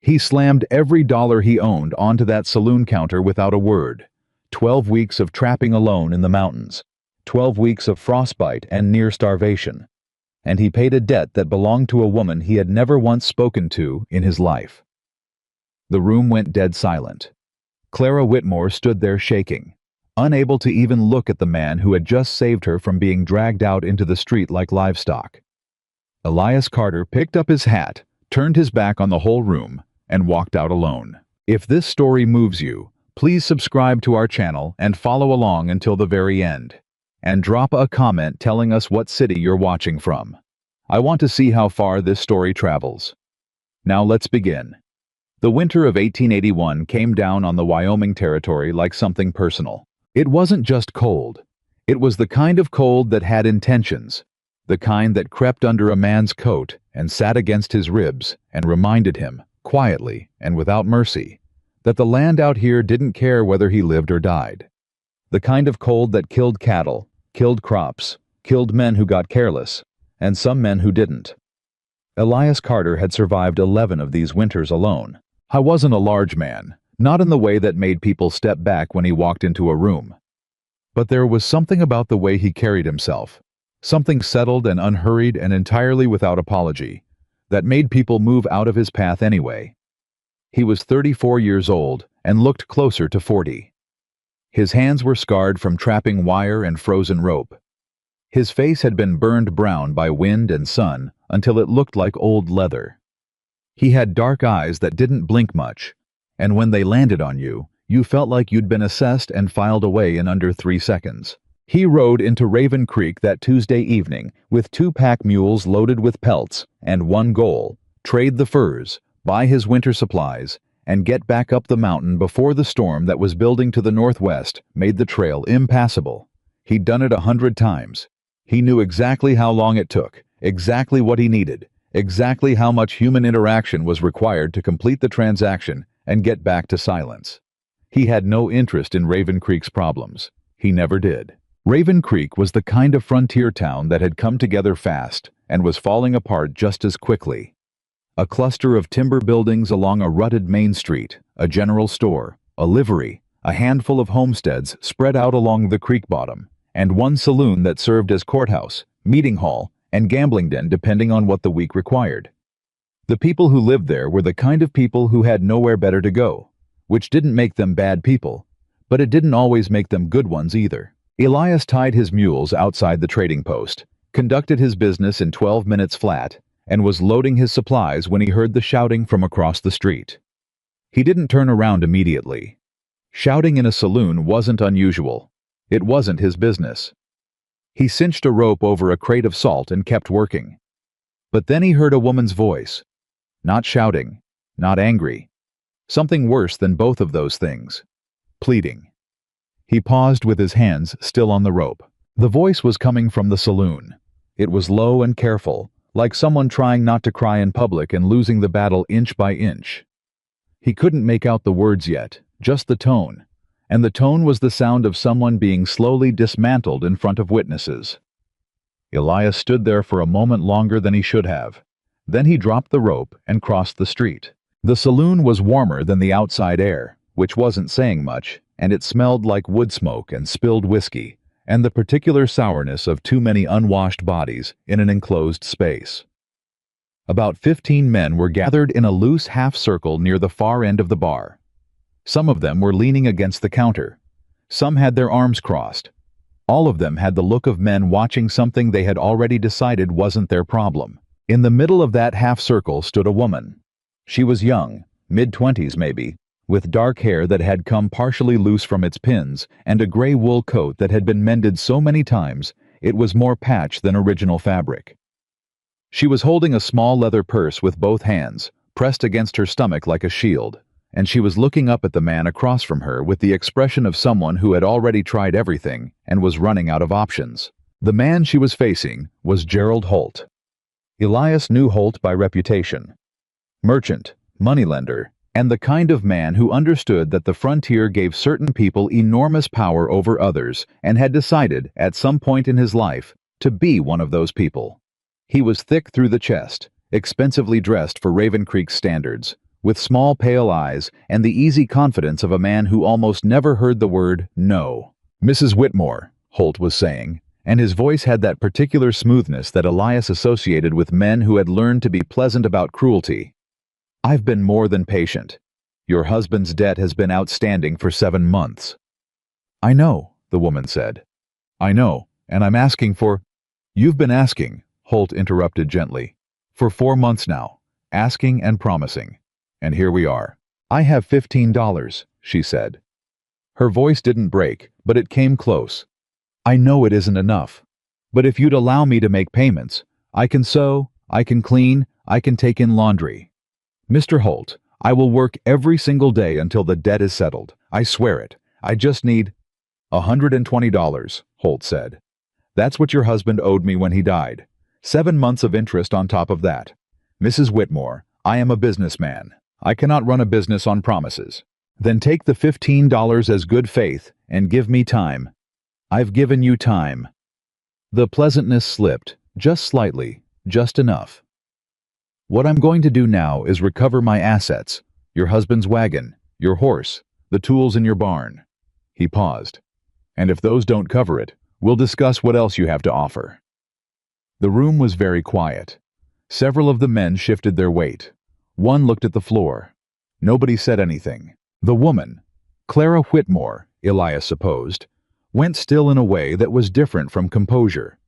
He slammed every dollar he owned onto that saloon counter without a word. 12 weeks of trapping alone in the mountains. 12 weeks of frostbite and near starvation. And he paid a debt that belonged to a woman he had never once spoken to in his life. The room went dead silent. Clara Whitmore stood there shaking, unable to even look at the man who had just saved her from being dragged out into the street like livestock. Elias Carter picked up his hat, turned his back on the whole room, and walked out alone. If this story moves you, please subscribe to our channel and follow along until the very end. And drop a comment telling us what city you're watching from. I want to see how far this story travels. Now let's begin. The winter of 1881 came down on the Wyoming Territory like something personal. It wasn't just cold. It was the kind of cold that had intentions, the kind that crept under a man's coat and sat against his ribs and reminded him, quietly and without mercy, that the land out here didn't care whether he lived or died. The kind of cold that killed cattle, killed crops, killed men who got careless, and some men who didn't. Elias Carter had survived 11 of these winters alone. I wasn't a large man, not in the way that made people step back when he walked into a room. But there was something about the way he carried himself, something settled and unhurried and entirely without apology, that made people move out of his path anyway. He was 34 years old and looked closer to 40. His hands were scarred from trapping wire and frozen rope. His face had been burned brown by wind and sun until it looked like old leather. He had dark eyes that didn't blink much, and when they landed on you, you felt like you'd been assessed and filed away in under 3 seconds. He rode into Raven Creek that Tuesday evening with 2 pack mules loaded with pelts and one goal: trade the furs, buy his winter supplies, and get back up the mountain before the storm that was building to the northwest made the trail impassable. He'd done it 100 times. He knew exactly how long it took, exactly what he needed, exactly how much human interaction was required to complete the transaction and get back to silence. He had no interest in Raven Creek's problems. He never did. Raven Creek was the kind of frontier town that had come together fast and was falling apart just as quickly. A cluster of timber buildings along a rutted main street, a general store, a livery, a handful of homesteads spread out along the creek bottom, and one saloon that served as courthouse, meeting hall, and gambling den depending on what the week required. The people who lived there were the kind of people who had nowhere better to go, which didn't make them bad people, but it didn't always make them good ones either. Elias tied his mules outside the trading post, conducted his business in 12 minutes flat, and was loading his supplies when he heard the shouting from across the street. He didn't turn around immediately. Shouting in a saloon wasn't unusual. It wasn't his business. He cinched a rope over a crate of salt and kept working. But then he heard a woman's voice. Not shouting, not angry. Something worse than both of those things. Pleading. He paused with his hands still on the rope. The voice was coming from the saloon. It was low and careful, like someone trying not to cry in public and losing the battle inch by inch. He couldn't make out the words yet, just the tone. And the tone was the sound of someone being slowly dismantled in front of witnesses. Elias stood there for a moment longer than he should have. Then he dropped the rope and crossed the street. The saloon was warmer than the outside air, which wasn't saying much, and it smelled like wood smoke and spilled whiskey, and the particular sourness of too many unwashed bodies in an enclosed space. About 15 men were gathered in a loose half-circle near the far end of the bar. Some of them were leaning against the counter. Some had their arms crossed. All of them had the look of men watching something they had already decided wasn't their problem. In the middle of that half-circle stood a woman. She was young, mid-20s maybe, with dark hair that had come partially loose from its pins and a gray wool coat that had been mended so many times it was more patch than original fabric. She was holding a small leather purse with both hands, pressed against her stomach like a shield, and she was looking up at the man across from her with the expression of someone who had already tried everything and was running out of options. The man she was facing was Gerald Holt. Elias knew Holt by reputation. Merchant, moneylender, and the kind of man who understood that the frontier gave certain people enormous power over others and had decided, at some point in his life, to be one of those people. He was thick through the chest, expensively dressed for Raven Creek standards, with small pale eyes and the easy confidence of a man who almost never heard the word no. "Mrs. Whitmore," Holt was saying, and his voice had that particular smoothness that Elias associated with men who had learned to be pleasant about cruelty. "I've been more than patient. Your husband's debt has been outstanding for 7 months." "I know," the woman said. "I know, and I'm asking for—" "You've been asking," Holt interrupted gently, "for 4 months now, asking and promising. And here we are." "I have $15, she said. Her voice didn't break, but it came close. "I know it isn't enough. But if you'd allow me to make payments, I can sew, I can clean, I can take in laundry. Mr. Holt, I will work every single day until the debt is settled. I swear it. I just need—" $120, Holt said. "That's what your husband owed me when he died. 7 months of interest on top of that. Mrs. Whitmore, I am a businessman. I cannot run a business on promises. Then take the $15 as good faith and give me time. I've given you time." The pleasantness slipped, just slightly, just enough. "What I'm going to do now is recover my assets, your husband's wagon, your horse, the tools in your barn." He paused. "And if those don't cover it, we'll discuss what else you have to offer." The room was very quiet. Several of the men shifted their weight. One looked at the floor. Nobody said anything. The woman, Clara Whitmore, Elias supposed, went still in a way that was different from composure.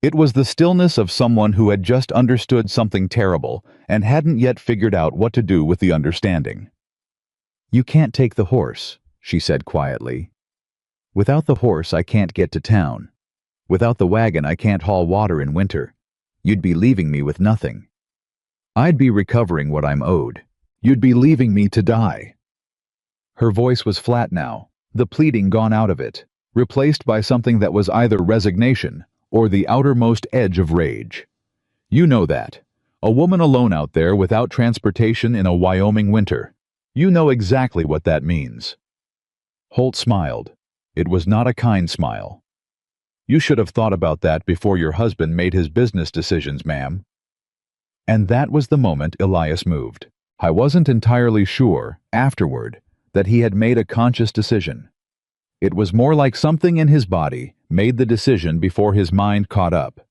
It was the stillness of someone who had just understood something terrible and hadn't yet figured out what to do with the understanding. "You can't take the horse," she said quietly. "Without the horse, I can't get to town. Without the wagon, I can't haul water in winter. You'd be leaving me with nothing. I'd be recovering what I'm owed. You'd be leaving me to die." Her voice was flat now, the pleading gone out of it, replaced by something that was either resignation or the outermost edge of rage. "You know that. A woman alone out there without transportation in a Wyoming winter. You know exactly what that means." Holt smiled. It was not a kind smile. "You should have thought about that before your husband made his business decisions, ma'am." And that was the moment Elias moved. I wasn't entirely sure, afterward, that he had made a conscious decision. It was more like something in his body made the decision before his mind caught up.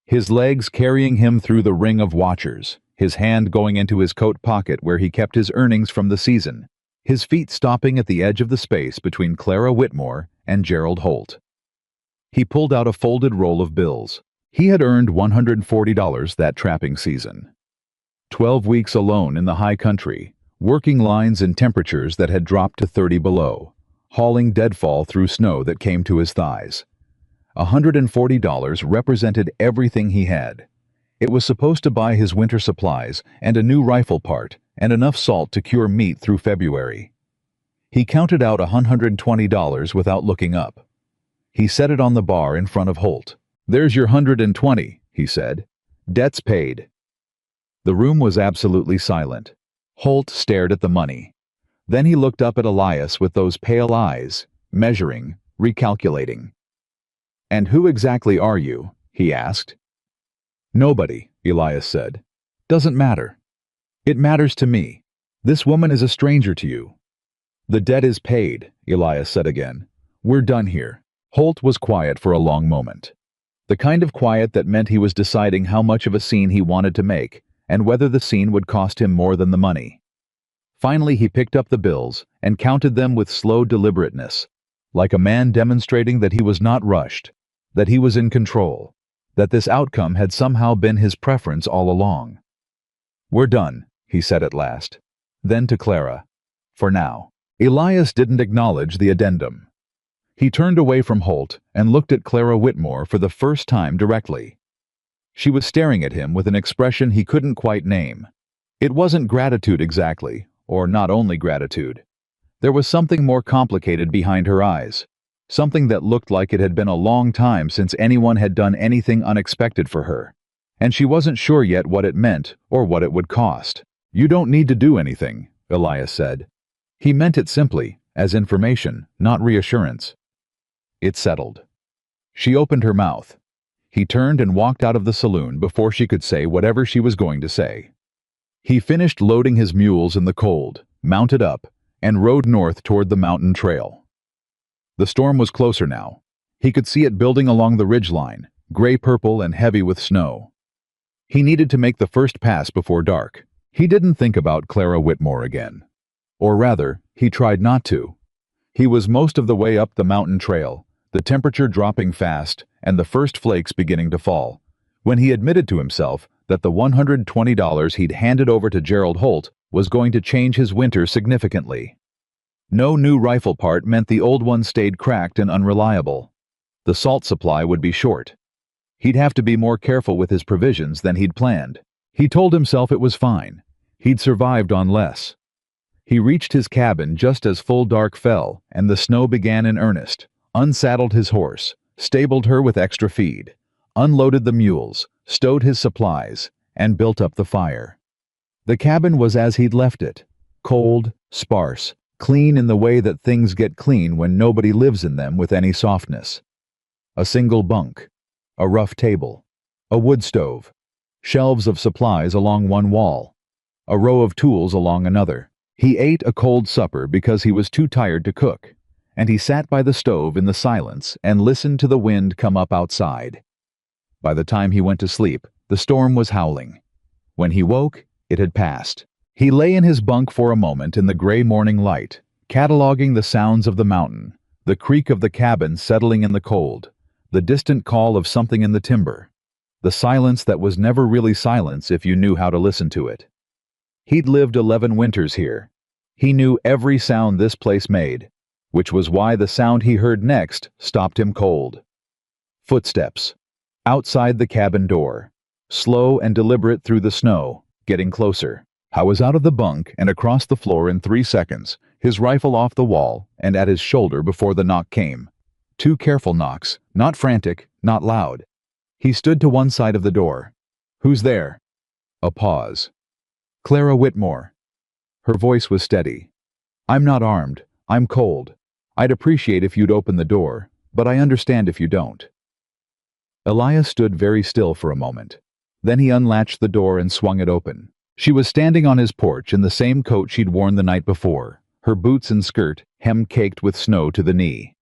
His legs carrying him through the ring of watchers, his hand going into his coat pocket where he kept his earnings from the season, his feet stopping at the edge of the space between Clara Whitmore and Gerald Holt. He pulled out a folded roll of bills. He had earned $140 that trapping season. 12 weeks alone in the high country, working lines in temperatures that had dropped to 30 below, hauling deadfall through snow that came to his thighs. $140 represented everything he had. It was supposed to buy his winter supplies and a new rifle part and enough salt to cure meat through February. He counted out $120 without looking up. He set it on the bar in front of Holt. "There's your 120, he said. "Debt's paid." The room was absolutely silent. Holt stared at the money. Then he looked up at Elias with those pale eyes, measuring, recalculating. "And who exactly are you?" he asked. "Nobody," Elias said. "Doesn't matter. It matters to me. This woman is a stranger to you." "The debt is paid," Elias said again. "We're done here." Holt was quiet for a long moment. The kind of quiet that meant he was deciding how much of a scene he wanted to make, and whether the scene would cost him more than the money. Finally he picked up the bills and counted them with slow deliberateness, like a man demonstrating that he was not rushed, that he was in control, that this outcome had somehow been his preference all along. "We're done," he said at last. Then to Clara, "For now." Elias didn't acknowledge the addendum. He turned away from Holt and looked at Clara Whitmore for the first time directly. She was staring at him with an expression he couldn't quite name. It wasn't gratitude exactly, or not only gratitude. There was something more complicated behind her eyes, something that looked like it had been a long time since anyone had done anything unexpected for her, and she wasn't sure yet what it meant or what it would cost. "You don't need to do anything," Elias said. He meant it simply, as information, not reassurance. It settled. She opened her mouth. He turned and walked out of the saloon before she could say whatever she was going to say. He finished loading his mules in the cold, mounted up, and rode north toward the mountain trail. The storm was closer now. He could see it building along the ridgeline, gray-purple and heavy with snow. He needed to make the first pass before dark. He didn't think about Clara Whitmore again. Or rather, he tried not to. He was most of the way up the mountain trail, the temperature dropping fast and the first flakes beginning to fall, when he admitted to himself that the $120 he'd handed over to Gerald Holt was going to change his winter significantly. No new rifle part meant the old one stayed cracked and unreliable. The salt supply would be short. He'd have to be more careful with his provisions than he'd planned. He told himself it was fine. He'd survived on less. He reached his cabin just as full dark fell and the snow began in earnest, unsaddled his horse, stabled her with extra feed, unloaded the mules, stowed his supplies, and built up the fire. The cabin was as he'd left it, cold, sparse, clean in the way that things get clean when nobody lives in them with any softness. A single bunk, a rough table, a wood stove, shelves of supplies along one wall, a row of tools along another. He ate a cold supper because he was too tired to cook, and he sat by the stove in the silence and listened to the wind come up outside. By the time he went to sleep, the storm was howling. When he woke, it had passed. He lay in his bunk for a moment in the gray morning light, cataloging the sounds of the mountain, the creak of the cabin settling in the cold, the distant call of something in the timber, the silence that was never really silence if you knew how to listen to it. He'd lived 11 winters here. He knew every sound this place made, which was why the sound he heard next stopped him cold. Footsteps. Outside the cabin door. Slow and deliberate through the snow, getting closer. I was out of the bunk and across the floor in 3 seconds, his rifle off the wall and at his shoulder before the knock came. 2 careful knocks, not frantic, not loud. He stood to one side of the door. "Who's there?" A pause. "Clara Whitmore." Her voice was steady. "I'm not armed. I'm cold. I'd appreciate if you'd open the door, but I understand if you don't." Elias stood very still for a moment. Then he unlatched the door and swung it open. She was standing on his porch in the same coat she'd worn the night before, her boots and skirt hem caked with snow to the knee.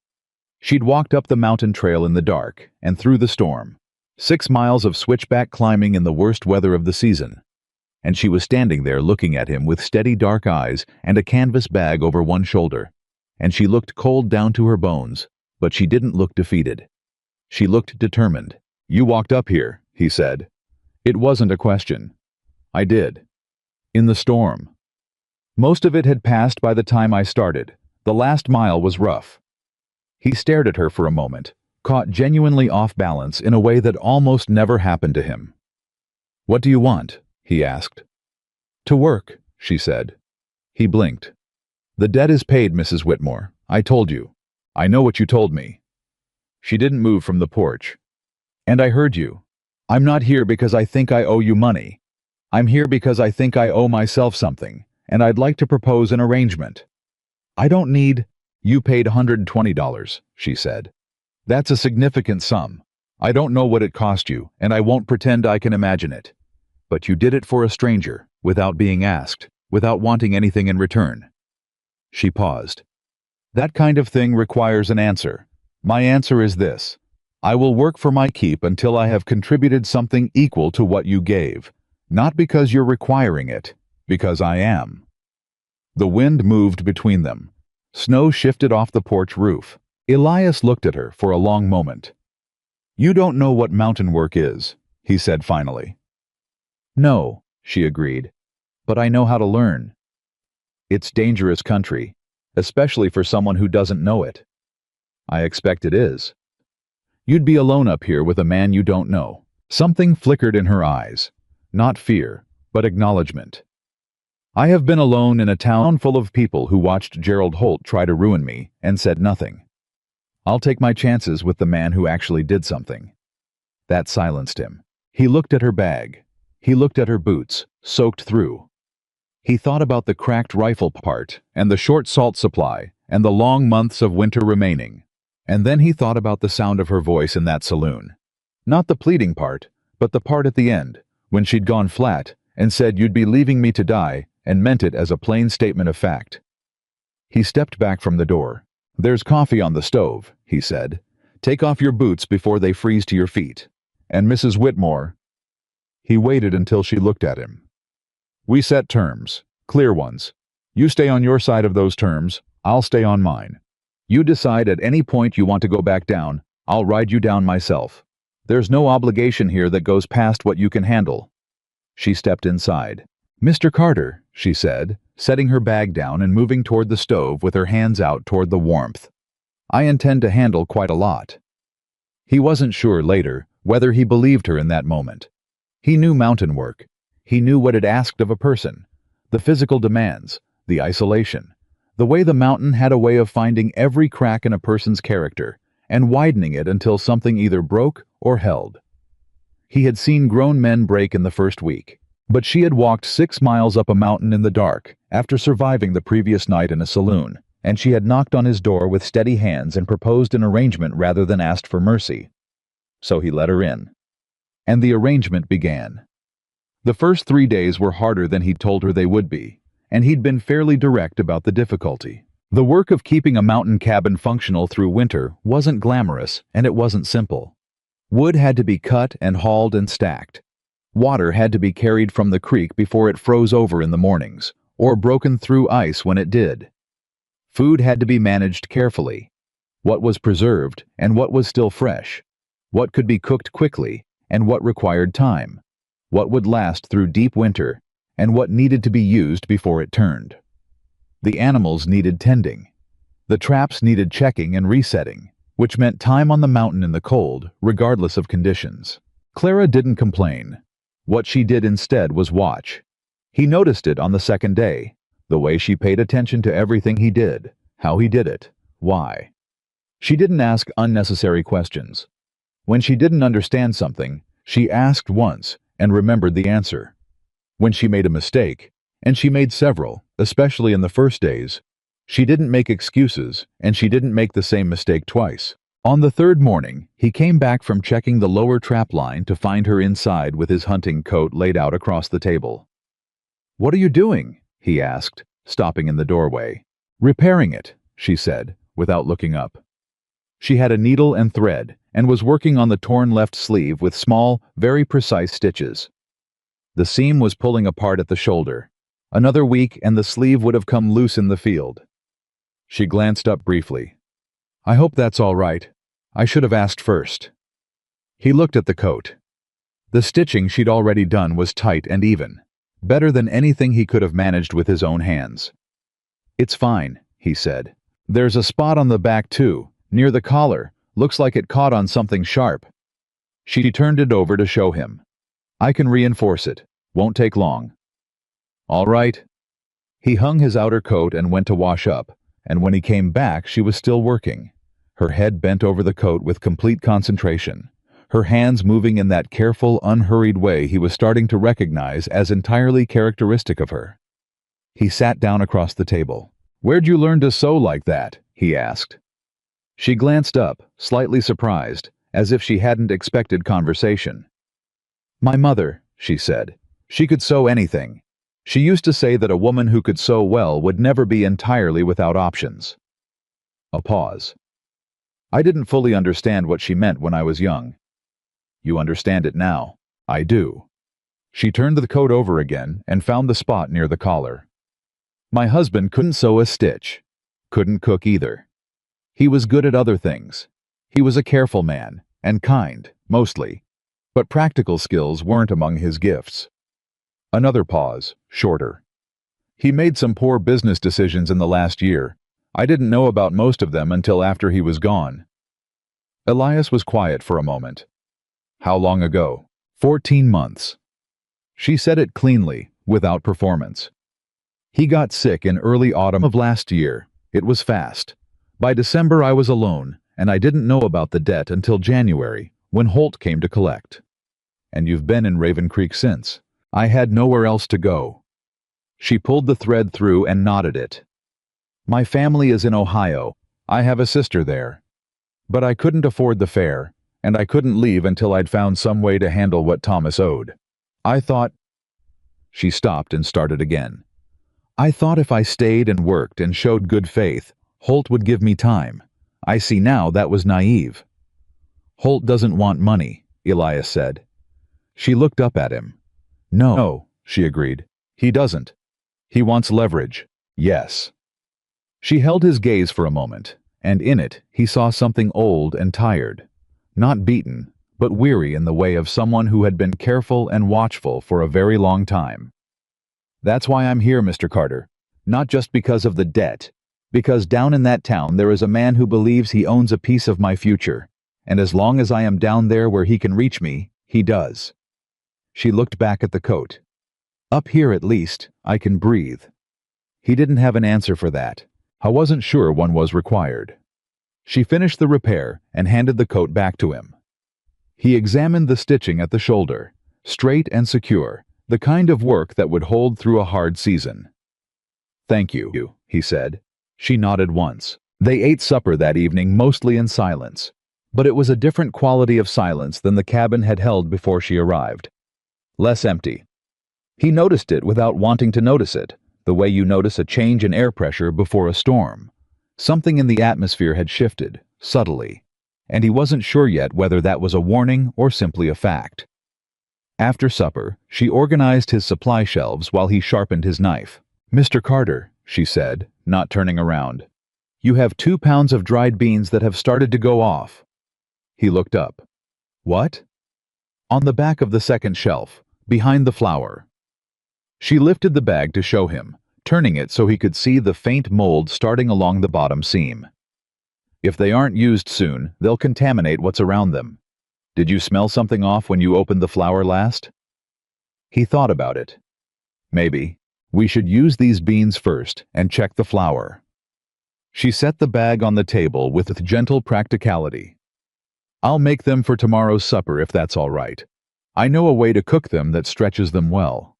She'd walked up the mountain trail in the dark and through the storm, 6 miles of switchback climbing in the worst weather of the season. And she was standing there looking at him with steady dark eyes and a canvas bag over one shoulder. And she looked cold down to her bones, but she didn't look defeated. She looked determined. "You walked up here," he said. It wasn't a question. "I did. In the storm. Most of it had passed by the time I started. The last mile was rough." He stared at her for a moment, caught genuinely off balance in a way that almost never happened to him. "What do you want?" he asked. "To work," she said. He blinked. "The debt is paid, Mrs. Whitmore. I told you. I know what you told me." She didn't move from the porch. "And I heard you. I'm not here because I think I owe you money. I'm here because I think I owe myself something, and I'd like to propose an arrangement." "I don't need—" "You paid $120, she said. "That's a significant sum. I don't know what it cost you, and I won't pretend I can imagine it. But you did it for a stranger, without being asked, without wanting anything in return." She paused. "That kind of thing requires an answer. My answer is this. I will work for my keep until I have contributed something equal to what you gave. Not because you're requiring it, because I am." The wind moved between them. Snow shifted off the porch roof. Elias looked at her for a long moment. "You don't know what mountain work is," he said finally. "No," she agreed, "but I know how to learn." "It's dangerous country, especially for someone who doesn't know it." "I expect it is." "You'd be alone up here with a man you don't know." Something flickered in her eyes. Not fear, but acknowledgement. "I have been alone in a town full of people who watched Gerald Holt try to ruin me and said nothing. I'll take my chances with the man who actually did something." That silenced him. He looked at her bag. He looked at her boots, soaked through. He thought about the cracked rifle part, and the short salt supply, and the long months of winter remaining. And then he thought about the sound of her voice in that saloon. Not the pleading part, but the part at the end, when she'd gone flat, and said you'd be leaving me to die, and meant it as a plain statement of fact. He stepped back from the door. "There's coffee on the stove," he said. "Take off your boots before they freeze to your feet. And Mrs. Whitmore—" He waited until she looked at him. "We set terms, clear ones. You stay on your side of those terms, I'll stay on mine. You decide at any point you want to go back down, I'll ride you down myself. There's no obligation here that goes past what you can handle." She stepped inside. "Mr. Carter," she said, setting her bag down and moving toward the stove with her hands out toward the warmth. "I intend to handle quite a lot." He wasn't sure later whether he believed her in that moment. He knew mountain work. He knew what it asked of a person. The physical demands, the isolation, the way the mountain had a way of finding every crack in a person's character and widening it until something either broke or held. He had seen grown men break in the first week, but she had walked 6 miles up a mountain in the dark after surviving the previous night in a saloon, and she had knocked on his door with steady hands and proposed an arrangement rather than asked for mercy. So he let her in. And the arrangement began. The first 3 days were harder than he'd told her they would be, and he'd been fairly direct about the difficulty. The work of keeping a mountain cabin functional through winter wasn't glamorous, and it wasn't simple. Wood had to be cut and hauled and stacked. Water had to be carried from the creek before it froze over in the mornings, or broken through ice when it did. Food had to be managed carefully. What was preserved and what was still fresh. What could be cooked quickly and what required time. What would last through deep winter and what needed to be used before it turned. The animals needed tending. The traps needed checking and resetting, which meant time on the mountain in the cold, regardless of conditions. Clara didn't complain. What she did instead was watch. He noticed it on the second day, the way she paid attention to everything he did, how he did it, why. She didn't ask unnecessary questions. When she didn't understand something, she asked once and remembered the answer. When she made a mistake, and she made several, especially in the first days, she didn't make excuses and she didn't make the same mistake twice. On the third morning, he came back from checking the lower trap line to find her inside with his hunting coat laid out across the table. "What are you doing?" he asked, stopping in the doorway. "Repairing it," she said, without looking up. She had a needle and thread and was working on the torn left sleeve with small, very precise stitches. The seam was pulling apart at the shoulder. Another week and the sleeve would have come loose in the field. She glanced up briefly. "I hope that's all right. I should have asked first." He looked at the coat. The stitching she'd already done was tight and even, better than anything he could have managed with his own hands. "It's fine," he said. "There's a spot on the back too, near the collar. Looks like it caught on something sharp." She turned it over to show him. "I can reinforce it. Won't take long." "All right." He hung his outer coat and went to wash up, and when he came back she was still working, her head bent over the coat with complete concentration, her hands moving in that careful, unhurried way he was starting to recognize as entirely characteristic of her. He sat down across the table. "Where'd you learn to sew like that?" he asked. She glanced up, slightly surprised, as if she hadn't expected conversation. "My mother," she said. "She could sew anything. She used to say that a woman who could sew well would never be entirely without options." A pause. "I didn't fully understand what she meant when I was young. You understand it now." "I do." She turned the coat over again and found the spot near the collar. "My husband couldn't sew a stitch. Couldn't cook either. He was good at other things. He was a careful man, and kind, mostly. But practical skills weren't among his gifts." Another pause, shorter. "He made some poor business decisions in the last year. I didn't know about most of them until after he was gone." Elias was quiet for a moment. "How long ago?" 14 months. She said it cleanly, without performance. "He got sick in early autumn of last year. It was fast. By December I was alone, and I didn't know about the debt until January, when Holt came to collect. And you've been in Raven Creek since." "I had nowhere else to go." She pulled the thread through and knotted it. "My family is in Ohio. I have a sister there. But I couldn't afford the fare, and I couldn't leave until I'd found some way to handle what Thomas owed. I thought—" She stopped and started again. I thought if I stayed and worked and showed good faith, Holt would give me time. I see now that was naive. Holt doesn't want money, Elias said. She looked up at him. No, she agreed. He doesn't. He wants leverage. Yes. She held his gaze for a moment, and in it he saw something old and tired. Not beaten, but weary in the way of someone who had been careful and watchful for a very long time. That's why I'm here, Mr. Carter. Not just because of the debt. Because down in that town there is a man who believes he owns a piece of my future, and as long as I am down there where he can reach me, he does. She looked back at the coat. Up here at least, I can breathe. He didn't have an answer for that. I wasn't sure one was required. She finished the repair and handed the coat back to him. He examined the stitching at the shoulder, straight and secure, the kind of work that would hold through a hard season. Thank you, he said. She nodded once. They ate supper that evening mostly in silence, but it was a different quality of silence than the cabin had held before she arrived. Less empty. He noticed it without wanting to notice it, the way you notice a change in air pressure before a storm. Something in the atmosphere had shifted, subtly, and he wasn't sure yet whether that was a warning or simply a fact. After supper, she organized his supply shelves while he sharpened his knife. Mr. Carter, she said, not turning around, you have 2 pounds of dried beans that have started to go off. He looked up. What? On the back of the second shelf, behind the flour. She lifted the bag to show him, turning it so he could see the faint mold starting along the bottom seam. If they aren't used soon, they'll contaminate what's around them. Did you smell something off when you opened the flour last? He thought about it. Maybe. We should use these beans first and check the flour. She set the bag on the table with gentle practicality. I'll make them for tomorrow's supper if that's all right. I know a way to cook them that stretches them well.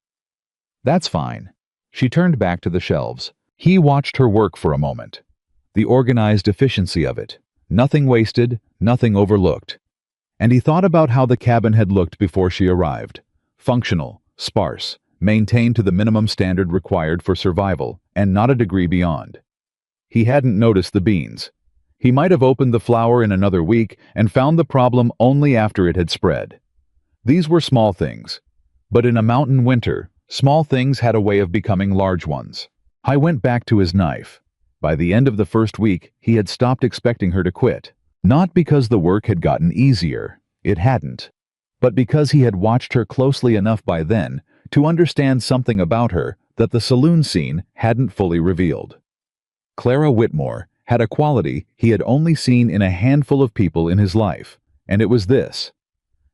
That's fine. She turned back to the shelves. He watched her work for a moment. The organized efficiency of it. Nothing wasted, nothing overlooked. And he thought about how the cabin had looked before she arrived. Functional, sparse, maintained to the minimum standard required for survival, and not a degree beyond. He hadn't noticed the beans. He might have opened the flour in another week and found the problem only after it had spread. These were small things. But in a mountain winter, small things had a way of becoming large ones. I went back to his knife. By the end of the first week, he had stopped expecting her to quit. Not because the work had gotten easier. It hadn't. But because he had watched her closely enough by then to understand something about her that the saloon scene hadn't fully revealed. Clara Whitmore had a quality he had only seen in a handful of people in his life, and it was this.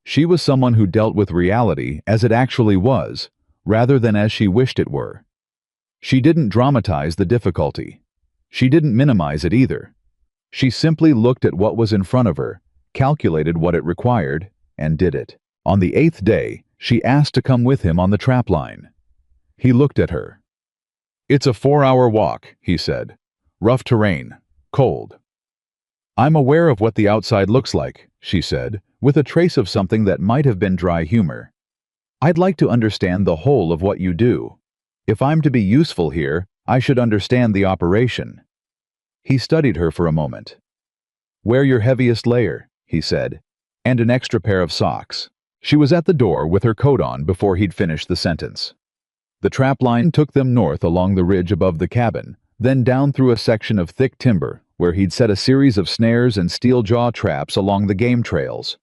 She was someone who dealt with reality as it actually was, rather than as she wished it were. She didn't dramatize the difficulty. She didn't minimize it either. She simply looked at what was in front of her, calculated what it required, and did it. On the 8th day, she asked to come with him on the trap line. He looked at her. It's a 4-hour walk, he said. Rough terrain. Cold. I'm aware of what the outside looks like, she said, with a trace of something that might have been dry humor. I'd like to understand the whole of what you do. If I'm to be useful here, I should understand the operation. He studied her for a moment. Wear your heaviest layer, he said, and an extra pair of socks. She was at the door with her coat on before he'd finished the sentence. The trap line took them north along the ridge above the cabin, then down through a section of thick timber where he'd set a series of snares and steel jaw traps along the game trails.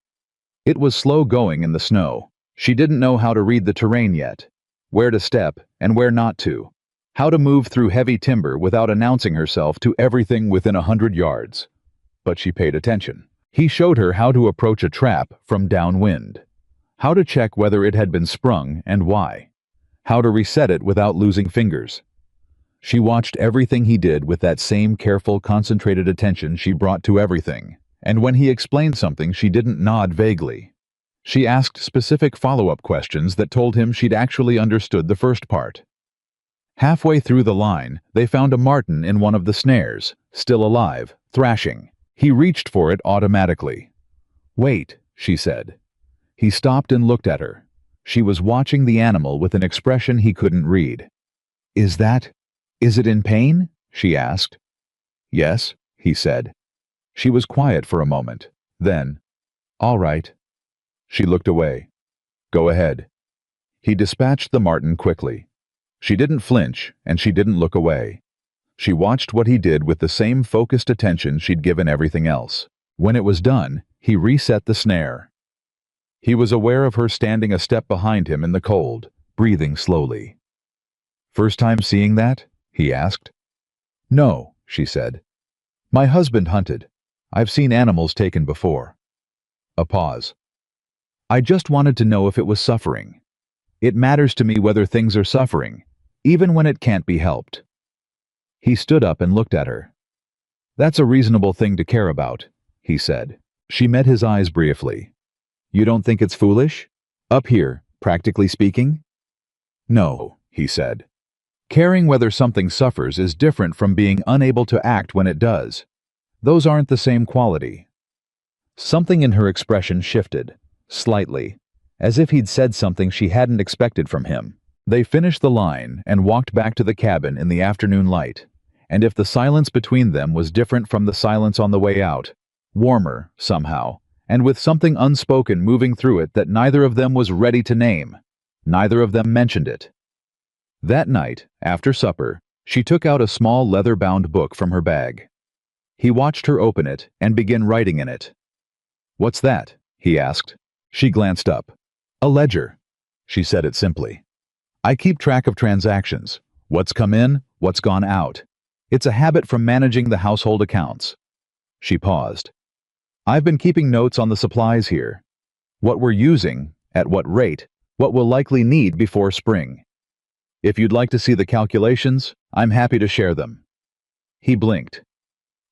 It was slow going in the snow. She didn't know how to read the terrain yet, where to step and where not to, how to move through heavy timber without announcing herself to everything within 100 yards. But she paid attention. He showed her how to approach a trap from downwind, how to check whether it had been sprung and why, how to reset it without losing fingers. She watched everything he did with that same careful, concentrated attention she brought to everything, and when he explained something she didn't nod vaguely. She asked specific follow-up questions that told him she'd actually understood the first part. Halfway through the line, they found a marten in one of the snares, still alive, thrashing. He reached for it automatically. Wait, she said. He stopped and looked at her. She was watching the animal with an expression he couldn't read. Is it in pain? She asked. Yes, he said. She was quiet for a moment. Then, all right. She looked away. Go ahead. He dispatched the marten quickly. She didn't flinch, and she didn't look away. She watched what he did with the same focused attention she'd given everything else. When it was done, he reset the snare. He was aware of her standing a step behind him in the cold, breathing slowly. First time seeing that? He asked. No, she said. My husband hunted. I've seen animals taken before. A pause. I just wanted to know if it was suffering. It matters to me whether things are suffering, even when it can't be helped. He stood up and looked at her. That's a reasonable thing to care about, he said. She met his eyes briefly. You don't think it's foolish? Up here, practically speaking? No, he said. Caring whether something suffers is different from being unable to act when it does. Those aren't the same quality. Something in her expression shifted, slightly, as if he'd said something she hadn't expected from him. They finished the line and walked back to the cabin in the afternoon light, and if the silence between them was different from the silence on the way out, warmer, somehow, and with something unspoken moving through it that neither of them was ready to name, neither of them mentioned it. That night, after supper, she took out a small leather-bound book from her bag. He watched her open it and begin writing in it. What's that? He asked. She glanced up. A ledger. She said it simply. I keep track of transactions. What's come in, what's gone out. It's a habit from managing the household accounts. She paused. I've been keeping notes on the supplies here. What we're using, at what rate, what we'll likely need before spring. If you'd like to see the calculations, I'm happy to share them. He blinked.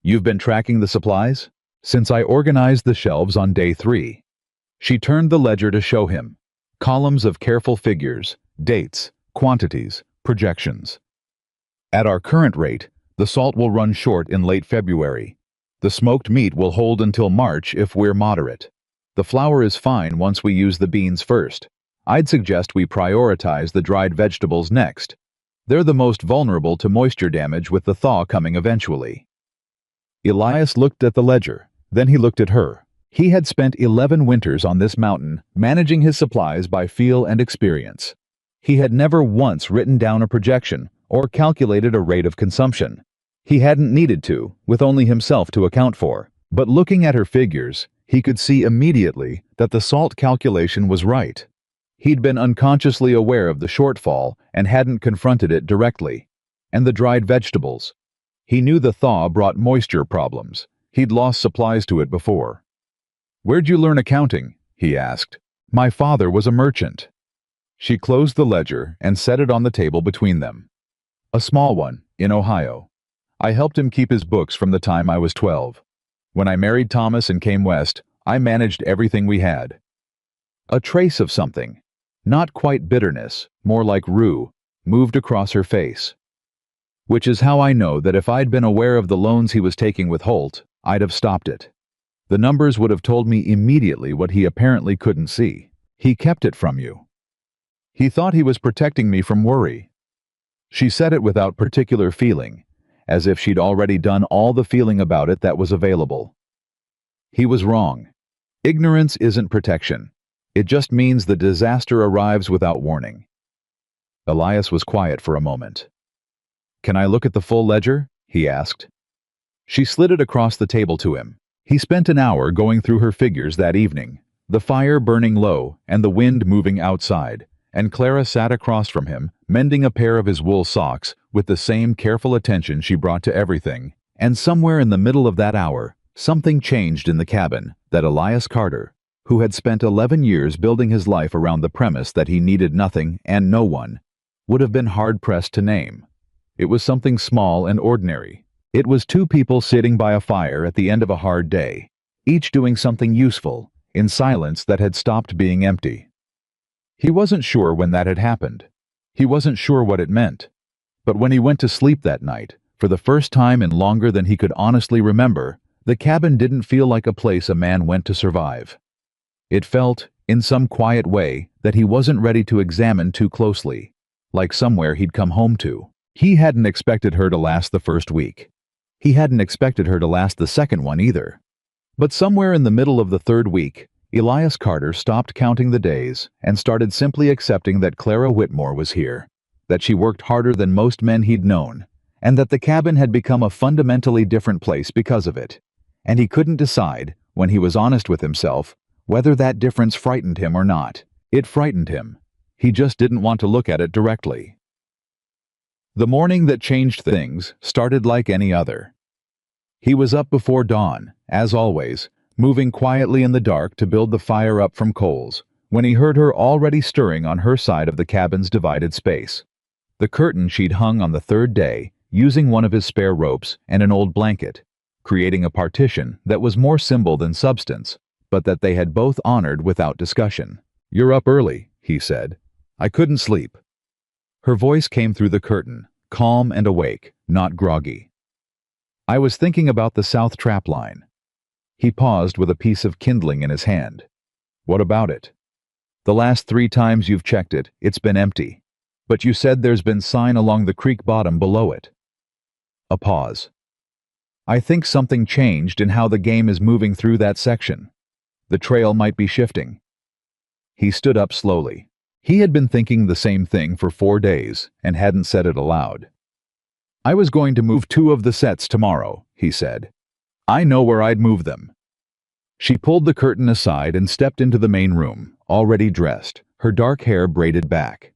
You've been tracking the supplies? Since I organized the shelves on day 3. She turned the ledger to show him. Columns of careful figures, dates, quantities, projections. At our current rate, the salt will run short in late February. The smoked meat will hold until March if we're moderate. The flour is fine once we use the beans first. I'd suggest we prioritize the dried vegetables next. They're the most vulnerable to moisture damage with the thaw coming eventually. Elias looked at the ledger, then he looked at her. He had spent 11 winters on this mountain, managing his supplies by feel and experience. He had never once written down a projection or calculated a rate of consumption. He hadn't needed to, with only himself to account for. But looking at her figures, he could see immediately that the salt calculation was right. He'd been unconsciously aware of the shortfall and hadn't confronted it directly. And the dried vegetables. He knew the thaw brought moisture problems. He'd lost supplies to it before. Where'd you learn accounting? He asked. My father was a merchant. She closed the ledger and set it on the table between them. A small one, in Ohio. I helped him keep his books from the time I was 12. When I married Thomas and came west, I managed everything we had. A trace of something, not quite bitterness, more like rue, moved across her face. Which is how I know that if I'd been aware of the loans he was taking with Holt, I'd have stopped it. The numbers would have told me immediately what he apparently couldn't see. He kept it from you. He thought he was protecting me from worry. She said it without particular feeling, as if she'd already done all the feeling about it that was available. He was wrong. Ignorance isn't protection. It just means the disaster arrives without warning. Elias was quiet for a moment. Can I look at the full ledger? He asked. She slid it across the table to him. He spent an hour going through her figures that evening, the fire burning low and the wind moving outside, and Clara sat across from him, mending a pair of his wool socks with the same careful attention she brought to everything. And somewhere in the middle of that hour, something changed in the cabin that Elias Carter, who had spent 11 years building his life around the premise that he needed nothing and no one, would have been hard-pressed to name. It was something small and ordinary. It was 2 people sitting by a fire at the end of a hard day, each doing something useful, in silence that had stopped being empty. He wasn't sure when that had happened. He wasn't sure what it meant. But when he went to sleep that night, for the first time in longer than he could honestly remember, the cabin didn't feel like a place a man went to survive. It felt, in some quiet way, that he wasn't ready to examine too closely, like somewhere he'd come home to. He hadn't expected her to last the first week. He hadn't expected her to last the second one either. But somewhere in the middle of the third week, Elias Carter stopped counting the days and started simply accepting that Clara Whitmore was here, that she worked harder than most men he'd known, and that the cabin had become a fundamentally different place because of it. And he couldn't decide, when he was honest with himself, whether that difference frightened him or not. It frightened him. He just didn't want to look at it directly. The morning that changed things started like any other. He was up before dawn, as always, moving quietly in the dark to build the fire up from coals, when he heard her already stirring on her side of the cabin's divided space. The curtain she'd hung on the third day, using one of his spare ropes and an old blanket, creating a partition that was more symbol than substance, but that they had both honored without discussion. "You're up early," he said. "I couldn't sleep." Her voice came through the curtain, calm and awake, not groggy. "I was thinking about the South Trap Line." He paused with a piece of kindling in his hand. "What about it?" "The last 3 times you've checked it, it's been empty. But you said there's been sign along the creek bottom below it." A pause. "I think something changed in how the game is moving through that section. The trail might be shifting." He stood up slowly. He had been thinking the same thing for 4 days and hadn't said it aloud. "I was going to move 2 of the sets tomorrow," he said. "I know where I'd move them." She pulled the curtain aside and stepped into the main room, already dressed, her dark hair braided back.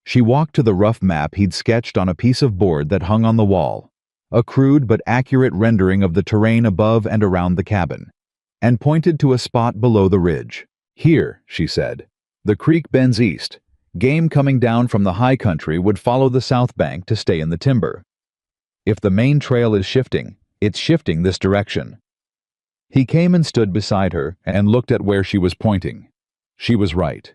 She walked to the rough map he'd sketched on a piece of board that hung on the wall, a crude but accurate rendering of the terrain above and around the cabin, and pointed to a spot below the ridge. "Here," she said. "The creek bends east. Game coming down from the high country would follow the south bank to stay in the timber. If the main trail is shifting, it's shifting this direction." He came and stood beside her and looked at where she was pointing. She was right.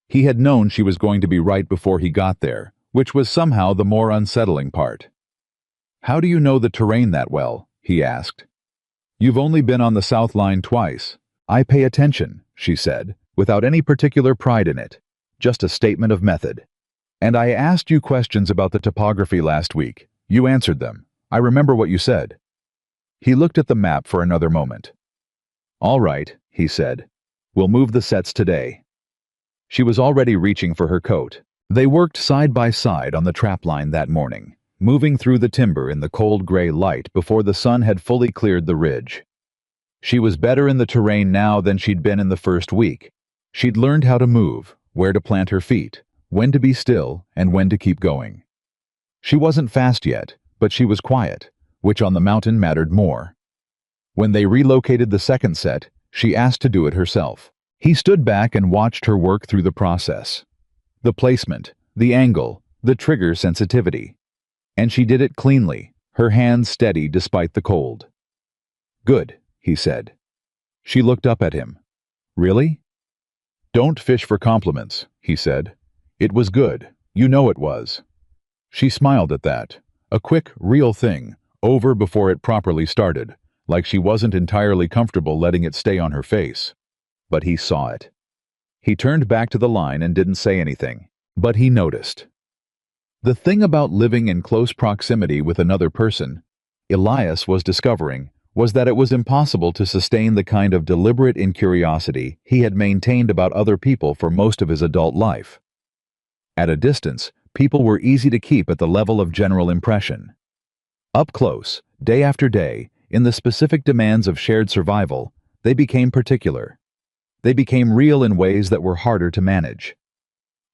He had known she was going to be right before he got there, which was somehow the more unsettling part. "How do you know the terrain that well?" he asked. "You've only been on the South Line twice." "I pay attention," she said, without any particular pride in it, just a statement of method. "And I asked you questions about the topography last week. You answered them. I remember what you said." He looked at the map for another moment. "All right," he said. "We'll move the sets today." She was already reaching for her coat. They worked side by side on the trap line that morning, moving through the timber in the cold gray light before the sun had fully cleared the ridge. She was better in the terrain now than she'd been in the first week. She'd learned how to move, where to plant her feet, when to be still, and when to keep going. She wasn't fast yet, but she was quiet, which on the mountain mattered more. When they relocated the second set, she asked to do it herself. He stood back and watched her work through the process. The placement, the angle, the trigger sensitivity. And she did it cleanly, her hands steady despite the cold. "Good," he said. She looked up at him. "Really?" "Don't fish for compliments," he said. "It was good. You know it was." She smiled at that. A quick, real thing, over before it properly started, like she wasn't entirely comfortable letting it stay on her face. But he saw it. He turned back to the line and didn't say anything, but he noticed. The thing about living in close proximity with another person, Elias was discovering, was that it was impossible to sustain the kind of deliberate incuriosity he had maintained about other people for most of his adult life. At a distance, people were easy to keep at the level of general impression. Up close, day after day, in the specific demands of shared survival, they became particular. They became real in ways that were harder to manage.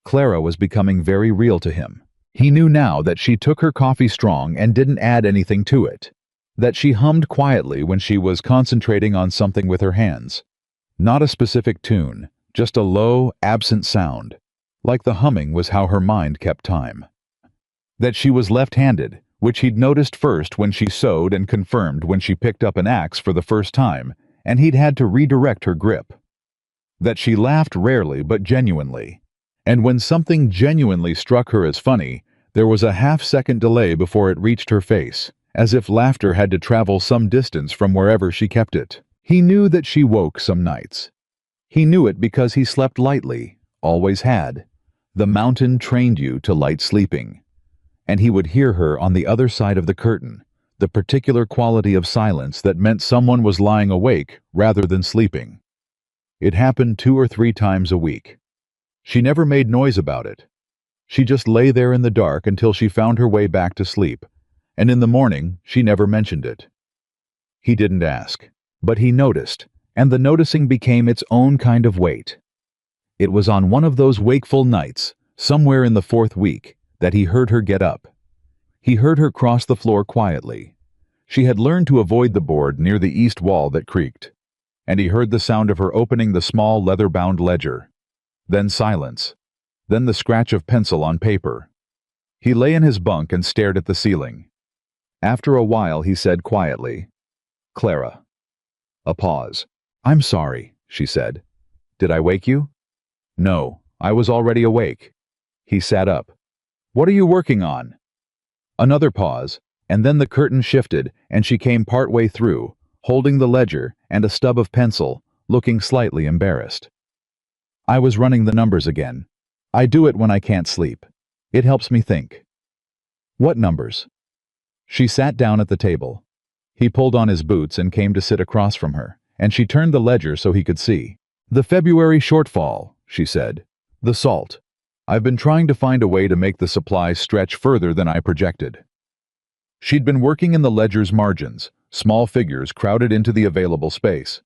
Clara was becoming very real to him. He knew now that she took her coffee strong and didn't add anything to it, that she hummed quietly when she was concentrating on something with her hands. Not a specific tune, just a low, absent sound, like the humming was how her mind kept time. That she was left-handed, which he'd noticed first when she sewed and confirmed when she picked up an axe for the first time, and he'd had to redirect her grip. That she laughed rarely but genuinely, and when something genuinely struck her as funny, there was a half-second delay before it reached her face, as if laughter had to travel some distance from wherever she kept it. He knew that she woke some nights. He knew it because he slept lightly, always had. The mountain trained you to light sleeping. And he would hear her on the other side of the curtain, the particular quality of silence that meant someone was lying awake rather than sleeping. It happened 2 or 3 times a week. She never made noise about it. She just lay there in the dark until she found her way back to sleep, and in the morning she never mentioned it. He didn't ask, but he noticed, and the noticing became its own kind of weight. It was on one of those wakeful nights, somewhere in the 4th week, that he heard her get up. He heard her cross the floor quietly. She had learned to avoid the board near the east wall that creaked, and he heard the sound of her opening the small leather-bound ledger. Then silence. Then the scratch of pencil on paper. He lay in his bunk and stared at the ceiling. After a while he said quietly, "Clara." A pause. "I'm sorry," she said. "Did I wake you?" "No, I was already awake." He sat up. "What are you working on?" Another pause, and then the curtain shifted and she came partway through, holding the ledger and a stub of pencil, looking slightly embarrassed. "I was running the numbers again. I do it when I can't sleep. It helps me think." "What numbers?" She sat down at the table. He pulled on his boots and came to sit across from her, and she turned the ledger so he could see. "The February shortfall," she said. "The salt. I've been trying to find a way to make the supply stretch further than I projected." She'd been working in the ledger's margins, small figures crowded into the available space.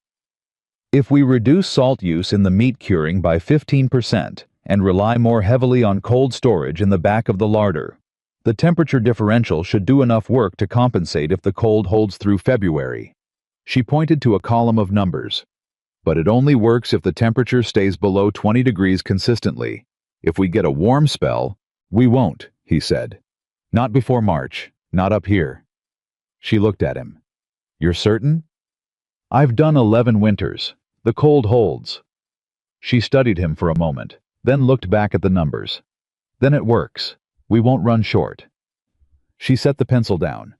"If we reduce salt use in the meat curing by 15% and rely more heavily on cold storage in the back of the larder, the temperature differential should do enough work to compensate if the cold holds through February." She pointed to a column of numbers. "But it only works if the temperature stays below 20 degrees consistently. If we get a warm spell—" "We won't," he said. "Not before March, not up here." She looked at him. "You're certain?" "I've done 11 winters. The cold holds." She studied him for a moment, then looked back at the numbers. "Then it works. We won't run short." She set the pencil down.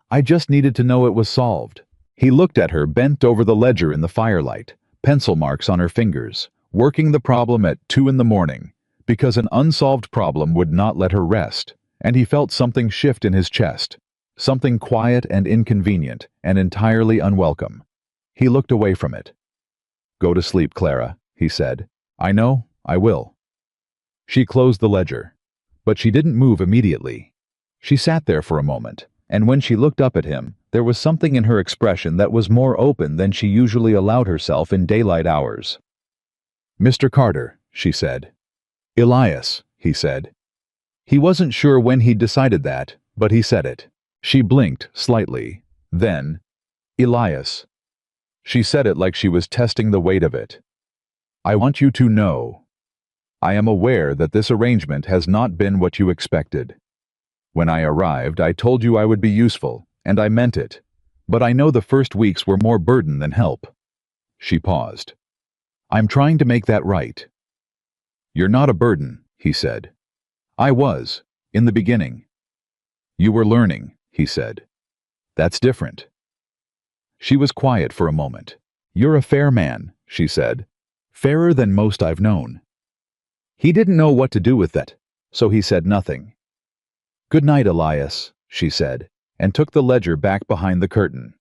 "I just needed to know it was solved." He looked at her bent over the ledger in the firelight, pencil marks on her fingers, working the problem at 2 in the morning, because an unsolved problem would not let her rest, and he felt something shift in his chest, something quiet and inconvenient and entirely unwelcome. He looked away from it. "Go to sleep, Clara," he said. "I know, I will." She closed the ledger, but she didn't move immediately. She sat there for a moment, and when she looked up at him, there was something in her expression that was more open than she usually allowed herself in daylight hours. "Mr. Carter," she said. "Elias," he said. He wasn't sure when he'd decided that, but he said it. She blinked slightly. Then, "Elias." She said it like she was testing the weight of it. "I want you to know. I am aware that this arrangement has not been what you expected. When I arrived, I told you I would be useful, and I meant it, but I know the first weeks were more burden than help." She paused. "I'm trying to make that right." "You're not a burden," he said. "I was, in the beginning." "You were learning," he said. "That's different." She was quiet for a moment. "You're a fair man," she said. "Fairer than most I've known." He didn't know what to do with that, so he said nothing. "Good night, Elias," she said, and took the ledger back behind the curtain.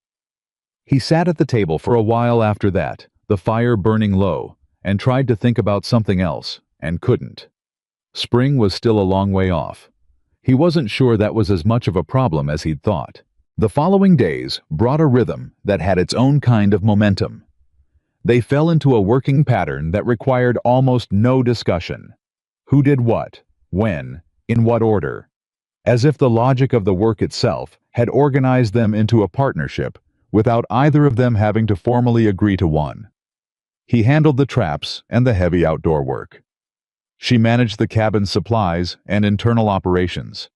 He sat at the table for a while after that, the fire burning low, and tried to think about something else, and couldn't. Spring was still a long way off. He wasn't sure that was as much of a problem as he'd thought. The following days brought a rhythm that had its own kind of momentum. They fell into a working pattern that required almost no discussion. Who did what, when, in what order? As if the logic of the work itself had organized them into a partnership without either of them having to formally agree to one. He handled the traps and the heavy outdoor work. She managed the cabin's supplies and internal operations.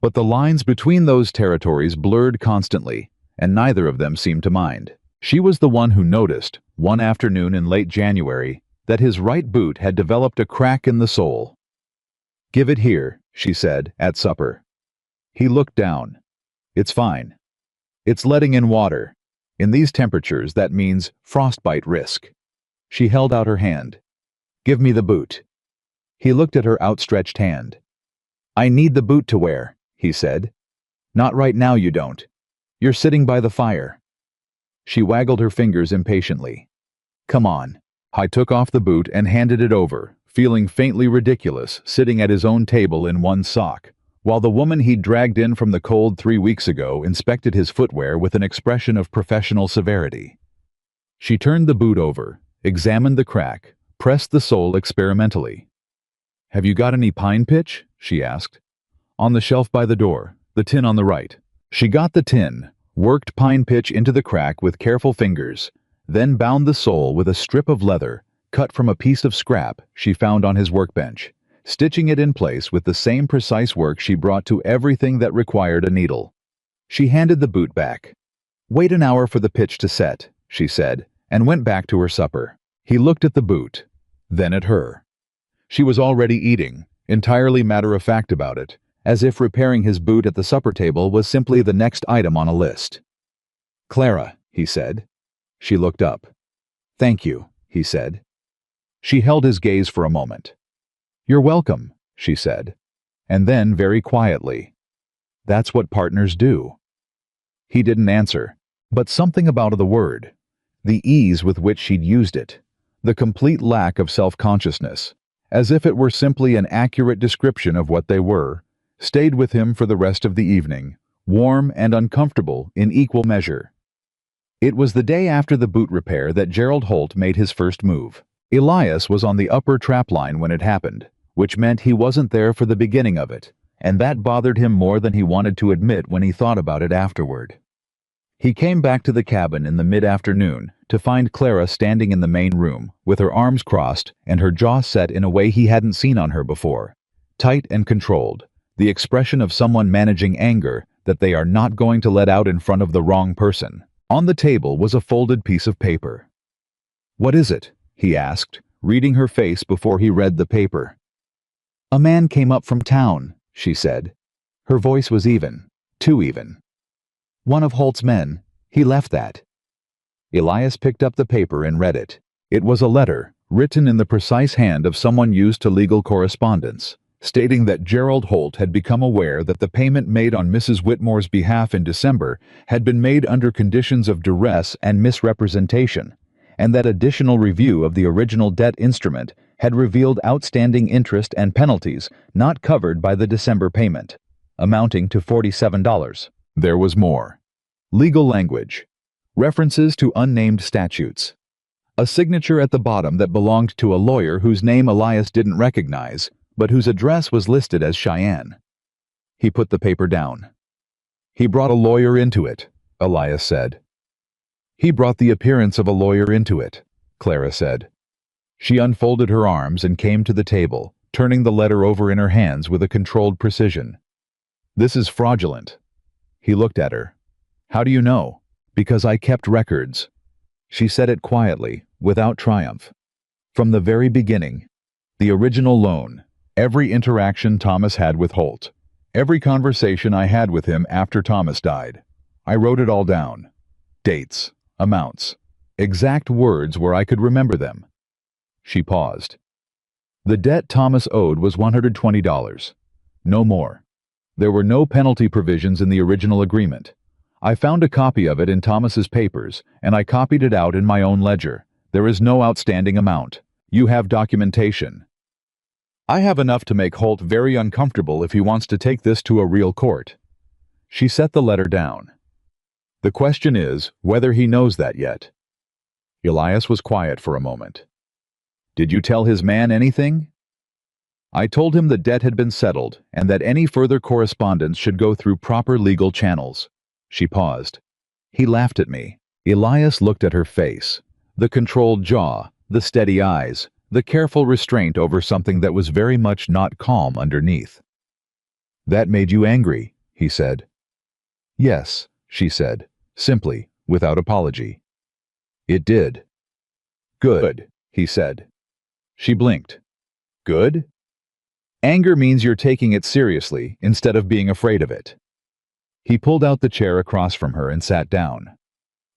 But the lines between those territories blurred constantly, and neither of them seemed to mind. She was the one who noticed, one afternoon in late January, that his right boot had developed a crack in the sole. "Give it here," she said, at supper. He looked down. "It's fine. It's letting in water. In these temperatures, that means frostbite risk." She held out her hand. "Give me the boot." He looked at her outstretched hand. "I need the boot to wear," he said. "Not right now, you don't. You're sitting by the fire." She waggled her fingers impatiently. "Come on." I took off the boot and handed it over, feeling faintly ridiculous, sitting at his own table in one sock, while the woman he'd dragged in from the cold 3 weeks ago inspected his footwear with an expression of professional severity. She turned the boot over, examined the crack, pressed the sole experimentally. "Have you got any pine pitch?" she asked. "On the shelf by the door, the tin on the right." She got the tin, worked pine pitch into the crack with careful fingers, then bound the sole with a strip of leather, cut from a piece of scrap she found on his workbench, stitching it in place with the same precise work she brought to everything that required a needle. She handed the boot back. "Wait an hour for the pitch to set," she said, and went back to her supper. He looked at the boot, then at her. She was already eating, entirely matter-of-fact about it, as if repairing his boot at the supper table was simply the next item on a list. "Clara," he said. She looked up. "Thank you," he said. She held his gaze for a moment. "You're welcome," she said. And then, very quietly, "That's what partners do." He didn't answer, but something about the word, the ease with which she'd used it, the complete lack of self-consciousness, as if it were simply an accurate description of what they were, stayed with him for the rest of the evening, warm and uncomfortable in equal measure. It was the day after the boot repair that Gerald Holt made his first move. Elias was on the upper trapline when it happened, which meant he wasn't there for the beginning of it, and that bothered him more than he wanted to admit when he thought about it afterward. He came back to the cabin in the mid-afternoon to find Clara standing in the main room, with her arms crossed and her jaw set in a way he hadn't seen on her before, tight and controlled, the expression of someone managing anger that they are not going to let out in front of the wrong person. On the table was a folded piece of paper. "What is it?" he asked, reading her face before he read the paper. "A man came up from town," she said. Her voice was even, too even. "One of Holt's men. He left that." Elias picked up the paper and read it. It was a letter, written in the precise hand of someone used to legal correspondence, stating that Gerald Holt had become aware that the payment made on Mrs. Whitmore's behalf in December had been made under conditions of duress and misrepresentation, and that additional review of the original debt instrument had revealed outstanding interest and penalties not covered by the December payment, amounting to $47. There was more. Legal language. References to unnamed statutes. A signature at the bottom that belonged to a lawyer whose name Elias didn't recognize, but whose address was listed as Cheyenne. He put the paper down. "He brought a lawyer into it," Elias said. "He brought the appearance of a lawyer into it," Clara said. She unfolded her arms and came to the table, turning the letter over in her hands with a controlled precision. "This is fraudulent." He looked at her. "How do you know?" "Because I kept records." She said it quietly, without triumph. "From the very beginning. The original loan. Every interaction Thomas had with Holt. Every conversation I had with him after Thomas died. I wrote it all down. Dates, amounts, exact words where I could remember them." She paused. "The debt Thomas owed was $120. No more. There were no penalty provisions in the original agreement. I found a copy of it in Thomas's papers, and I copied it out in my own ledger. There is no outstanding amount. You have documentation. I have enough to make Holt very uncomfortable if he wants to take this to a real court." She set the letter down. "The question is whether he knows that yet." Elias was quiet for a moment. "Did you tell his man anything?" "I told him the debt had been settled and that any further correspondence should go through proper legal channels." She paused. He laughed at me. Elias looked at her face, the controlled jaw, the steady eyes, the careful restraint over something that was very much not calm underneath. "That made you angry," he said. "Yes," she said, simply, without apology. "It did." "Good," he said. She blinked. "Good?" "Anger means you're taking it seriously instead of being afraid of it." He pulled out the chair across from her and sat down.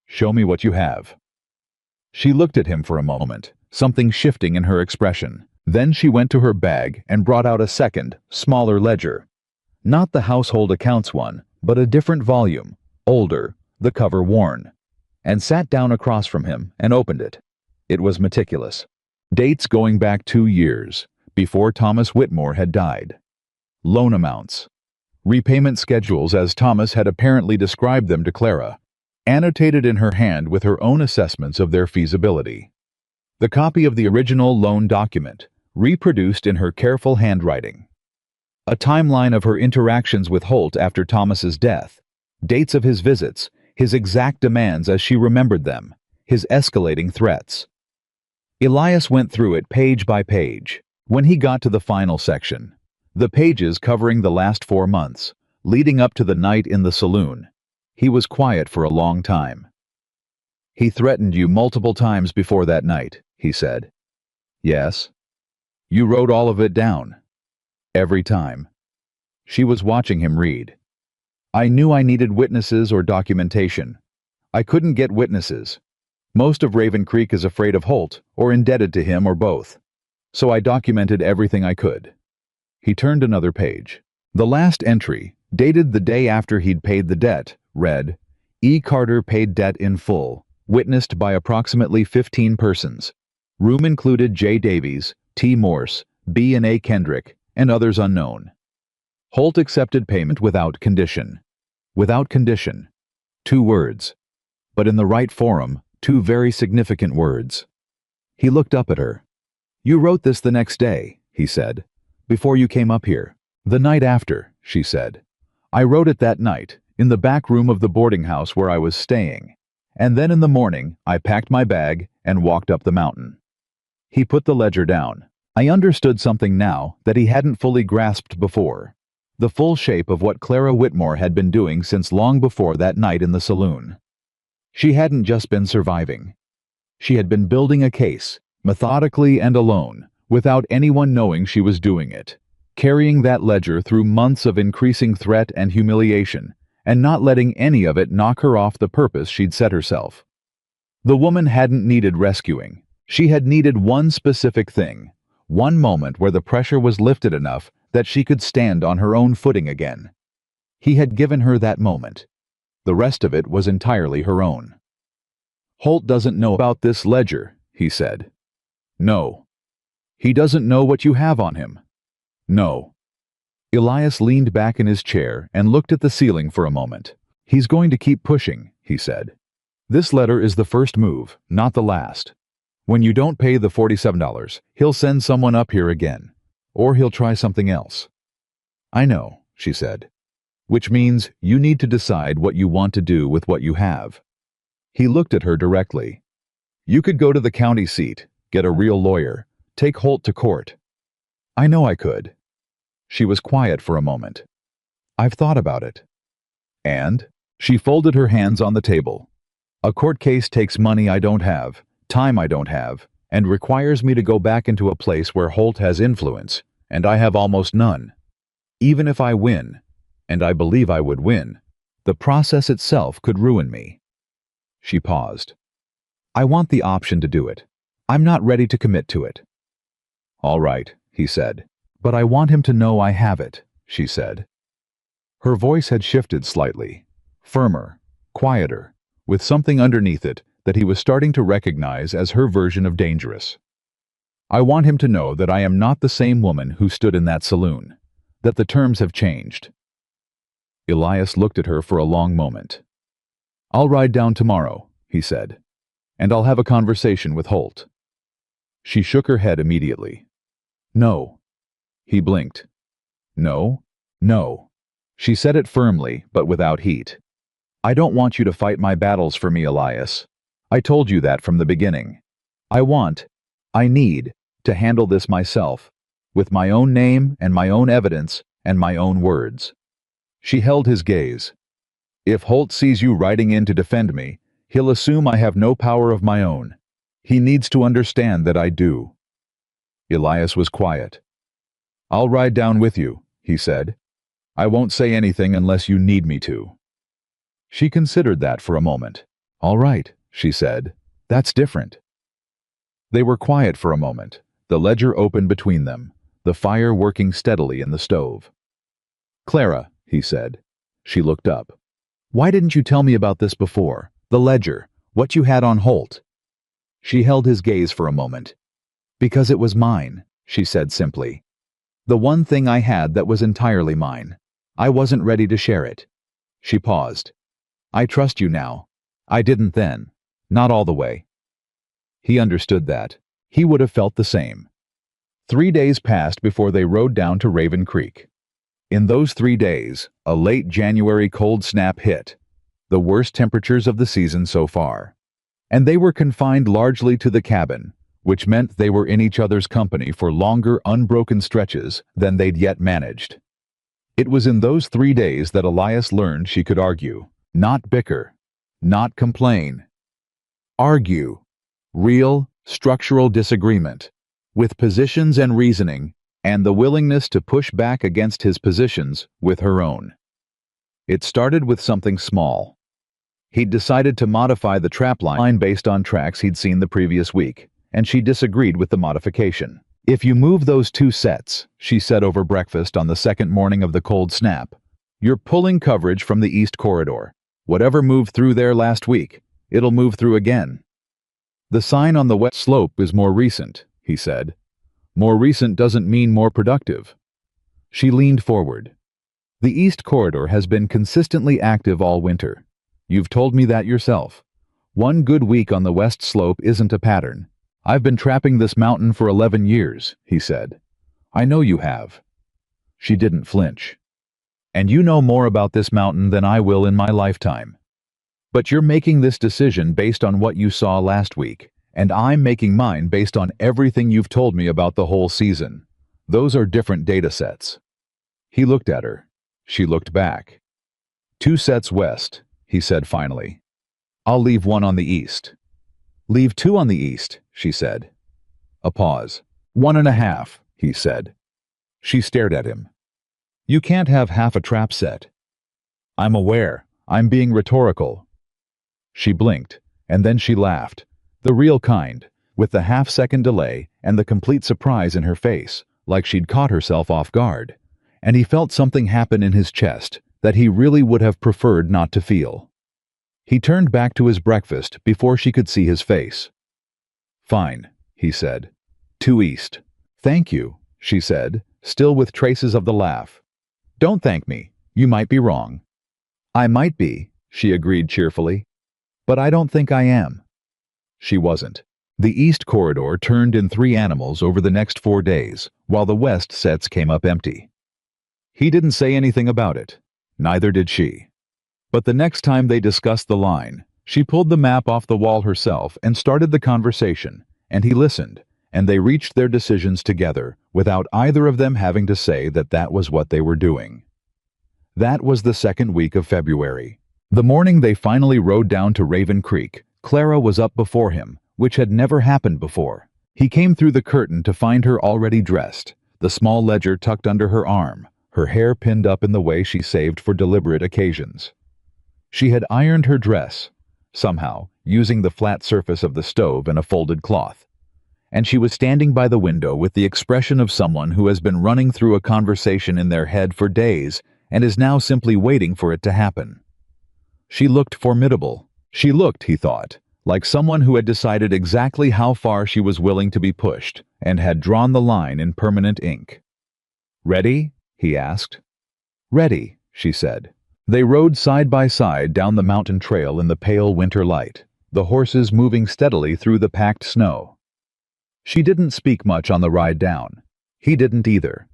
"Show me what you have." She looked at him for a moment, something shifting in her expression. Then she went to her bag and brought out a second, smaller ledger. Not the household accounts one, but a different volume, older, the cover worn, and sat down across from him and opened it. It was meticulous. Dates going back 2 years, before Thomas Whitmore had died. Loan amounts. Repayment schedules as Thomas had apparently described them to Clara, annotated in her hand with her own assessments of their feasibility. The copy of the original loan document, reproduced in her careful handwriting. A timeline of her interactions with Holt after Thomas's death, dates of his visits, his exact demands as she remembered them, his escalating threats. Elias went through it page by page. When he got to the final section, the pages covering the last 4 months, leading up to the night in the saloon, he was quiet for a long time. "He threatened you multiple times before that night," he said. "Yes." "You wrote all of it down?" "Every time." She was watching him read. "I knew I needed witnesses or documentation. I couldn't get witnesses. Most of Raven Creek is afraid of Holt, or indebted to him, or both. So I documented everything I could." He turned another page. The last entry, dated the day after he'd paid the debt, read, "E. Carter paid debt in full, witnessed by approximately 15 persons. Room included J. Davies, T. Morse, B. and A. Kendrick, and others unknown. Holt accepted payment without condition." Without condition. 2 words. But in the right forum, 2 very significant words. He looked up at her. "You wrote this the next day," he said, "before you came up here." "The night after," she said. "I wrote it that night, in the back room of the boarding house where I was staying. And then in the morning, I packed my bag and walked up the mountain." He put the ledger down. I understood something now that he hadn't fully grasped before. The full shape of what Clara Whitmore had been doing since long before that night in the saloon. She hadn't just been surviving. She had been building a case, methodically and alone, without anyone knowing she was doing it, carrying that ledger through months of increasing threat and humiliation, and not letting any of it knock her off the purpose she'd set herself. The woman hadn't needed rescuing. She had needed one specific thing, one moment where the pressure was lifted enough that she could stand on her own footing again. He had given her that moment. The rest of it was entirely her own. "Holt doesn't know about this ledger," he said. "No." "He doesn't know what you have on him?" "No." Elias leaned back in his chair and looked at the ceiling for a moment. "He's going to keep pushing," he said. "This letter is the first move, not the last. When you don't pay the $47, he'll send someone up here again. Or he'll try something else." "I know," she said. "Which means you need to decide what you want to do with what you have." He looked at her directly. "You could go to the county seat, get a real lawyer, take Holt to court." "I know I could." She was quiet for a moment. "I've thought about it." "And?" She folded her hands on the table. "A court case takes money I don't have, time I don't have, and requires me to go back into a place where Holt has influence, and I have almost none. Even if I win, and I believe I would win, the process itself could ruin me." She paused. "I want the option to do it. I'm not ready to commit to it." "All right," he said. "But I want him to know I have it," she said. Her voice had shifted slightly, firmer, quieter, with something underneath it that he was starting to recognize as her version of dangerous. "I want him to know that I am not the same woman who stood in that saloon, that the terms have changed." Elias looked at her for a long moment. "I'll ride down tomorrow," he said, "and I'll have a conversation with Holt." She shook her head immediately. "No." He blinked. "No? No." She said it firmly, but without heat. "I don't want you to fight my battles for me, Elias. I told you that from the beginning. I need, to handle this myself, with my own name and my own evidence and my own words." She held his gaze. "If Holt sees you riding in to defend me, he'll assume I have no power of my own. He needs to understand that I do." Elias was quiet. "I'll ride down with you," he said. "I won't say anything unless you need me to." She considered that for a moment. "All right," she said. "That's different." They were quiet for a moment. The ledger opened between them, the fire working steadily in the stove. "Clara," he said. She looked up. "Why didn't you tell me about this before? The ledger, what you had on Holt?" She held his gaze for a moment. "Because it was mine," she said simply. "The one thing I had that was entirely mine. I wasn't ready to share it." She paused. "I trust you now. I didn't then. Not all the way." He understood that. He would have felt the same. 3 days passed before they rode down to Raven Creek. In those 3 days, a late January cold snap hit, the worst temperatures of the season so far. And they were confined largely to the cabin, which meant they were in each other's company for longer, unbroken stretches than they'd yet managed. It was in those 3 days that Elias learned she could argue, not bicker, not complain. Argue. Real, structural disagreement, with positions and reasoning, and the willingness to push back against his positions with her own. It started with something small. He'd decided to modify the trap line based on tracks he'd seen the previous week, and she disagreed with the modification. "If you move those 2 sets," she said over breakfast on the second morning of the cold snap, "you're pulling coverage from the east corridor. Whatever moved through there last week, it'll move through again." "The sign on the west slope is more recent," he said. "More recent doesn't mean more productive." She leaned forward. "The east corridor has been consistently active all winter. You've told me that yourself. One good week on the west slope isn't a pattern. I've been trapping this mountain for 11 years, he said. "I know you have." She didn't flinch. "And you know more about this mountain than I will in my lifetime. But you're making this decision based on what you saw last week, and I'm making mine based on everything you've told me about the whole season. Those are different data sets." He looked at her. She looked back. "2 sets west," he said finally. "I'll leave 1 on the east." "Leave 2 on the east," she said. A pause. 1.5, he said. She stared at him. "You can't have half a trap set." "I'm aware. I'm being rhetorical." She blinked, and then she laughed. The real kind, with the half-second delay and the complete surprise in her face, like she'd caught herself off guard. And he felt something happen in his chest that he really would have preferred not to feel. He turned back to his breakfast before she could see his face. "Fine," he said. "2 east." "Thank you," she said, still with traces of the laugh. "Don't thank me. You might be wrong." "I might be," she agreed cheerfully. "But I don't think I am." She wasn't. The east corridor turned in 3 animals over the next 4 days, while the west sets came up empty. He didn't say anything about it. Neither did she. But the next time they discussed the line, she pulled the map off the wall herself and started the conversation, and he listened, and they reached their decisions together without either of them having to say that that was what they were doing. That was the 2nd week of February. The morning they finally rode down to Raven Creek, Clara was up before him, which had never happened before. He came through the curtain to find her already dressed, the small ledger tucked under her arm, her hair pinned up in the way she saved for deliberate occasions. She had ironed her dress, somehow, using the flat surface of the stove and a folded cloth. And she was standing by the window with the expression of someone who has been running through a conversation in their head for days and is now simply waiting for it to happen. She looked formidable. She looked, he thought, like someone who had decided exactly how far she was willing to be pushed and had drawn the line in permanent ink. "Ready?" he asked. "Ready," she said. They rode side by side down the mountain trail in the pale winter light, the horses moving steadily through the packed snow. She didn't speak much on the ride down. He didn't either.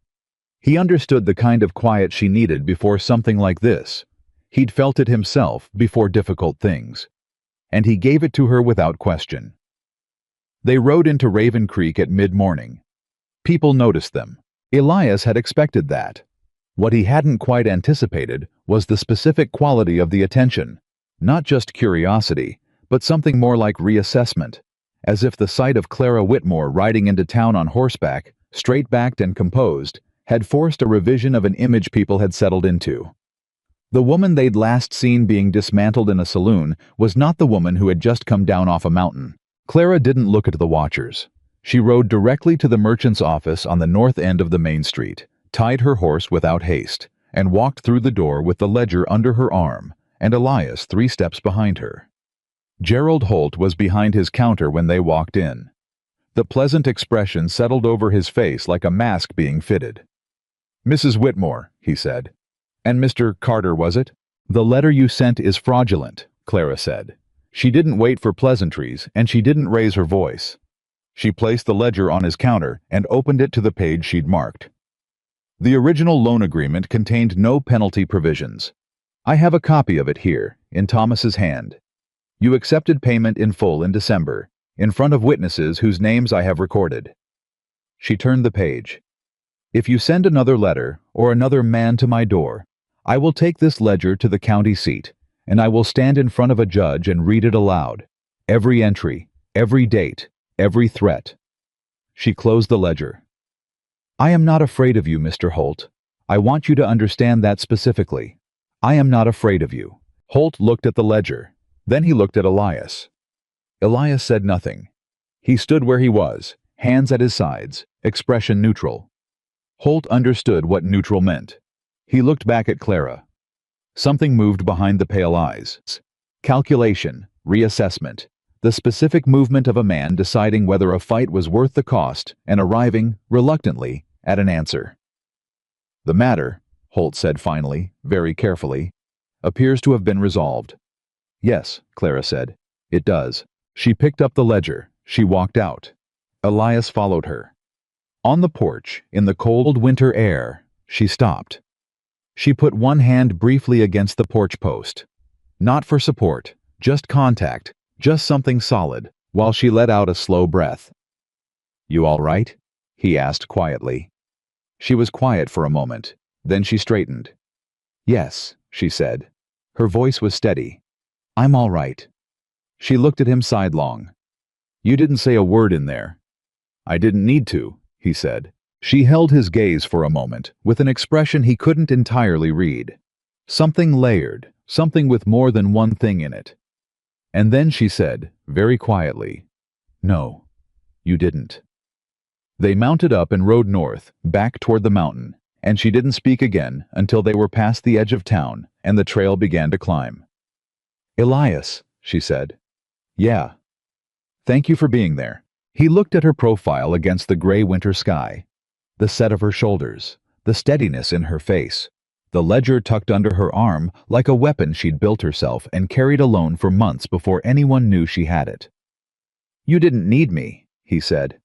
He understood the kind of quiet she needed before something like this. He'd felt it himself before difficult things. And he gave it to her without question. They rode into Raven Creek at mid-morning. People noticed them. Elias had expected that. What he hadn't quite anticipated was the specific quality of the attention, not just curiosity, but something more like reassessment, as if the sight of Clara Whitmore riding into town on horseback, straight-backed and composed, had forced a revision of an image people had settled into. The woman they'd last seen being dismantled in a saloon was not the woman who had just come down off a mountain. Clara didn't look at the watchers. She rode directly to the merchant's office on the north end of the main street, tied her horse without haste, and walked through the door with the ledger under her arm and Elias 3 steps behind her. Gerald Holt was behind his counter when they walked in. The pleasant expression settled over his face like a mask being fitted. "Mrs. Whitmore," he said. "And Mr. Carter, was it?" "The letter you sent is fraudulent," Clara said. She didn't wait for pleasantries, and she didn't raise her voice. She placed the ledger on his counter and opened it to the page she'd marked. The original loan agreement contained no penalty provisions. I have a copy of it here, in Thomas's hand. You accepted payment in full in December, in front of witnesses whose names I have recorded. She turned the page. If you send another letter or another man to my door, I will take this ledger to the county seat, and I will stand in front of a judge and read it aloud. Every entry, every date, every threat. She closed the ledger. I am not afraid of you, Mr. Holt. I want you to understand that specifically. I am not afraid of you. Holt looked at the ledger. Then he looked at Elias. Elias said nothing. He stood where he was, hands at his sides, expression neutral. Holt understood what neutral meant. He looked back at Clara. Something moved behind the pale eyes. Calculation, reassessment, the specific movement of a man deciding whether a fight was worth the cost and arriving, reluctantly, at an answer. The matter, Holt said finally, very carefully, appears to have been resolved. Yes, Clara said. It does. She picked up the ledger. She walked out. Elias followed her. On the porch, in the cold winter air, she stopped. She put one hand briefly against the porch post. Not for support, just contact, just something solid, while she let out a slow breath. You all right? He asked quietly. She was quiet for a moment. Then she straightened. Yes, she said. Her voice was steady. I'm all right. She looked at him sidelong. You didn't say a word in there. I didn't need to, he said. She held his gaze for a moment, with an expression he couldn't entirely read. Something layered, something with more than one thing in it. And then she said, very quietly, No, you didn't. They mounted up and rode north, back toward the mountain, and she didn't speak again until they were past the edge of town and the trail began to climb. Elias, she said. Yeah. Thank you for being there. He looked at her profile against the gray winter sky. The set of her shoulders, the steadiness in her face, the ledger tucked under her arm like a weapon she'd built herself and carried alone for months before anyone knew she had it. You didn't need me, he said.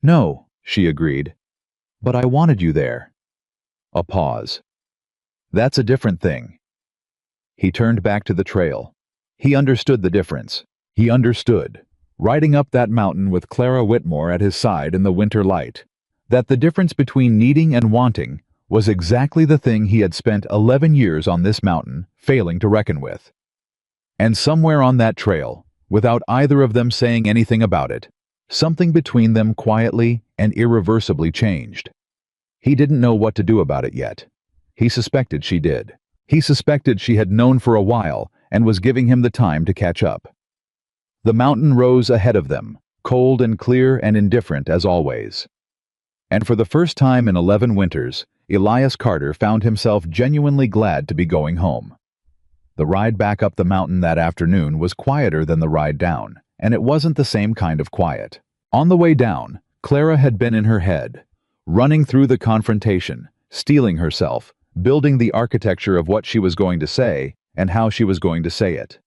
No, she agreed. But I wanted you there. A pause. That's a different thing. He turned back to the trail. He understood the difference. He understood, riding up that mountain with Clara Whitmore at his side in the winter light, that the difference between needing and wanting was exactly the thing he had spent 11 years on this mountain failing to reckon with. And somewhere on that trail, without either of them saying anything about it, something between them quietly and irreversibly changed. He didn't know what to do about it yet. He suspected she did. He suspected she had known for a while and was giving him the time to catch up. The mountain rose ahead of them, cold and clear and indifferent as always. And for the first time in 11 winters, Elias Carter found himself genuinely glad to be going home. The ride back up the mountain that afternoon was quieter than the ride down, and it wasn't the same kind of quiet. On the way down, Clara had been in her head, running through the confrontation, steeling herself, building the architecture of what she was going to say and how she was going to say it.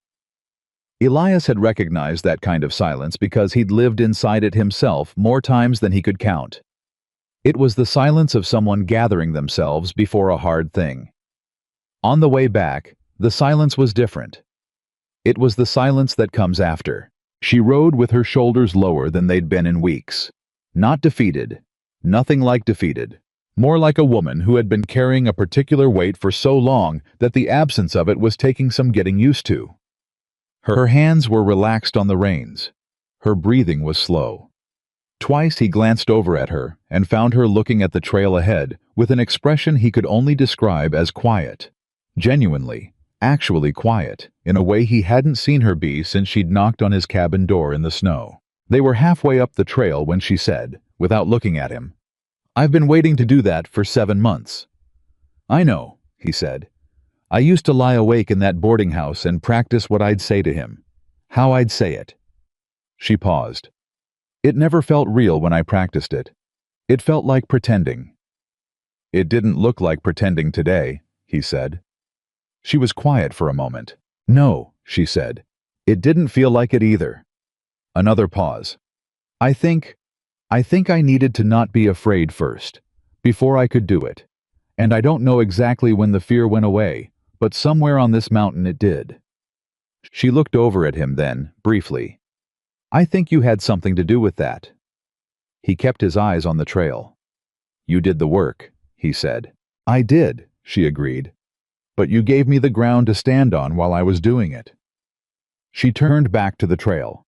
Elias had recognized that kind of silence because he'd lived inside it himself more times than he could count. It was the silence of someone gathering themselves before a hard thing. On the way back, the silence was different. It was the silence that comes after. She rode with her shoulders lower than they'd been in weeks. Not defeated. Nothing like defeated. More like a woman who had been carrying a particular weight for so long that the absence of it was taking some getting used to. Her hands were relaxed on the reins. Her breathing was slow. Twice he glanced over at her and found her looking at the trail ahead with an expression he could only describe as quiet. Genuinely, actually quiet, in a way he hadn't seen her be since she'd knocked on his cabin door in the snow. They were halfway up the trail when she said, without looking at him, "I've been waiting to do that for 7 months." "I know," he said. "I used to lie awake in that boarding house and practice what I'd say to him. How I'd say it." She paused. "It never felt real when I practiced it. It felt like pretending." "It didn't look like pretending today," he said. She was quiet for a moment. "No," she said. "It didn't feel like it either." Another pause. I think I needed to not be afraid first, before I could do it. And I don't know exactly when the fear went away, but somewhere on this mountain it did." She looked over at him then, briefly. "I think you had something to do with that." He kept his eyes on the trail. "You did the work," he said. "I did," she agreed. "But you gave me the ground to stand on while I was doing it." She turned back to the trail.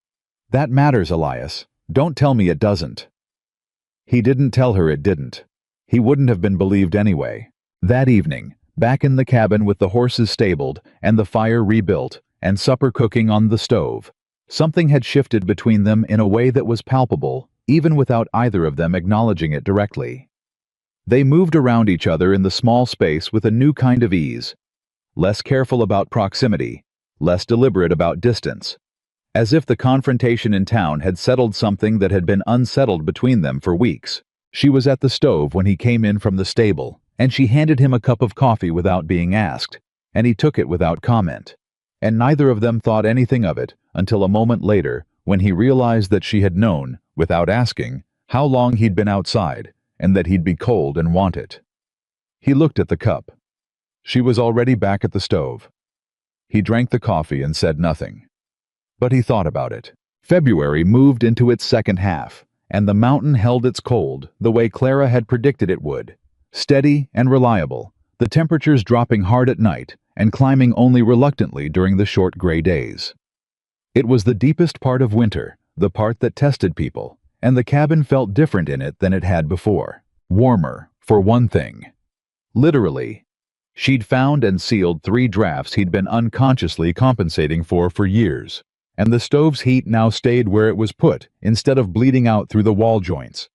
"That matters, Elias. Don't tell me it doesn't." He didn't tell her it didn't. He wouldn't have been believed anyway. That evening, back in the cabin with the horses stabled and the fire rebuilt and supper cooking on the stove, something had shifted between them in a way that was palpable, even without either of them acknowledging it directly. They moved around each other in the small space with a new kind of ease, less careful about proximity, less deliberate about distance, as if the confrontation in town had settled something that had been unsettled between them for weeks. She was at the stove when he came in from the stable, and she handed him a cup of coffee without being asked, and he took it without comment. And neither of them thought anything of it until a moment later, when he realized that she had known, without asking, how long he'd been outside, and that he'd be cold and want it. He looked at the cup. She was already back at the stove. He drank the coffee and said nothing. But he thought about it. February moved into its second half, and the mountain held its cold the way Clara had predicted it would. Steady and reliable, the temperatures dropping hard at night and climbing only reluctantly during the short gray days. It was the deepest part of winter, the part that tested people, and the cabin felt different in it than it had before. Warmer, for one thing. Literally. She'd found and sealed 3 drafts he'd been unconsciously compensating for years, and the stove's heat now stayed where it was put instead of bleeding out through the wall joints.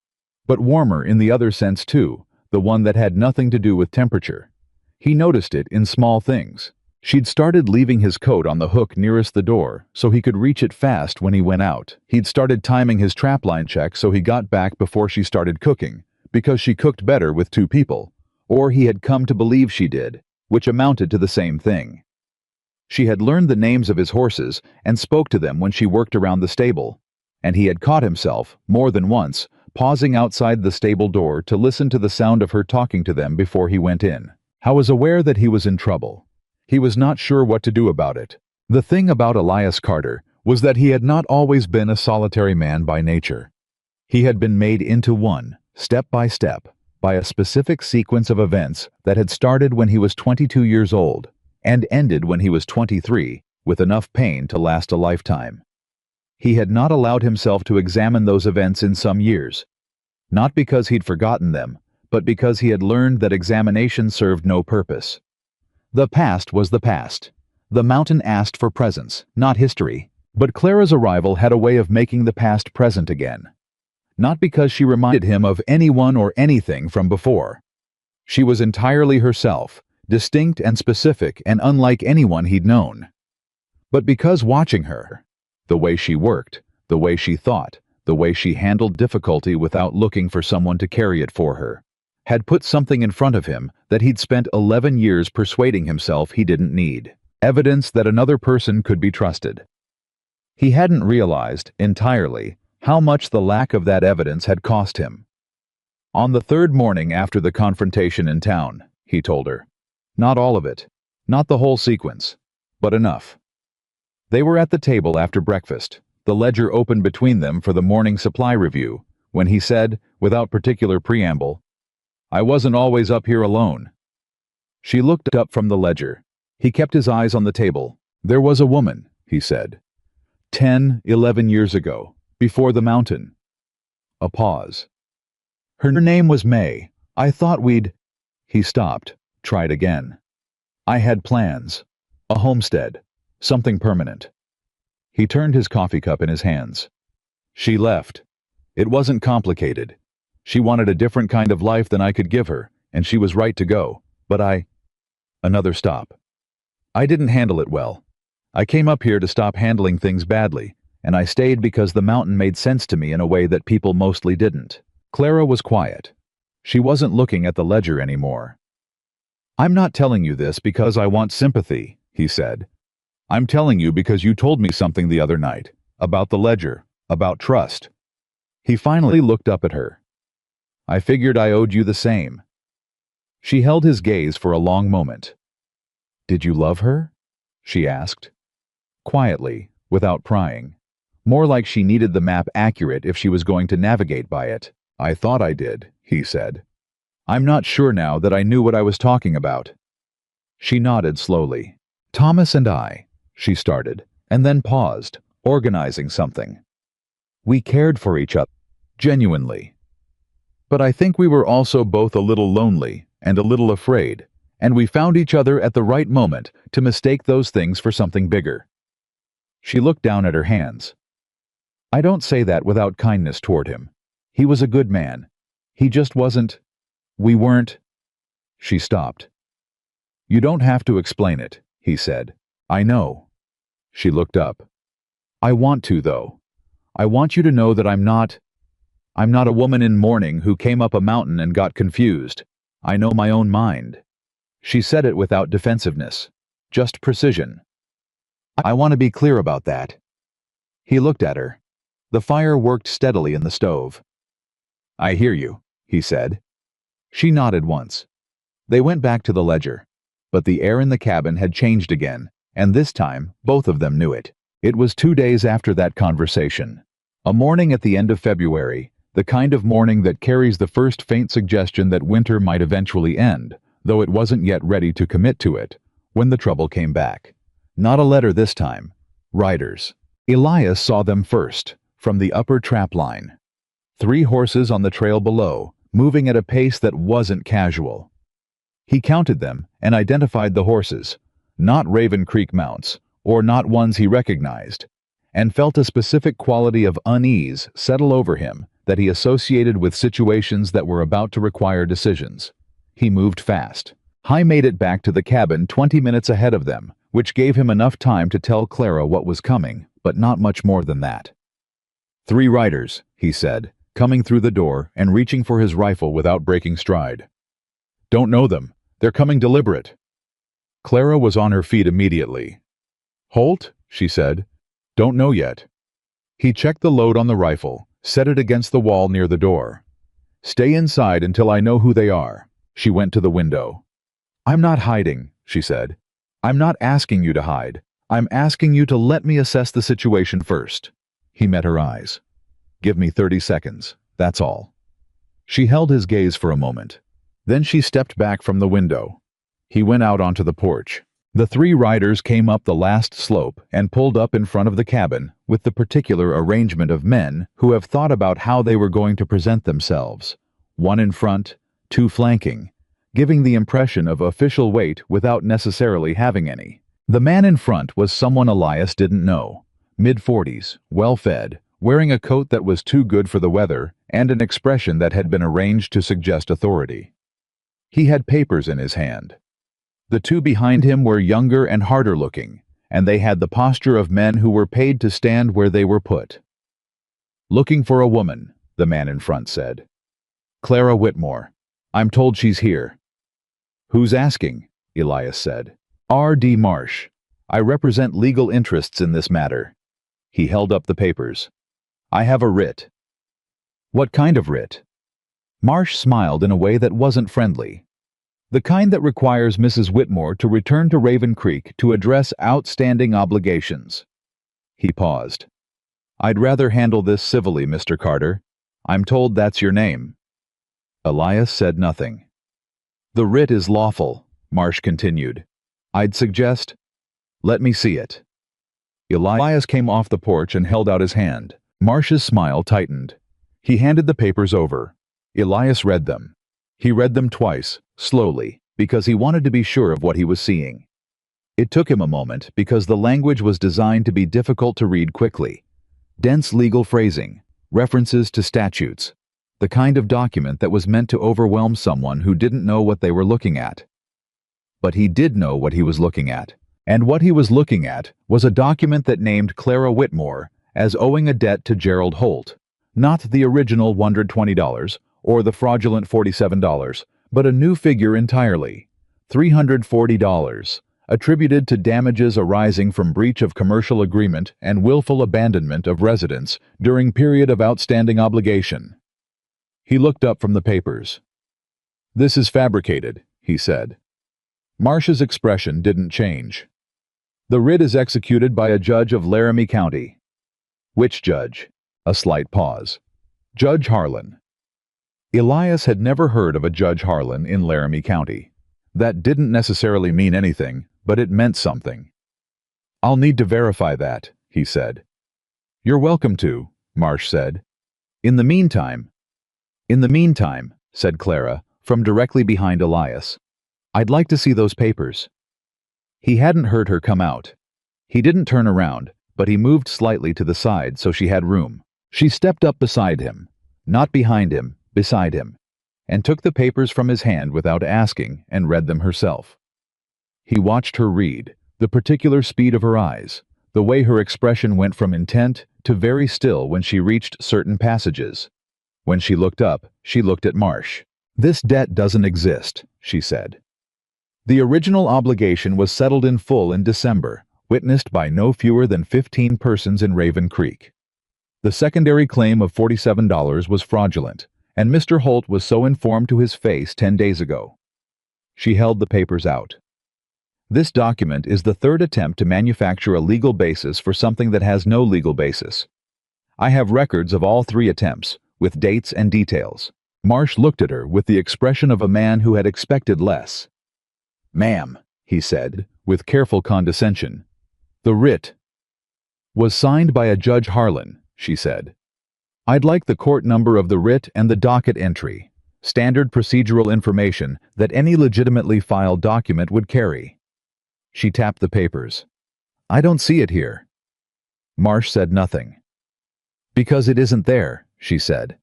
But warmer in the other sense too, the one that had nothing to do with temperature. He noticed it in small things. She'd started leaving his coat on the hook nearest the door so he could reach it fast when he went out. He'd started timing his trapline check so he got back before she started cooking, because she cooked better with 2 people. Or he had come to believe she did, which amounted to the same thing. She had learned the names of his horses and spoke to them when she worked around the stable, and he had caught himself, more than once, pausing outside the stable door to listen to the sound of her talking to them before he went in. I was aware that he was in trouble. He was not sure what to do about it. The thing about Elias Carter was that he had not always been a solitary man by nature. He had been made into one, step by step, by a specific sequence of events that had started when he was 22 years old and ended when he was 23, with enough pain to last a lifetime. He had not allowed himself to examine those events in some years, not because he'd forgotten them, but because he had learned that examination served no purpose. The past was the past. The mountain asked for presence, not history. But Clara's arrival had a way of making the past present again. Not because she reminded him of anyone or anything from before. She was entirely herself, distinct and specific and unlike anyone he'd known. But because watching her, the way she worked, the way she thought, the way she handled difficulty without looking for someone to carry it for her, had put something in front of him that he'd spent 11 years persuading himself he didn't need. Evidence that another person could be trusted. He hadn't realized, entirely, how much the lack of that evidence had cost him. On the 3rd morning after the confrontation in town, he told her. Not all of it. Not the whole sequence. But enough. They were at the table after breakfast, the ledger open between them for the morning supply review, when he said, without particular preamble, "I wasn't always up here alone." She looked up from the ledger. He kept his eyes on the table. "There was a woman," he said. 10, 11 years ago, before the mountain." A pause. "Her name was May. I thought we'd—" He stopped, tried again. "I had plans. A homestead. Something permanent." He turned his coffee cup in his hands. She left. It wasn't complicated. She wanted a different kind of life than I could give her, and she was right to go. But Another stop. I didn't handle it well. I came up here to stop handling things badly, and I stayed because the mountain made sense to me in a way that people mostly didn't. Clara was quiet. She wasn't looking at the ledger anymore. I'm not telling you this because I want sympathy, he said. I'm telling you because you told me something the other night, about the ledger, about trust. He finally looked up at her. I figured I owed you the same. She held his gaze for a long moment. Did you love her? She asked. Quietly, without prying. More like she needed the map accurate if she was going to navigate by it. I thought I did, he said. I'm not sure now that I knew what I was talking about. She nodded slowly. Thomas and I, she started, and then paused, organizing something. We cared for each other, genuinely. But I think we were also both a little lonely and a little afraid, and we found each other at the right moment to mistake those things for something bigger. She looked down at her hands. I don't say that without kindness toward him. He was a good man. He just wasn't. We weren't. She stopped. You don't have to explain it, he said. I know. She looked up. I want to, though. I want you to know that I'm not a woman in mourning who came up a mountain and got confused. I know my own mind. She said it without defensiveness, just precision. I want to be clear about that. He looked at her. The fire worked steadily in the stove. I hear you, he said. She nodded once. They went back to the ledger. But the air in the cabin had changed again, and this time, both of them knew it. It was 2 days after that conversation. A morning at the end of February, the kind of morning that carries the first faint suggestion that winter might eventually end, though it wasn't yet ready to commit to it, when the trouble came back. Not a letter this time. Riders. Elias saw them first, from the upper trap line. 3 horses on the trail below, moving at a pace that wasn't casual. He counted them and identified the horses, not Raven Creek mounts, or not ones he recognized, and felt a specific quality of unease settle over him that he associated with situations that were about to require decisions. He moved fast. He made it back to the cabin 20 minutes ahead of them, which gave him enough time to tell Clara what was coming, but not much more than that. 3 riders, he said, coming through the door and reaching for his rifle without breaking stride. Don't know them. They're coming deliberate. Clara was on her feet immediately. Holt, she said. Don't know yet. He checked the load on the rifle, set it against the wall near the door. Stay inside until I know who they are. She went to the window. I'm not hiding, she said. I'm not asking you to hide. I'm asking you to let me assess the situation first. He met her eyes. Give me 30 seconds, that's all. She held his gaze for a moment. Then she stepped back from the window. He went out onto the porch. The 3 riders came up the last slope and pulled up in front of the cabin with the particular arrangement of men who have thought about how they were going to present themselves. 1 in front, 2 flanking, giving the impression of official weight without necessarily having any. The man in front was someone Elias didn't know. Mid-40s, well-fed, wearing a coat that was too good for the weather and an expression that had been arranged to suggest authority. He had papers in his hand. The 2 behind him were younger and harder looking, and they had the posture of men who were paid to stand where they were put. Looking for a woman, the man in front said. Clara Whitmore. I'm told she's here. Who's asking? Elias said. R.D. Marsh. I represent legal interests in this matter. He held up the papers. I have a writ. What kind of writ? Marsh smiled in a way that wasn't friendly. The kind that requires Mrs. Whitmore to return to Raven Creek to address outstanding obligations. He paused. I'd rather handle this civilly, Mr. Carter. I'm told that's your name. Elias said nothing. The writ is lawful, Marsh continued. I'd suggest, let me see it. Elias came off the porch and held out his hand. Marsh's smile tightened. He handed the papers over. Elias read them. He read them twice, slowly, because he wanted to be sure of what he was seeing. It took him a moment because the language was designed to be difficult to read quickly. Dense legal phrasing, references to statutes, the kind of document that was meant to overwhelm someone who didn't know what they were looking at. But he did know what he was looking at. And what he was looking at was a document that named Clara Whitmore as owing a debt to Gerald Holt. Not the original $120 or the fraudulent $47, but a new figure entirely, $340, attributed to damages arising from breach of commercial agreement and willful abandonment of residence during period of outstanding obligation. He looked up from the papers. "This is fabricated," he said. Marsh's expression didn't change. "The writ is executed by a judge of Laramie County." "Which judge?" A slight pause. "Judge Harlan." Elias had never heard of a Judge Harlan in Laramie County. That didn't necessarily mean anything, but it meant something. "I'll need to verify that," he said. "You're welcome to," Marsh said. In the meantime," said Clara, from directly behind Elias, "I'd like to see those papers." He hadn't heard her come out. He didn't turn around, but he moved slightly to the side so she had room. She stepped up beside him, not behind him, beside him, and took the papers from his hand without asking and read them herself. He watched her read, the particular speed of her eyes, the way her expression went from intent to very still when she reached certain passages. When she looked up, she looked at Marsh. "This debt doesn't exist," she said. The original obligation was settled in full in December, witnessed by no fewer than 15 persons in Raven Creek. The secondary claim of $47 was fraudulent, and Mr. Holt was so informed to his face 10 days ago. She held the papers out. "This document is the third attempt to manufacture a legal basis for something that has no legal basis. I have records of all 3 attempts, with dates and details." Marsh looked at her with the expression of a man who had expected less. "Ma'am," he said, with careful condescension, "the writ was signed by a Judge Harlan," she said. "I'd like the court number of the writ and the docket entry, standard procedural information that any legitimately filed document would carry." She tapped the papers. "I don't see it here." Marsh said nothing. "Because it isn't there," she said.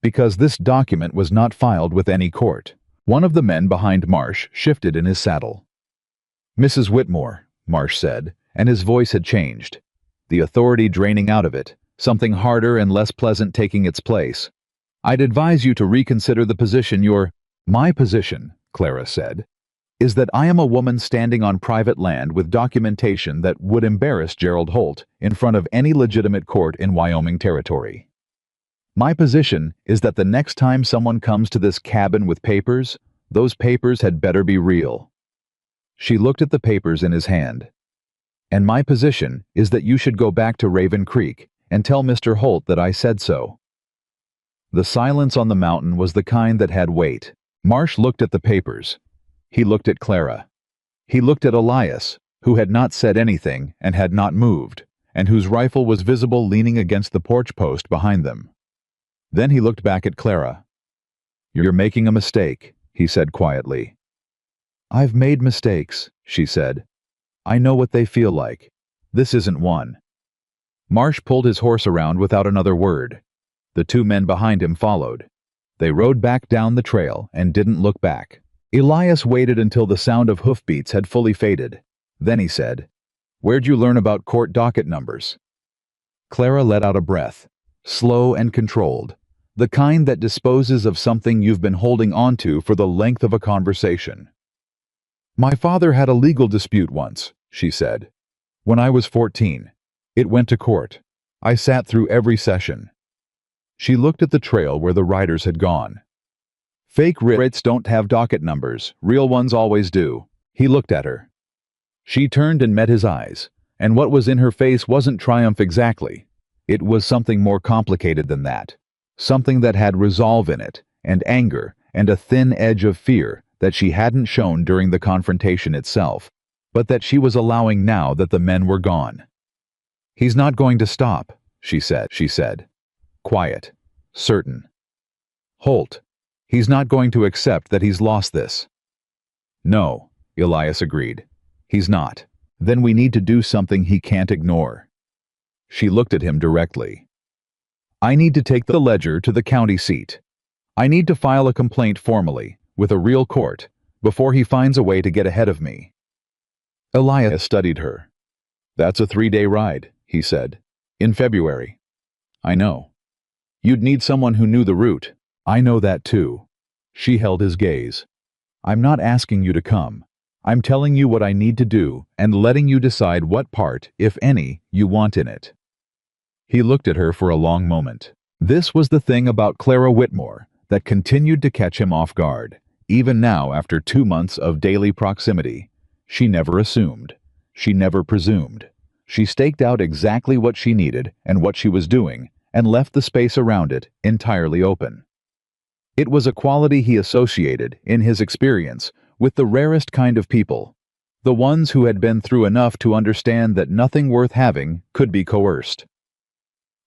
"Because this document was not filed with any court." One of the men behind Marsh shifted in his saddle. "Mrs. Whitmore," Marsh said, and his voice had changed, the authority draining out of it, something harder and less pleasant taking its place. "I'd advise you to reconsider the position you're—" "My position," Clara said, "is that I am a woman standing on private land with documentation that would embarrass Gerald Holt in front of any legitimate court in Wyoming territory. My position is that the next time someone comes to this cabin with papers, those papers had better be real." She looked at the papers in his hand. "And my position is that you should go back to Raven Creek and tell Mr. Holt that I said so." The silence on the mountain was the kind that had weight. Marsh looked at the papers. He looked at Clara. He looked at Elias, who had not said anything and had not moved, and whose rifle was visible leaning against the porch post behind them. Then he looked back at Clara. "You're making a mistake," he said quietly. "I've made mistakes," she said. "I know what they feel like. This isn't one." Marsh pulled his horse around without another word. The 2 men behind him followed. They rode back down the trail and didn't look back. Elias waited until the sound of hoofbeats had fully faded. Then he said, "Where'd you learn about court docket numbers?" Clara let out a breath, slow and controlled, the kind that disposes of something you've been holding onto for the length of a conversation. "My father had a legal dispute once," she said. "When I was 14. It went to court. I sat through every session." She looked at the trail where the riders had gone. "Fake writs don't have docket numbers, real ones always do." He looked at her. She turned and met his eyes, and what was in her face wasn't triumph exactly. It was something more complicated than that. Something that had resolve in it, and anger, and a thin edge of fear that she hadn't shown during the confrontation itself, but that she was allowing now that the men were gone. "He's not going to stop," she said. Quiet, certain. "Holt. He's not going to accept that he's lost this." "No," Elias agreed. "He's not. Then we need to do something he can't ignore." She looked at him directly. I need to take the ledger to the county seat. I need to file a complaint formally, with a real court, before he finds a way to get ahead of me." Elias studied her. "That's a 3-day ride," he said. "In February." "I know. You'd need someone who knew the route." "I know that too." She held his gaze. "I'm not asking you to come. I'm telling you what I need to do and letting you decide what part, if any, you want in it." He looked at her for a long moment. This was the thing about Clara Whitmore that continued to catch him off guard. Even now, after 2 months of daily proximity, she never assumed. She never presumed. She staked out exactly what she needed and what she was doing, and left the space around it entirely open. It was a quality he associated, in his experience, with the rarest kind of people, the ones who had been through enough to understand that nothing worth having could be coerced.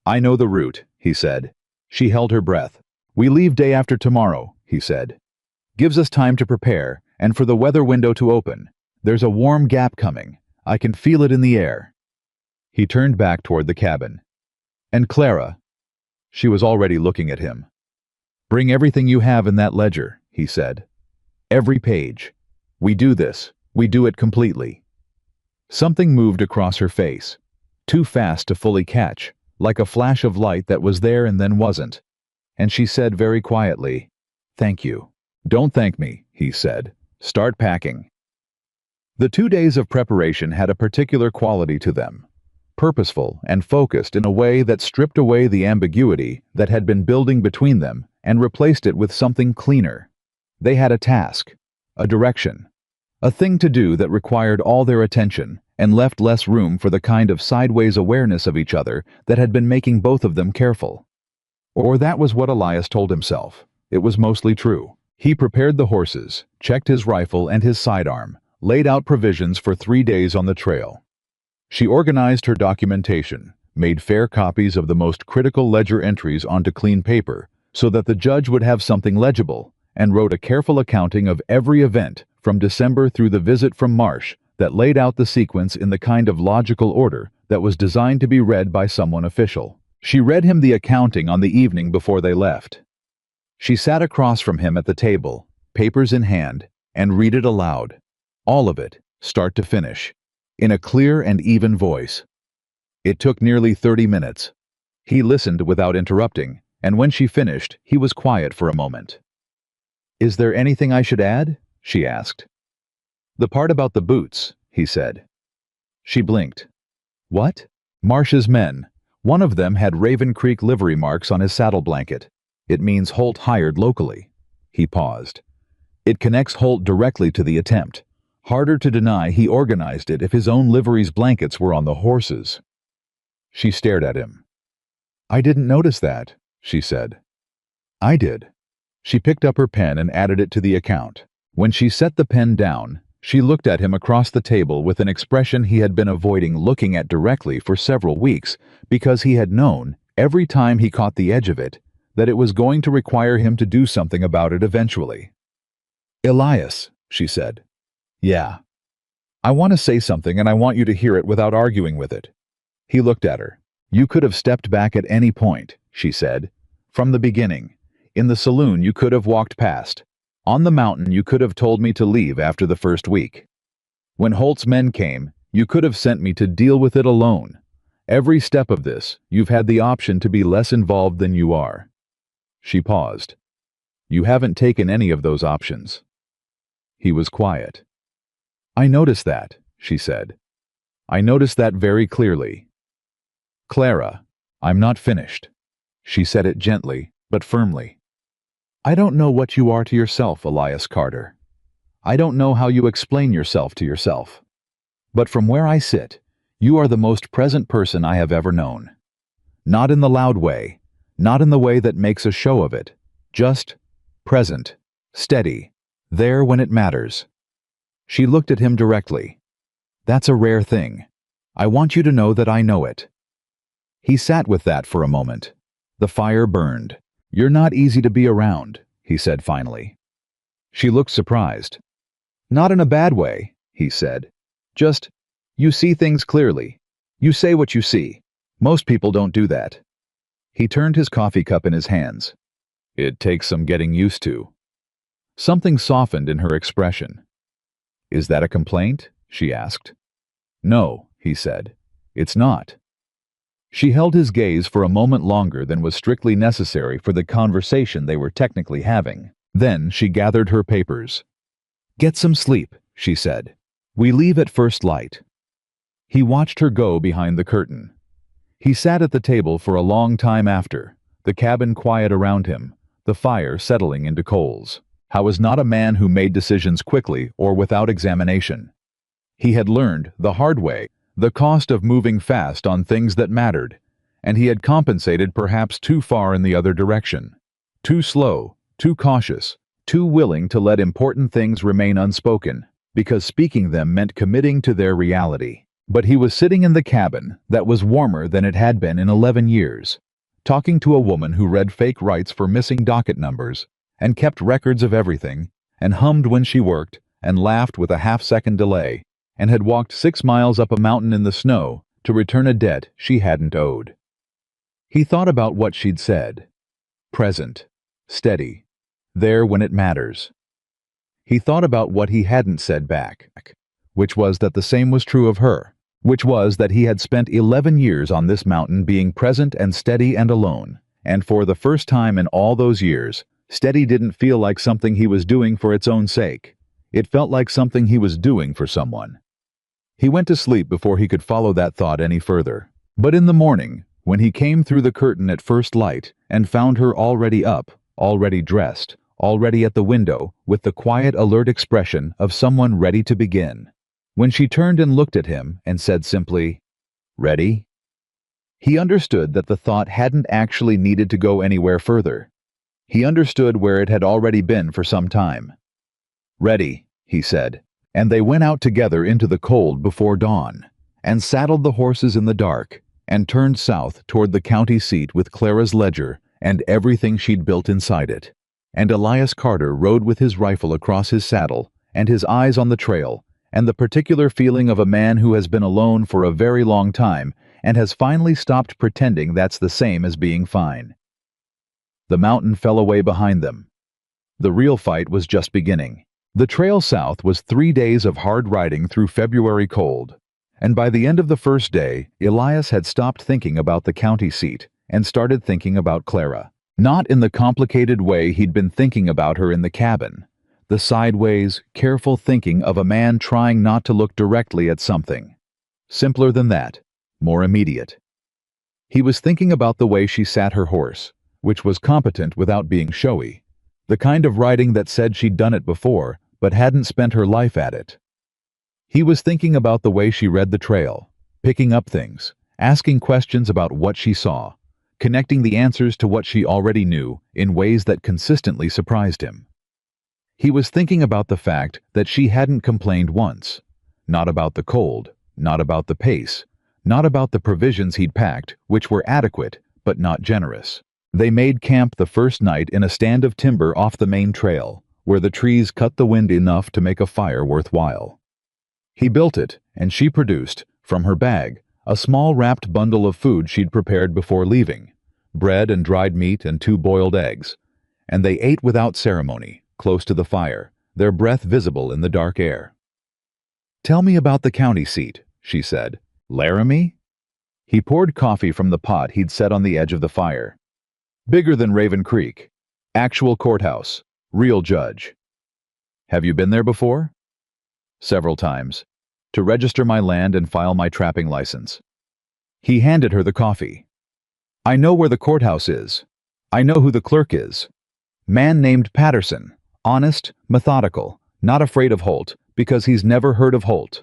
"I know the route," he said. She held her breath. "We leave day after tomorrow," he said. "Gives us time to prepare, and for the weather window to open. There's a warm gap coming. I can feel it in the air." He turned back toward the cabin. "And Clara," she was already looking at him. "Bring everything you have in that ledger," he said. "Every page. We do this. We do it completely." Something moved across her face, too fast to fully catch, like a flash of light that was there and then wasn't. And she said very quietly, "Thank you." "Don't thank me," he said. "Start packing." The 2 days of preparation had a particular quality to them, purposeful and focused in a way that stripped away the ambiguity that had been building between them and replaced it with something cleaner. They had a task, a direction, a thing to do that required all their attention and left less room for the kind of sideways awareness of each other that had been making both of them careful. Or that was what Elias told himself. It was mostly true. He prepared the horses, checked his rifle and his sidearm, laid out provisions for 3 days on the trail. She organized her documentation, made fair copies of the most critical ledger entries onto clean paper so that the judge would have something legible, and wrote a careful accounting of every event from December through the visit from Marsh that laid out the sequence in the kind of logical order that was designed to be read by someone official. She read him the accounting on the evening before they left. She sat across from him at the table, papers in hand, and read it aloud. All of it, start to finish, in a clear and even voice. It took nearly 30 minutes. He listened without interrupting, and when she finished, he was quiet for a moment. "Is there anything I should add?" she asked. "The part about the boots," he said. She blinked. "What?" "Marsh's men. One of them had Raven Creek livery marks on his saddle blanket. It means Holt hired locally." He paused. "It connects Holt directly to the attempt. Harder to deny he organized it if his own livery's blankets were on the horses." She stared at him. "I didn't notice that," she said. "I did." She picked up her pen and added it to the account. When she set the pen down, she looked at him across the table with an expression he had been avoiding looking at directly for several weeks because he had known, every time he caught the edge of it, that it was going to require him to do something about it eventually. "Elias," she said. "Yeah. I want to say something and I want you to hear it without arguing with it." He looked at her. "You could have stepped back at any point," she said. "From the beginning. In the saloon you could have walked past. On the mountain you could have told me to leave after the first week. When Holt's men came, you could have sent me to deal with it alone. Every step of this, you've had the option to be less involved than you are." She paused. "You haven't taken any of those options." He was quiet. "I noticed that," she said. "I noticed that very clearly." "Clara, I'm not finished." She said it gently, but firmly. "I don't know what you are to yourself, Elias Carter. I don't know how you explain yourself to yourself. But from where I sit, you are the most present person I have ever known. Not in the loud way, not in the way that makes a show of it, just present, steady, there when it matters." She looked at him directly. "That's a rare thing. I want you to know that I know it." He sat with that for a moment. The fire burned. "You're not easy to be around," he said finally. She looked surprised. "Not in a bad way," he said. "Just, you see things clearly. You say what you see. Most people don't do that." He turned his coffee cup in his hands. It takes some getting used to. Something softened in her expression. Is that a complaint? She asked. No, he said. It's not. She held his gaze for a moment longer than was strictly necessary for the conversation they were technically having. Then she gathered her papers. Get some sleep, she said. We leave at first light. He watched her go behind the curtain. He sat at the table for a long time after, the cabin quiet around him, the fire settling into coals. Howe was not a man who made decisions quickly or without examination. He had learned, the hard way, the cost of moving fast on things that mattered, and he had compensated perhaps too far in the other direction. Too slow, too cautious, too willing to let important things remain unspoken, because speaking them meant committing to their reality. But he was sitting in the cabin that was warmer than it had been in 11 years, talking to a woman who read fake rights for missing docket numbers, and kept records of everything, and hummed when she worked, and laughed with a half-second delay, and had walked 6 miles up a mountain in the snow to return a debt she hadn't owed. He thought about what she'd said. Present, steady, there when it matters. He thought about what he hadn't said back, which was that the same was true of her, which was that he had spent 11 years on this mountain being present and steady and alone, and for the first time in all those years, steady didn't feel like something he was doing for its own sake. It felt like something he was doing for someone. He went to sleep before he could follow that thought any further. But in the morning, when he came through the curtain at first light and found her already up, already dressed, already at the window, with the quiet, alert expression of someone ready to begin, when she turned and looked at him and said simply, "Ready?" He understood that the thought hadn't actually needed to go anywhere further. He understood where it had already been for some time. "Ready," he said, and they went out together into the cold before dawn, and saddled the horses in the dark, and turned south toward the county seat with Clara's ledger and everything she'd built inside it. And Elias Carter rode with his rifle across his saddle, and his eyes on the trail, and the particular feeling of a man who has been alone for a very long time and has finally stopped pretending that's the same as being fine. The mountain fell away behind them. The real fight was just beginning. The trail south was 3 days of hard riding through February cold, and by the end of the first day, Elias had stopped thinking about the county seat and started thinking about Clara. Not in the complicated way he'd been thinking about her in the cabin, the sideways, careful thinking of a man trying not to look directly at something. Simpler than that, more immediate. He was thinking about the way she sat her horse, which was competent without being showy, the kind of riding that said she'd done it before, but hadn't spent her life at it. He was thinking about the way she read the trail, picking up things, asking questions about what she saw, connecting the answers to what she already knew in ways that consistently surprised him. He was thinking about the fact that she hadn't complained once, not about the cold, not about the pace, not about the provisions he'd packed, which were adequate but not generous. They made camp the first night in a stand of timber off the main trail, where the trees cut the wind enough to make a fire worthwhile. He built it, and she produced, from her bag, a small wrapped bundle of food she'd prepared before leaving, bread and dried meat and 2 boiled eggs, and they ate without ceremony, close to the fire, their breath visible in the dark air. "Tell me about the county seat," she said. "Laramie?" He poured coffee from the pot he'd set on the edge of the fire. "Bigger than Raven Creek. Actual courthouse. Real judge." "Have you been there before?" "Several times. To register my land and file my trapping license." He handed her the coffee. "I know where the courthouse is. I know who the clerk is. Man named Patterson. Honest, methodical, not afraid of Holt, because he's never heard of Holt."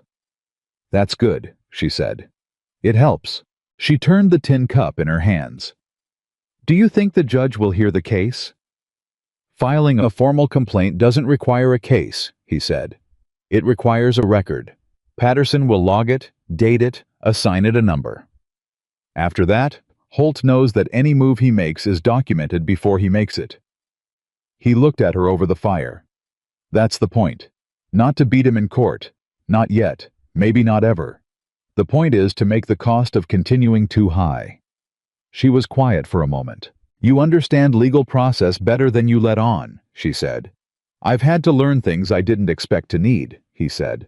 "That's good," she said. "It helps." She turned the tin cup in her hands. "Do you think the judge will hear the case?" "Filing a formal complaint doesn't require a case," he said. "It requires a record. Patterson will log it, date it, assign it a number. After that, Holt knows that any move he makes is documented before he makes it." He looked at her over the fire. "That's the point. Not to beat him in court. Not yet. Maybe not ever. The point is to make the cost of continuing too high." She was quiet for a moment. "You understand legal process better than you let on," she said. "I've had to learn things I didn't expect to need," he said.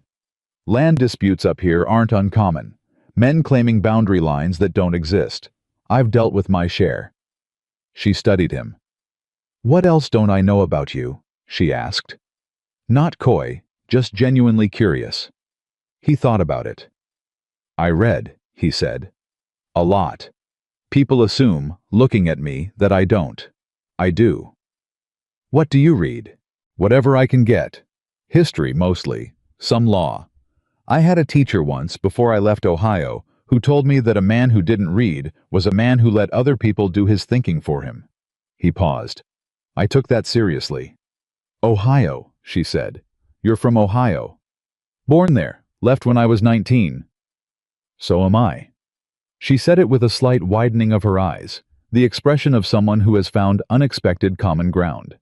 "Land disputes up here aren't uncommon. Men claiming boundary lines that don't exist. I've dealt with my share." She studied him. "What else don't I know about you?" she asked. Not coy, just genuinely curious. He thought about it. "I read," he said. "A lot. People assume, looking at me, that I don't. I do." "What do you read?" "Whatever I can get. History, mostly. Some law. I had a teacher once, before I left Ohio, who told me that a man who didn't read was a man who let other people do his thinking for him." He paused. I took that seriously. "Ohio," she said. "You're from Ohio." "Born there. Left when I was 19. "So am I." She said it with a slight widening of her eyes, the expression of someone who has found unexpected common ground.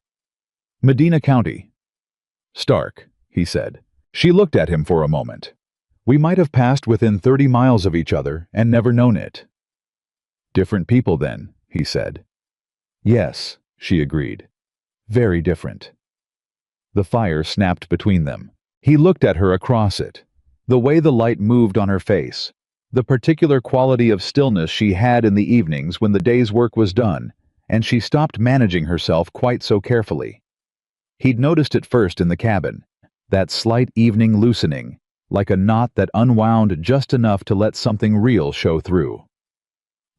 "Medina County." "Stark," he said. She looked at him for a moment. "We might have passed within 30 miles of each other and never known it." "Different people then," he said. "Yes," she agreed. "Very different." The fire snapped between them. He looked at her across it. The way the light moved on her face, the particular quality of stillness she had in the evenings when the day's work was done, and she stopped managing herself quite so carefully. He'd noticed it first in the cabin, that slight evening loosening, like a knot that unwound just enough to let something real show through.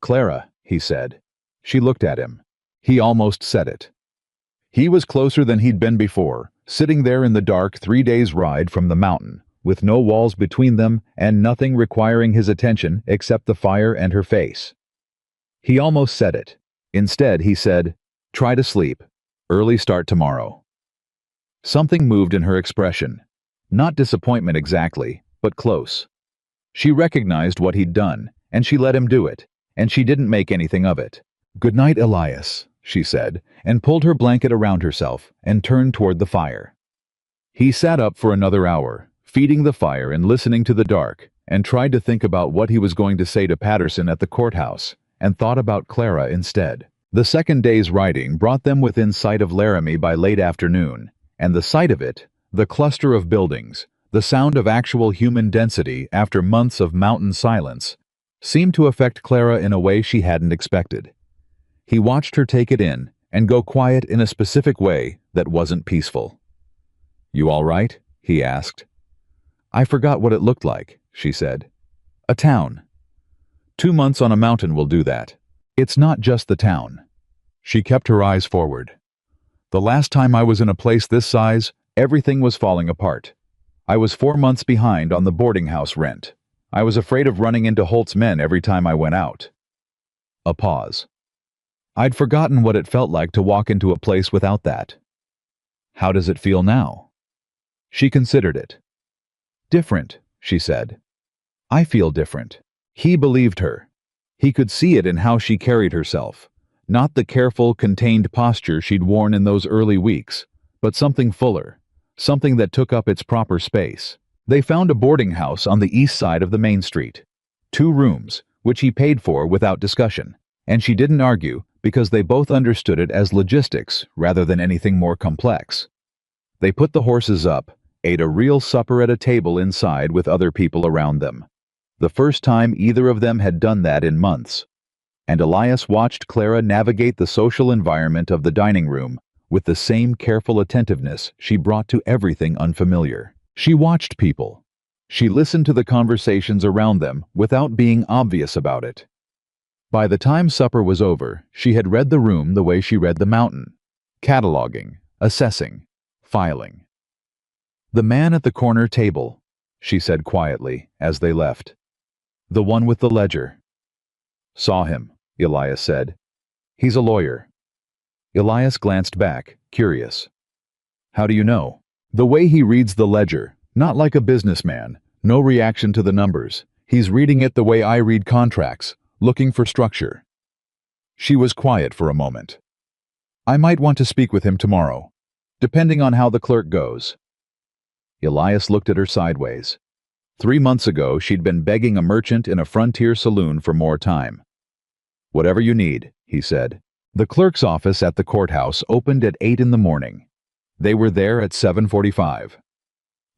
"Clara," he said. She looked at him. He almost said it. He was closer than he'd been before, sitting there in the dark 3 days' ride from the mountain, with no walls between them and nothing requiring his attention except the fire and her face. He almost said it. Instead, he said, "Try to sleep. Early start tomorrow." Something moved in her expression. Not disappointment exactly, but close. She recognized what he'd done, and she let him do it, and she didn't make anything of it. "Good night, Elias," she said, and pulled her blanket around herself and turned toward the fire. He sat up for another hour, feeding the fire and listening to the dark, and tried to think about what he was going to say to Patterson at the courthouse, and thought about Clara instead. The second day's riding brought them within sight of Laramie by late afternoon, and the sight of it, the cluster of buildings, the sound of actual human density after months of mountain silence, seemed to affect Clara in a way she hadn't expected. He watched her take it in and go quiet in a specific way that wasn't peaceful. "You all right?" he asked. "I forgot what it looked like," she said. "A town. 2 months on a mountain will do that. It's not just the town." She kept her eyes forward. "The last time I was in a place this size, everything was falling apart. I was 4 months behind on the boarding house rent. I was afraid of running into Holt's men every time I went out." A pause. "I'd forgotten what it felt like to walk into a place without that." "How does it feel now?" She considered it. "Different," she said. "I feel different." He believed her. He could see it in how she carried herself. Not the careful, contained posture she'd worn in those early weeks, but something fuller, something that took up its proper space. They found a boarding house on the east side of the main street. 2 rooms, which he paid for without discussion, and she didn't argue because they both understood it as logistics rather than anything more complex. They put the horses up, ate a real supper at a table inside with other people around them. The first time either of them had done that in months. And Elias watched Clara navigate the social environment of the dining room with the same careful attentiveness she brought to everything unfamiliar. She watched people. She listened to the conversations around them without being obvious about it. By the time supper was over, she had read the room the way she read the mountain, cataloging, assessing, filing. "The man at the corner table," she said quietly as they left. "The one with the ledger." "Saw him," Elias said. "He's a lawyer." Elias glanced back, curious. "How do you know?" "The way he reads the ledger, not like a businessman, no reaction to the numbers. He's reading it the way I read contracts, looking for structure." She was quiet for a moment. "I might want to speak with him tomorrow, depending on how the clerk goes." Elias looked at her sideways. 3 months ago, she'd been begging a merchant in a frontier saloon for more time. "Whatever you need," he said. The clerk's office at the courthouse opened at 8 in the morning. They were there at 7:45.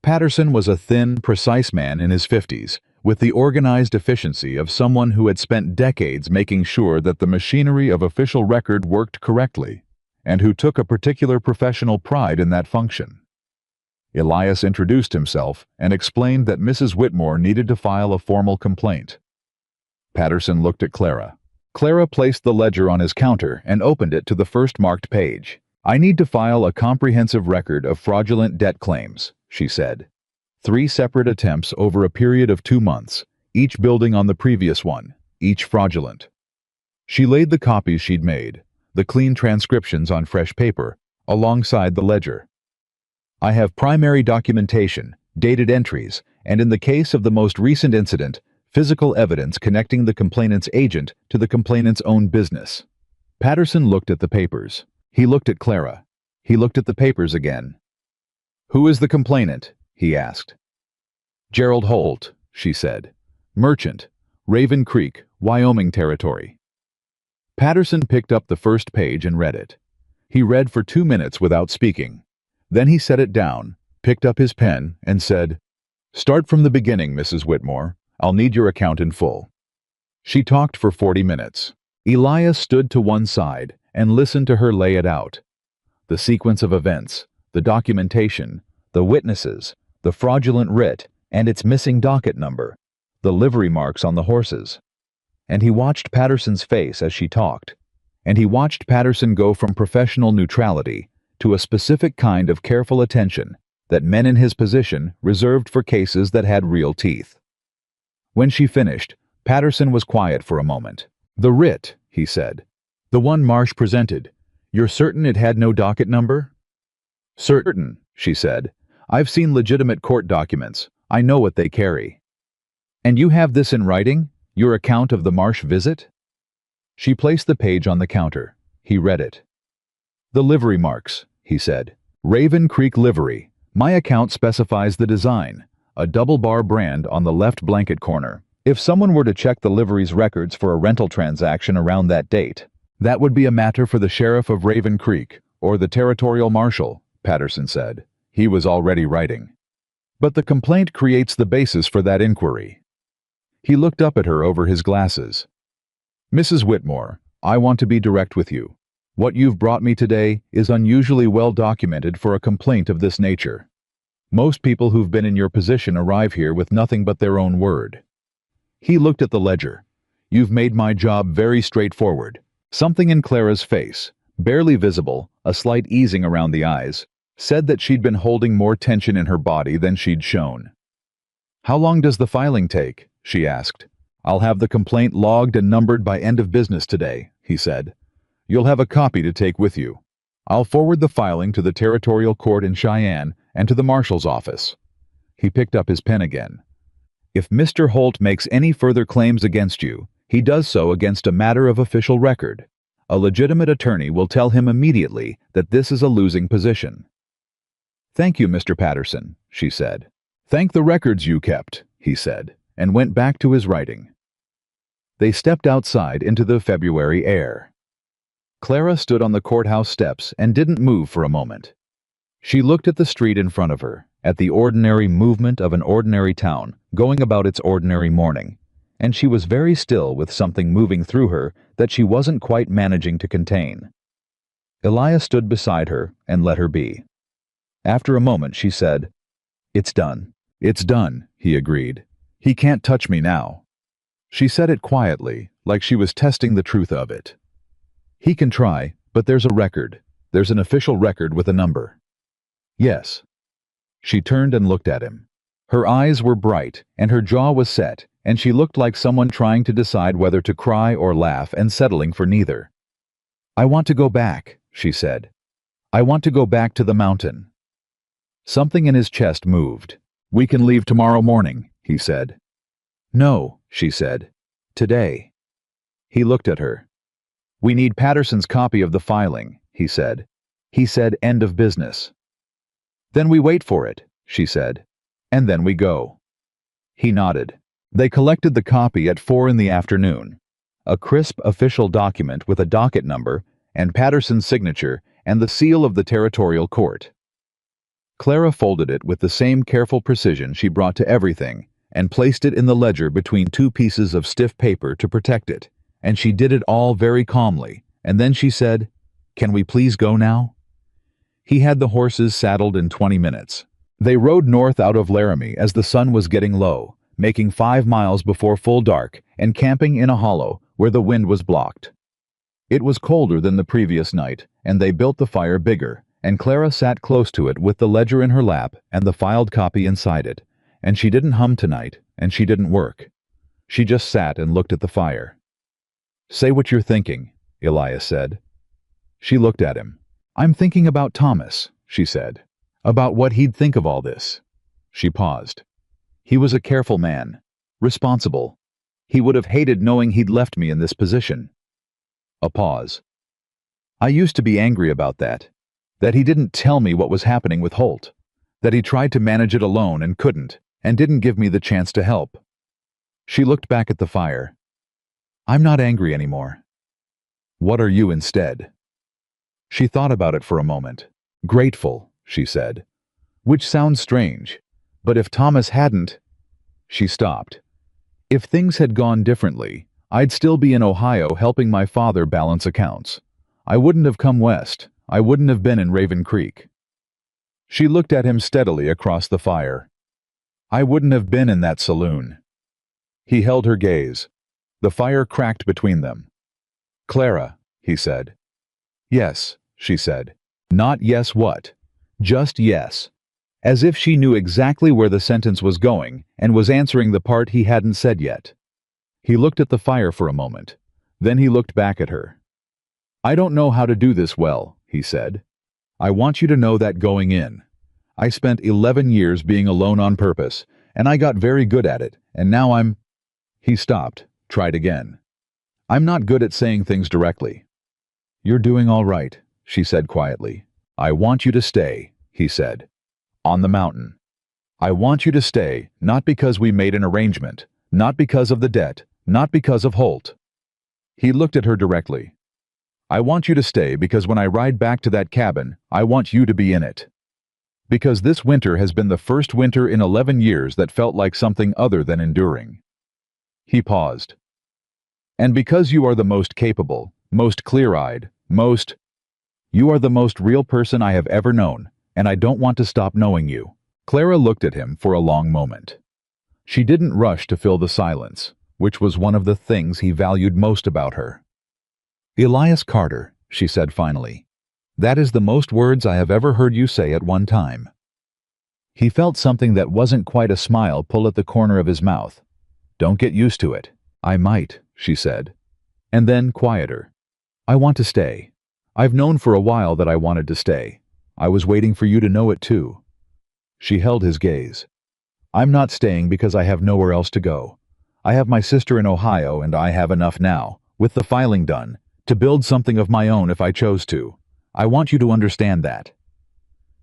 Patterson was a thin, precise man in his 50s, with the organized efficiency of someone who had spent decades making sure that the machinery of official record worked correctly, and who took a particular professional pride in that function. Elias introduced himself and explained that Mrs. Whitmore needed to file a formal complaint. Patterson looked at Clara. Clara placed the ledger on his counter and opened it to the first marked page. "I need to file a comprehensive record of fraudulent debt claims," she said. 3 separate attempts over a period of 2 months, each building on the previous one, each fraudulent. She laid the copies she'd made, the clean transcriptions on fresh paper, alongside the ledger. "I have primary documentation, dated entries, and in the case of the most recent incident, physical evidence connecting the complainant's agent to the complainant's own business." Patterson looked at the papers. He looked at Clara. He looked at the papers again. "Who is the complainant?" he asked. "Gerald Holt," she said. "Merchant, Raven Creek, Wyoming Territory." Patterson picked up the first page and read it. He read for 2 minutes without speaking. Then he set it down, picked up his pen, and said, "Start from the beginning, Mrs. Whitmore. I'll need your account in full." She talked for 40 minutes. Elias stood to one side and listened to her lay it out. The sequence of events, the documentation, the witnesses, the fraudulent writ, and its missing docket number, the livery marks on the horses. And he watched Patterson's face as she talked, and he watched Patterson go from professional neutrality to a specific kind of careful attention that men in his position reserved for cases that had real teeth. When she finished, Patterson was quiet for a moment. "The writ," he said. "The one Marsh presented. You're certain it had no docket number?" "Certain," she said. "I've seen legitimate court documents. I know what they carry." "And you have this in writing? Your account of the Marsh visit?" She placed the page on the counter. He read it. "The livery marks," he said. "Raven Creek livery. My account specifies the design, a double-bar brand on the left blanket corner. If someone were to check the livery's records for a rental transaction around that date, that would be a matter for the sheriff of Raven Creek or the territorial marshal," Patterson said. He was already writing. "But the complaint creates the basis for that inquiry." He looked up at her over his glasses. "Mrs. Whitmore, I want to be direct with you. What you've brought me today is unusually well documented for a complaint of this nature. Most people who've been in your position arrive here with nothing but their own word." He looked at the ledger. "You've made my job very straightforward." Something in Clara's face, barely visible, a slight easing around the eyes, said that she'd been holding more tension in her body than she'd shown. "How long does the filing take?" she asked. "I'll have the complaint logged and numbered by end of business today," he said. "You'll have a copy to take with you. I'll forward the filing to the territorial court in Cheyenne and to the marshal's office." He picked up his pen again. "If Mr. Holt makes any further claims against you, he does so against a matter of official record. A legitimate attorney will tell him immediately that this is a losing position." "Thank you, Mr. Patterson," she said. "Thank the records you kept," he said, and went back to his writing. They stepped outside into the February air. Clara stood on the courthouse steps and didn't move for a moment. She looked at the street in front of her, at the ordinary movement of an ordinary town going about its ordinary morning, and she was very still with something moving through her that she wasn't quite managing to contain. Elias stood beside her and let her be. After a moment she said, "It's done." "It's done," he agreed. "He can't touch me now." She said it quietly, like she was testing the truth of it. "He can try, but there's a record. There's an official record with a number." "Yes." She turned and looked at him. Her eyes were bright, and her jaw was set, and she looked like someone trying to decide whether to cry or laugh and settling for neither. "I want to go back," she said. "I want to go back to the mountain." Something in his chest moved. "We can leave tomorrow morning," he said. "No," she said. "Today." He looked at her. "We need Patterson's copy of the filing," he said. He said end of business. "Then we wait for it," she said. "And then we go." He nodded. They collected the copy at 4 in the afternoon. a crisp official document with a docket number and Patterson's signature and the seal of the territorial court. Clara folded it with the same careful precision she brought to everything and placed it in the ledger between two pieces of stiff paper to protect it, and she did it all very calmly, and then she said, "Can we please go now?" He had the horses saddled in 20 minutes. They rode north out of Laramie as the sun was getting low, making 5 miles before full dark and camping in a hollow where the wind was blocked. It was colder than the previous night, and they built the fire bigger, and Clara sat close to it with the ledger in her lap and the filed copy inside it, and she didn't hum tonight, and she didn't work. She just sat and looked at the fire. "Say what you're thinking," Elias said. She looked at him. "I'm thinking about Thomas," she said. "About what he'd think of all this." She paused. "He was a careful man. Responsible. He would have hated knowing he'd left me in this position." A pause. "I used to be angry about that. That he didn't tell me what was happening with Holt. That he tried to manage it alone and couldn't, and didn't give me the chance to help." She looked back at the fire. "I'm not angry anymore." "What are you instead?" She thought about it for a moment. "Grateful," she said. "Which sounds strange. But if Thomas hadn't—" She stopped. "If things had gone differently, I'd still be in Ohio helping my father balance accounts. I wouldn't have come west. I wouldn't have been in Raven Creek." She looked at him steadily across the fire. "I wouldn't have been in that saloon." He held her gaze. The fire cracked between them. "Clara," he said. "Yes," she said. Not yes what. Just yes. As if she knew exactly where the sentence was going and was answering the part he hadn't said yet. He looked at the fire for a moment. Then he looked back at her. "I don't know how to do this well," he said. "I want you to know that going in. I spent 11 years being alone on purpose, and I got very good at it, and now I'm—" He stopped, tried again. "I'm not good at saying things directly." "You're doing all right," she said quietly. "I want you to stay," he said. "On the mountain. I want you to stay, not because we made an arrangement, not because of the debt, not because of Holt." He looked at her directly. "I want you to stay because when I ride back to that cabin, I want you to be in it. Because this winter has been the first winter in 11 years that felt like something other than enduring." He paused. "And because you are the most capable, most clear-eyed, you are the most real person I have ever known, and I don't want to stop knowing you." Clara looked at him for a long moment. She didn't rush to fill the silence, which was one of the things he valued most about her. "Elias Carter," she said finally, "that is the most words I have ever heard you say at one time." He felt something that wasn't quite a smile pull at the corner of his mouth. "Don't get used to it." "I might," she said. And then, quieter. "I want to stay. I've known for a while that I wanted to stay. I was waiting for you to know it too." She held his gaze. "I'm not staying because I have nowhere else to go. I have my sister in Ohio, and I have enough now, with the filing done, to build something of my own if I chose to. I want you to understand that."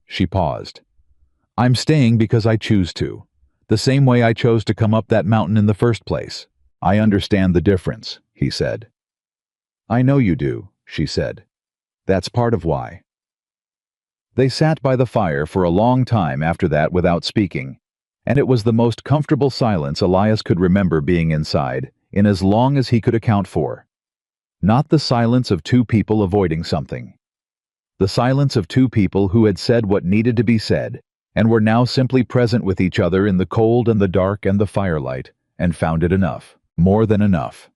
She paused. "I'm staying because I choose to. The same way I chose to come up that mountain in the first place. I understand the difference," he said. "I know you do," she said. "That's part of why." They sat by the fire for a long time after that without speaking, and it was the most comfortable silence Elias could remember being inside, in as long as he could account for. Not the silence of two people avoiding something. The silence of two people who had said what needed to be said, and were now simply present with each other in the cold and the dark and the firelight, and found it enough, more than enough.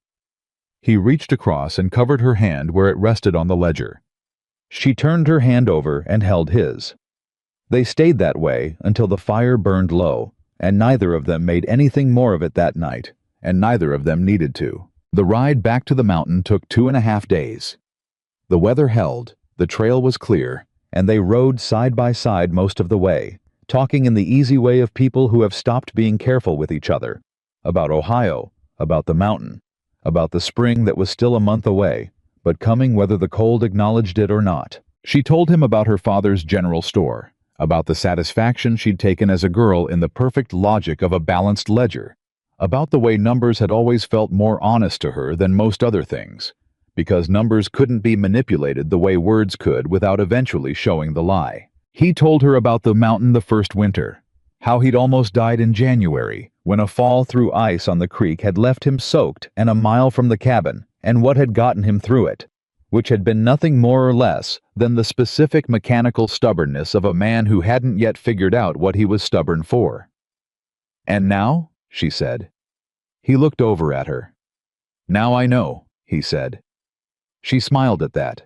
He reached across and covered her hand where it rested on the ledger. She turned her hand over and held his. They stayed that way until the fire burned low, and neither of them made anything more of it that night, and neither of them needed to. The ride back to the mountain took 2.5 days. The weather held, the trail was clear, and they rode side by side most of the way, talking in the easy way of people who have stopped being careful with each other, about Ohio, about the mountain, about the spring that was still a month away, but coming whether the cold acknowledged it or not. She told him about her father's general store, about the satisfaction she'd taken as a girl in the perfect logic of a balanced ledger, about the way numbers had always felt more honest to her than most other things, because numbers couldn't be manipulated the way words could without eventually showing the lie. He told her about the mountain the first winter, how he'd almost died in January when a fall through ice on the creek had left him soaked and a mile from the cabin, and what had gotten him through it, which had been nothing more or less than the specific mechanical stubbornness of a man who hadn't yet figured out what he was stubborn for. "And now?" she said. He looked over at her. "Now I know," he said. She smiled at that.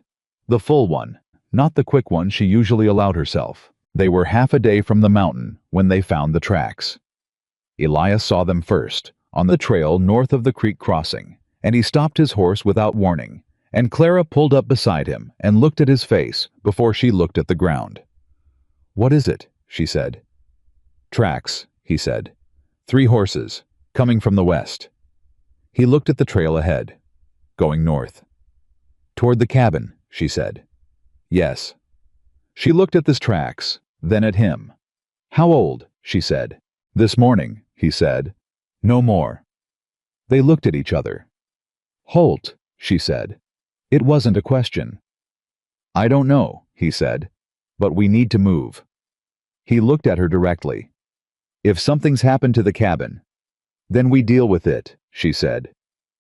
The full one, not the quick one she usually allowed herself. They were half a day from the mountain when they found the tracks. Elias saw them first, on the trail north of the creek crossing, and he stopped his horse without warning, and Clara pulled up beside him and looked at his face before she looked at the ground. "What is it?" she said. "Tracks," he said. "3 horses, coming from the west." He looked at the trail ahead, going north. "Toward the cabin," she said. "Yes." She looked at these tracks, then at him. "How old?" she said. "This morning," he said. "No more." They looked at each other. "Holt," she said. It wasn't a question. "I don't know," he said, "but we need to move." He looked at her directly. "If something's happened to the cabin, then we deal with it," she said.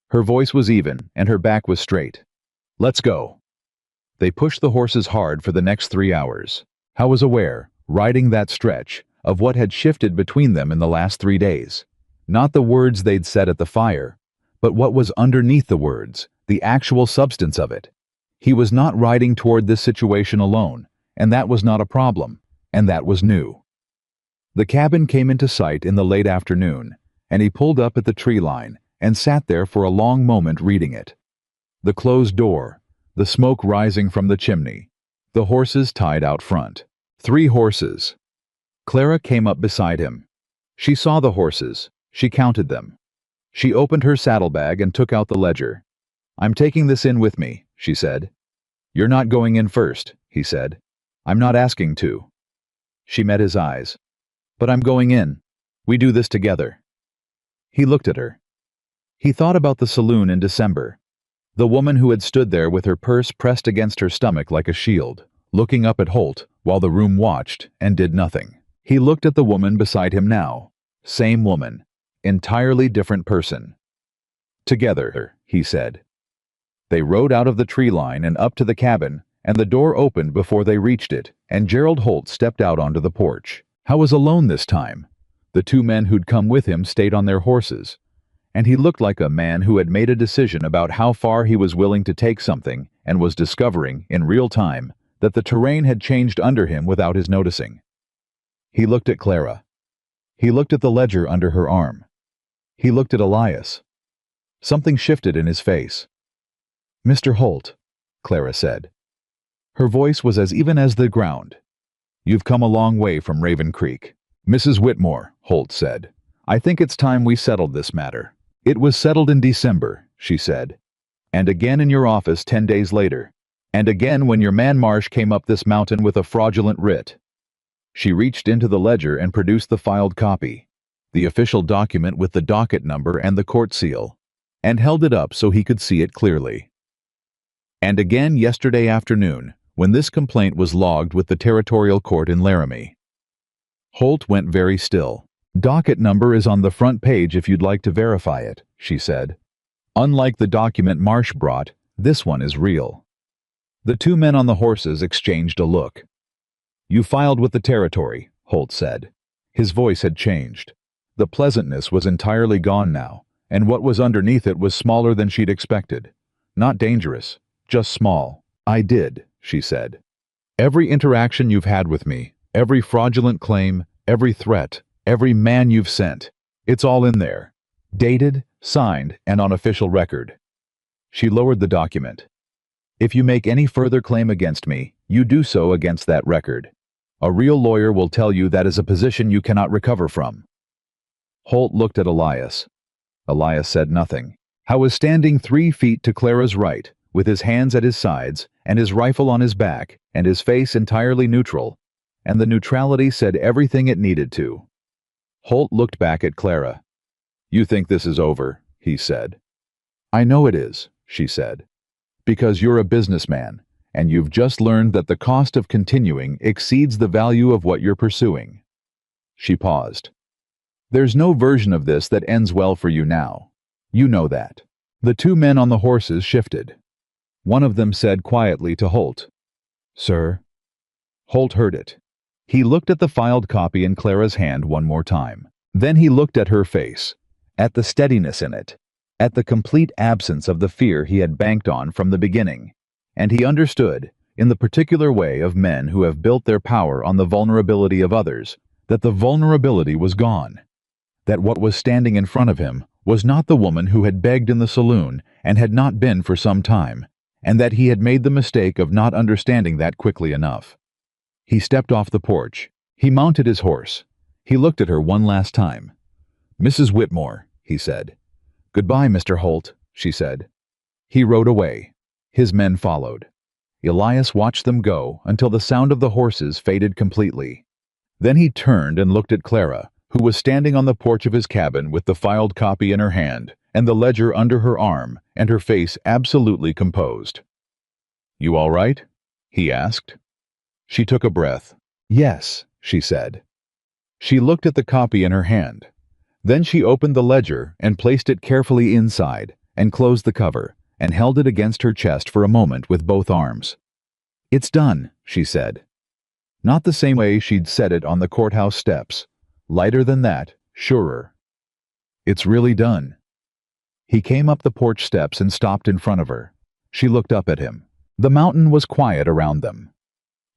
Her voice was even, and her back was straight. "Let's go." They pushed the horses hard for the next 3 hours. Howe was aware, riding that stretch, of what had shifted between them in the last 3 days. Not the words they'd said at the fire, but what was underneath the words, the actual substance of it. He was not riding toward this situation alone, and that was not a problem, and that was new. The cabin came into sight in the late afternoon, and he pulled up at the tree line and sat there for a long moment reading it. The closed door, the smoke rising from the chimney, the horses tied out front. 3 horses. Clara came up beside him. She saw the horses. She counted them. She opened her saddlebag and took out the ledger. "I'm taking this in with me," she said. "You're not going in first," he said. "I'm not asking to." She met his eyes. "But I'm going in. We do this together." He looked at her. He thought about the saloon in December. The woman who had stood there with her purse pressed against her stomach like a shield, looking up at Holt while the room watched and did nothing. He looked at the woman beside him now. Same woman. Entirely different person. "Together," he said. They rode out of the tree line and up to the cabin, and the door opened before they reached it, and Gerald Holt stepped out onto the porch. Howe was alone this time. The 2 men who'd come with him stayed on their horses, and he looked like a man who had made a decision about how far he was willing to take something and was discovering, in real time, that the terrain had changed under him without his noticing. He looked at Clara. He looked at the ledger under her arm. He looked at Elias. Something shifted in his face. "Mr. Holt," Clara said. Her voice was as even as the ground. "You've come a long way from Raven Creek." "Mrs. Whitmore," Holt said, "I think it's time we settled this matter." "It was settled in December," she said. "And again in your office 10 days later. And again when your man Marsh came up this mountain with a fraudulent writ." She reached into the ledger and produced the filed copy, the official document with the docket number and the court seal, and held it up so he could see it clearly. "And again yesterday afternoon, when this complaint was logged with the territorial court in Laramie." Holt went very still. "Docket number is on the front page if you'd like to verify it," she said. "Unlike the document Marsh brought, this one is real." The 2 men on the horses exchanged a look. "You filed with the territory," Holt said. His voice had changed. The pleasantness was entirely gone now, and what was underneath it was smaller than she'd expected. Not dangerous, just small. "I did," she said. "Every interaction you've had with me, every fraudulent claim, every threat, every man you've sent, it's all in there. Dated, signed, and on official record." She lowered the document. "If you make any further claim against me, you do so against that record. A real lawyer will tell you that is a position you cannot recover from." Holt looked at Elias. Elias said nothing. Howe was standing 3 feet to Clara's right, with his hands at his sides, and his rifle on his back, and his face entirely neutral, and the neutrality said everything it needed to. Holt looked back at Clara. You think this is over, he said. I know it is, she said. Because you're a businessman, and you've just learned that the cost of continuing exceeds the value of what you're pursuing. She paused. There's no version of this that ends well for you now. You know that. The two men on the horses shifted. One of them said quietly to Holt, Sir. Holt heard it. He looked at the filed copy in Clara's hand one more time. Then he looked at her face, at the steadiness in it, at the complete absence of the fear he had banked on from the beginning, and he understood, in the particular way of men who have built their power on the vulnerability of others, that the vulnerability was gone, that what was standing in front of him was not the woman who had begged in the saloon and had not been for some time, and that he had made the mistake of not understanding that quickly enough. He stepped off the porch. He mounted his horse. He looked at her one last time. Mrs. Whitmore, he said. Goodbye, Mr. Holt, she said. He rode away. His men followed. Elias watched them go until the sound of the horses faded completely. Then he turned and looked at Clara, who was standing on the porch of his cabin with the filed copy in her hand and the ledger under her arm and her face absolutely composed. You all right? He asked. She took a breath. Yes, she said. She looked at the copy in her hand. Then she opened the ledger and placed it carefully inside and closed the cover and held it against her chest for a moment with both arms. It's done, she said. Not the same way she'd said it on the courthouse steps. Lighter than that, surer. It's really done. He came up the porch steps and stopped in front of her. She looked up at him. The mountain was quiet around them.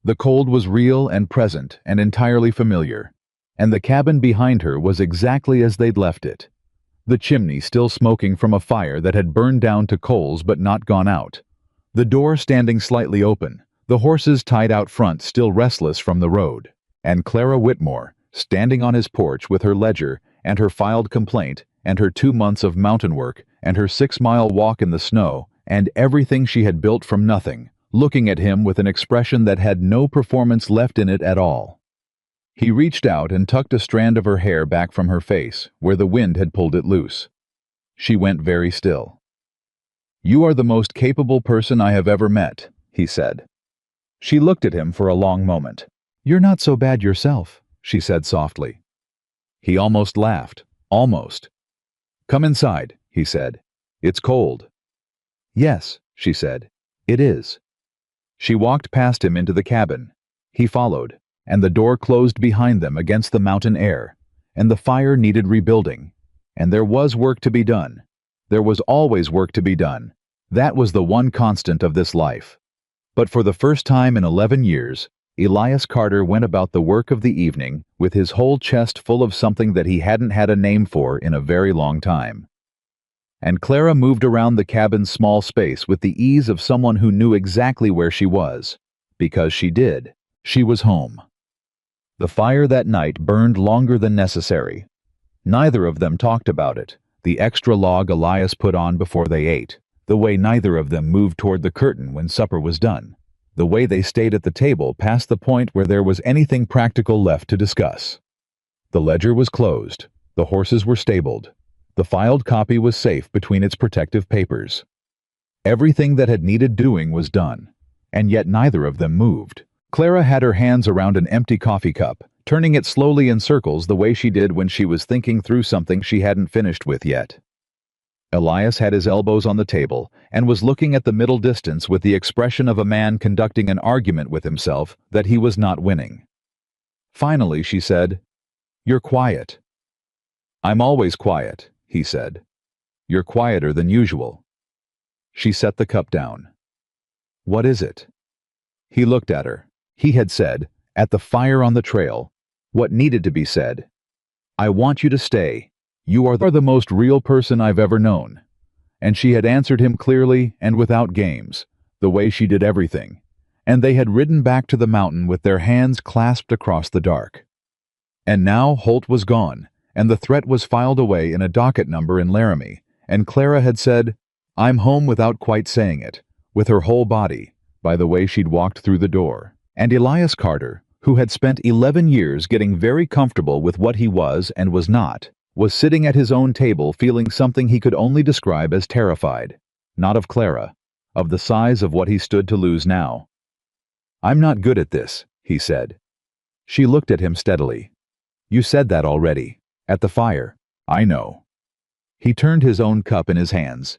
The cold was real and present and entirely familiar, and the cabin behind her was exactly as they'd left it. The chimney still smoking from a fire that had burned down to coals but not gone out. The door standing slightly open, the horses tied out front still restless from the road, and Clara Whitmore standing on his porch with her ledger and her filed complaint and her 2 months of mountain work and her 6-mile walk in the snow and everything she had built from nothing, looking at him with an expression that had no performance left in it at all. He reached out and tucked a strand of her hair back from her face, where the wind had pulled it loose. She went very still. You are the most capable person I have ever met, he said. She looked at him for a long moment. You're not so bad yourself, she said softly. He almost laughed. Almost. Come inside, he said. It's cold. Yes, she said. It is. She walked past him into the cabin. He followed, and the door closed behind them against the mountain air, and the fire needed rebuilding, and there was work to be done. There was always work to be done. That was the one constant of this life. But for the first time in 11 years, Elias Carter went about the work of the evening with his whole chest full of something that he hadn't had a name for in a very long time. And Clara moved around the cabin's small space with the ease of someone who knew exactly where she was. Because she did. She was home. The fire that night burned longer than necessary. Neither of them talked about it, the extra log Elias put on before they ate, the way neither of them moved toward the curtain when supper was done, the way they stayed at the table past the point where there was anything practical left to discuss. The ledger was closed. The horses were stabled. The filed copy was safe between its protective papers. Everything that had needed doing was done, and yet neither of them moved. Clara had her hands around an empty coffee cup, turning it slowly in circles the way she did when she was thinking through something she hadn't finished with yet. Elias had his elbows on the table and was looking at the middle distance with the expression of a man conducting an argument with himself that he was not winning. Finally, she said, "You're quiet." "I'm always quiet," he said. "You're quieter than usual." She set the cup down. "What is it?" He looked at her. He had said, at the fire on the trail, what needed to be said. "I want you to stay. You are the most real person I've ever known." And she had answered him clearly and without games, the way she did everything. And they had ridden back to the mountain with their hands clasped across the dark. And now Holt was gone, and the threat was filed away in a docket number in Laramie, and Clara had said, "I'm home," without quite saying it, with her whole body, by the way she'd walked through the door. And Elias Carter, who had spent 11 years getting very comfortable with what he was and was not, was sitting at his own table feeling something he could only describe as terrified. Not of Clara, of the size of what he stood to lose now. "I'm not good at this," he said. She looked at him steadily. "You said that already. At the fire. I know." He turned his own cup in his hands.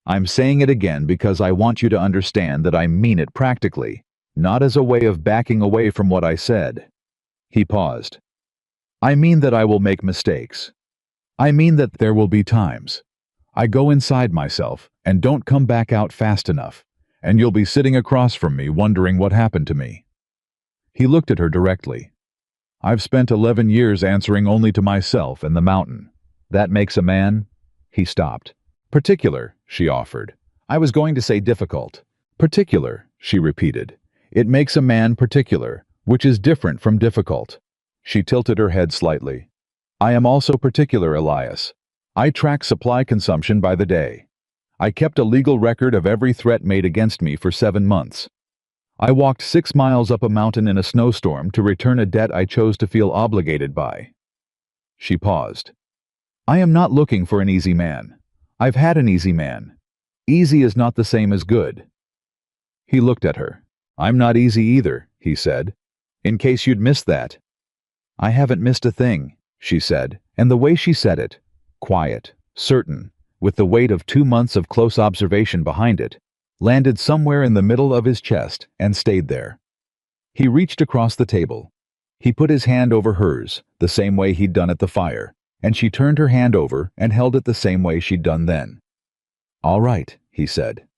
"I'm saying it again because I want you to understand that I mean it practically, not as a way of backing away from what I said." He paused. "I mean that I will make mistakes. I mean that there will be times I go inside myself and don't come back out fast enough, and you'll be sitting across from me wondering what happened to me." He looked at her directly. "I've spent 11 years answering only to myself and the mountain. That makes a man—" He stopped. "Particular," she offered. "I was going to say difficult." "Particular," she repeated. "It makes a man particular, which is different from difficult." She tilted her head slightly. "I am also particular, Elias. I track supply consumption by the day. I kept a legal record of every threat made against me for 7 months. I walked 6 miles up a mountain in a snowstorm to return a debt I chose to feel obligated by." She paused. "I am not looking for an easy man. I've had an easy man. Easy is not the same as good." He looked at her. "I'm not easy either," he said. "In case you'd missed that." "I haven't missed a thing," she said, and the way she said it, quiet, certain, with the weight of 2 months of close observation behind it, landed somewhere in the middle of his chest and stayed there. He reached across the table. He put his hand over hers, the same way he'd done at the fire, and she turned her hand over and held it the same way she'd done then. "All right," he said.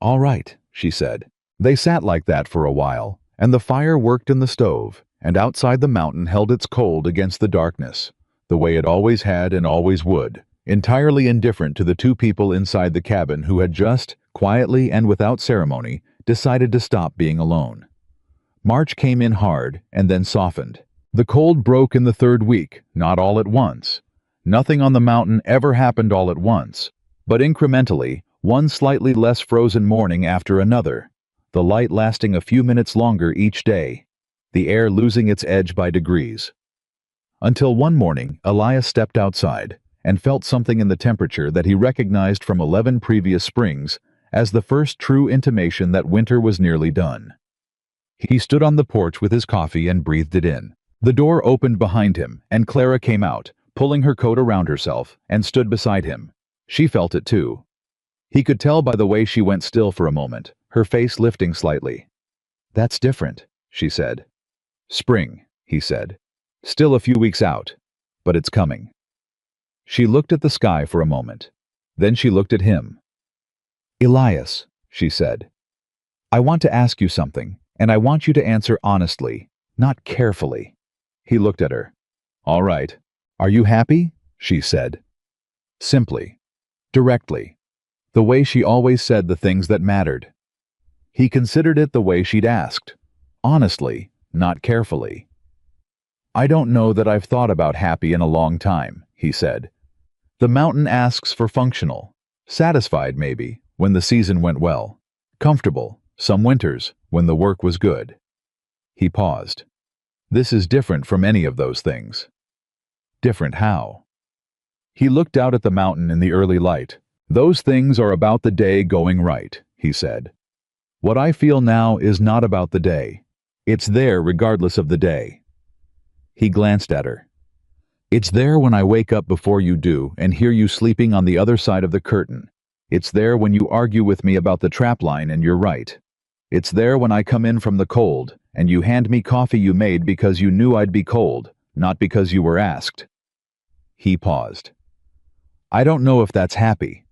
"All right," she said. They sat like that for a while, and the fire worked in the stove, and outside the mountain held its cold against the darkness, the way it always had and always would, entirely indifferent to the 2 people inside the cabin who had just, quietly and without ceremony, decided to stop being alone. March came in hard and then softened. The cold broke in the 3rd week, not all at once. Nothing on the mountain ever happened all at once, but incrementally, one slightly less frozen morning after another, the light lasting a few minutes longer each day, the air losing its edge by degrees. Until one morning, Elias stepped outside and felt something in the temperature that he recognized from 11 previous springs as the first true intimation that winter was nearly done. He stood on the porch with his coffee and breathed it in. The door opened behind him, and Clara came out, pulling her coat around herself, and stood beside him. She felt it too. He could tell by the way she went still for a moment, her face lifting slightly. "That's different," she said. "Spring," he said. "Still a few weeks out, but it's coming." She looked at the sky for a moment. Then she looked at him. "Elias," she said, "I want to ask you something, and I want you to answer honestly, not carefully." He looked at her. "All right. Are you happy?" she said. Simply. Directly. The way she always said the things that mattered. He considered it the way she'd asked. Honestly, not carefully. "I don't know that I've thought about happy in a long time," he said. "The mountain asks for functional. Satisfied, maybe, when the season went well. Comfortable, some winters, when the work was good." He paused. "This is different from any of those things." "Different how?" He looked out at the mountain in the early light. "Those things are about the day going right," he said. "What I feel now is not about the day. It's there regardless of the day." He glanced at her. "It's there when I wake up before you do and hear you sleeping on the other side of the curtain. It's there when you argue with me about the trapline and you're right. It's there when I come in from the cold and you hand me coffee you made because you knew I'd be cold, not because you were asked." He paused. "I don't know if that's happy,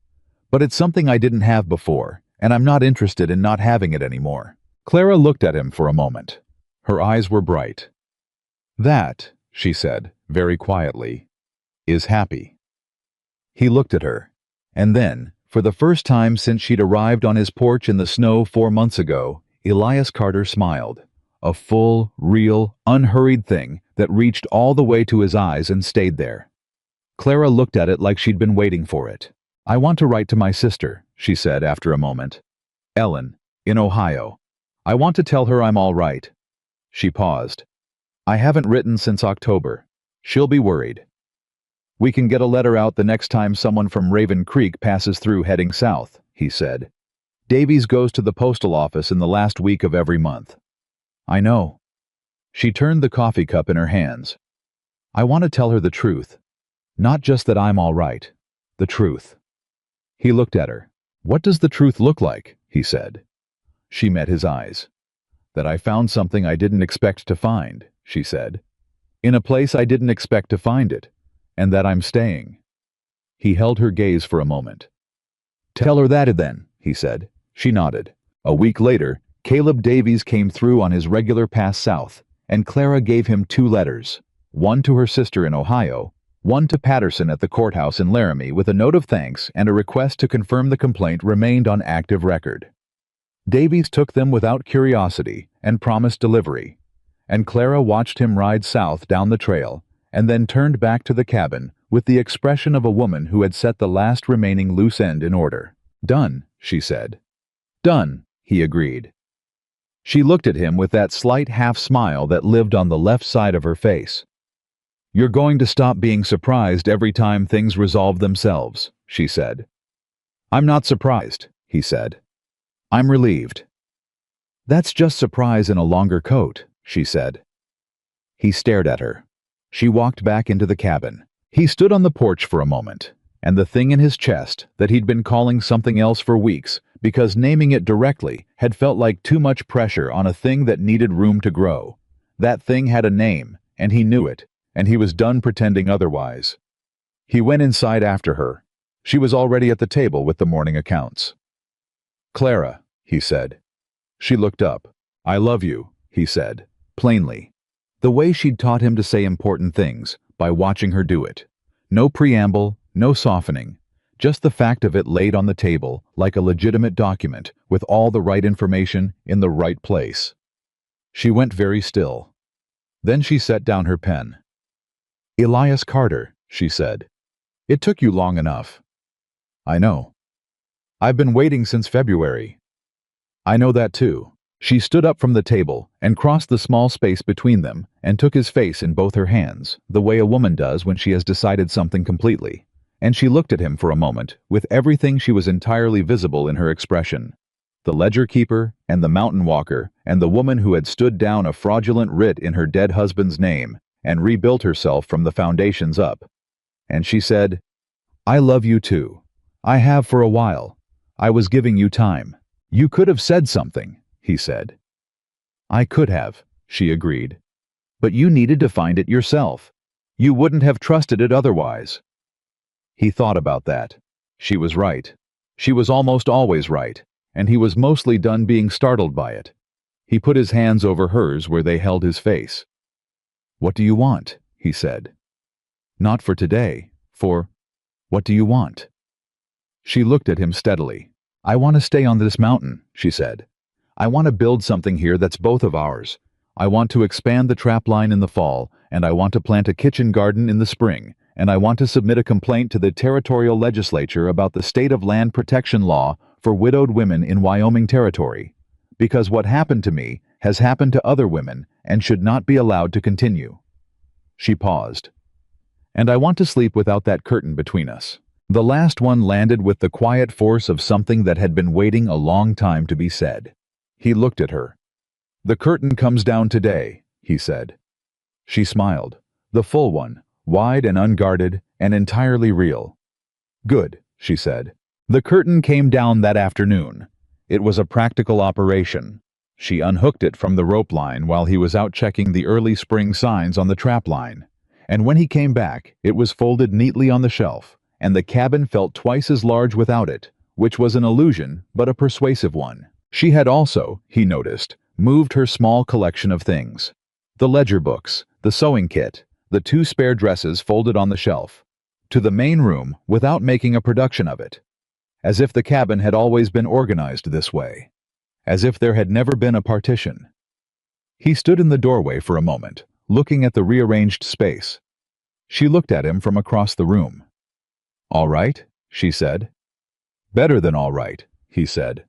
but it's something I didn't have before, and I'm not interested in not having it anymore." Clara looked at him for a moment. Her eyes were bright. "That," she said, very quietly, "is happy." He looked at her, and then, for the first time since she'd arrived on his porch in the snow 4 months ago, Elias Carter smiled. A full, real, unhurried thing that reached all the way to his eyes and stayed there. Clara looked at it like she'd been waiting for it. "I want to write to my sister," she said after a moment. "Ellen, in Ohio. I want to tell her I'm all right." She paused. "I haven't written since October. She'll be worried." We can get a letter out the next time someone from Raven Creek passes through heading south, he said. Davies goes to the postal office in the last week of every month. I know. She turned the coffee cup in her hands. I want to tell her the truth. Not just that I'm all right. The truth. He looked at her. What does the truth look like? He said. She met his eyes. That I found something I didn't expect to find, she said. In a place I didn't expect to find it, and that I'm staying. He held her gaze for a moment. Tell her that then, he said. She nodded. A week later, Caleb Davies came through on his regular pass south, and Clara gave him 2 letters, one to her sister in Ohio, one to Patterson at the courthouse in Laramie with a note of thanks and a request to confirm the complaint remained on active record. Davies took them without curiosity and promised delivery, and Clara watched him ride south down the trail and then turned back to the cabin with the expression of a woman who had set the last remaining loose end in order. Done, she said. Done, he agreed. She looked at him with that slight half-smile that lived on the left side of her face. You're going to stop being surprised every time things resolve themselves, she said. I'm not surprised, he said. I'm relieved. That's just surprise in a longer coat, she said. He stared at her. She walked back into the cabin. He stood on the porch for a moment, and the thing in his chest that he'd been calling something else for weeks because naming it directly had felt like too much pressure on a thing that needed room to grow. That thing had a name, and he knew it, and he was done pretending otherwise. He went inside after her. She was already at the table with the morning accounts. Clara, he said. She looked up. I love you, he said, plainly. The way she'd taught him to say important things, by watching her do it. No preamble, no softening. Just the fact of it laid on the table like a legitimate document with all the right information in the right place. She went very still. Then she set down her pen. Elias Carter, she said. It took you long enough. I know. I've been waiting since February. I know that too. She stood up from the table and crossed the small space between them and took his face in both her hands, the way a woman does when she has decided something completely. And she looked at him for a moment, with everything she was entirely visible in her expression. The ledger keeper, and the mountain walker, and the woman who had stood down a fraudulent writ in her dead husband's name, and rebuilt herself from the foundations up. And she said, I love you too. I have for a while. I was giving you time. You could have said something, he said. I could have, she agreed. But you needed to find it yourself. You wouldn't have trusted it otherwise. He thought about that. She was right. She was almost always right, and he was mostly done being startled by it. He put his hands over hers where they held his face. What do you want? He said. Not for today, for what do you want? She looked at him steadily. I want to stay on this mountain, she said. I want to build something here that's both of ours. I want to expand the trap line in the fall, and I want to plant a kitchen garden in the spring, and I want to submit a complaint to the territorial legislature about the state of land protection law for widowed women in Wyoming Territory, because what happened to me has happened to other women and should not be allowed to continue. She paused. And I want to sleep without that curtain between us. The last one landed with the quiet force of something that had been waiting a long time to be said. He looked at her. The curtain comes down today, he said. She smiled. The full one, wide and unguarded and entirely real. Good, she said. The curtain came down that afternoon. It was a practical operation. She unhooked it from the rope line while he was out checking the early spring signs on the trap line. And when he came back, it was folded neatly on the shelf, and the cabin felt twice as large without it, which was an illusion, but a persuasive one. She had also, he noticed, moved her small collection of things. The ledger books, the sewing kit, the 2 spare dresses folded on the shelf, to the main room without making a production of it. As if the cabin had always been organized this way. As if there had never been a partition. He stood in the doorway for a moment, looking at the rearranged space. She looked at him from across the room. All right, she said. Better than all right, he said.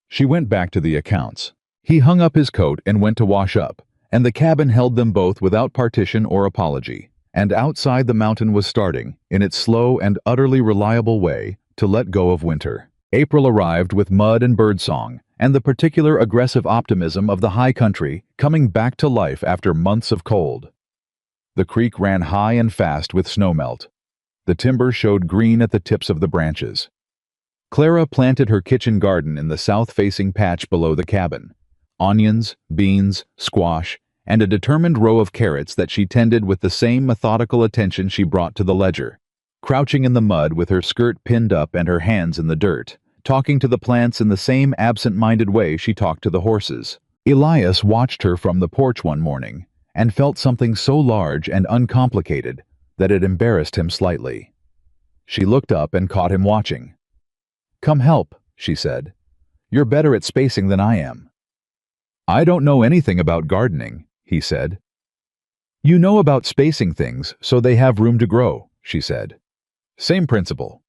She went back to the accounts. He hung up his coat and went to wash up, and the cabin held them both without partition or apology, And outside the mountain was starting, in its slow and utterly reliable way, to let go of winter. April arrived with mud and birdsong, and the particular aggressive optimism of the high country coming back to life after months of cold. The creek ran high and fast with snowmelt. The timber showed green at the tips of the branches. Clara planted her kitchen garden in the south-facing patch below the cabin. Onions, beans, squash, and a determined row of carrots that she tended with the same methodical attention she brought to the ledger. Crouching in the mud with her skirt pinned up and her hands in the dirt, talking to the plants in the same absent-minded way she talked to the horses. Elias watched her from the porch one morning and felt something so large and uncomplicated that it embarrassed him slightly. She looked up and caught him watching. "Come help," she said. "You're better at spacing than I am." "I don't know anything about gardening," he said. "You know about spacing things so they have room to grow," she said. "Same principle."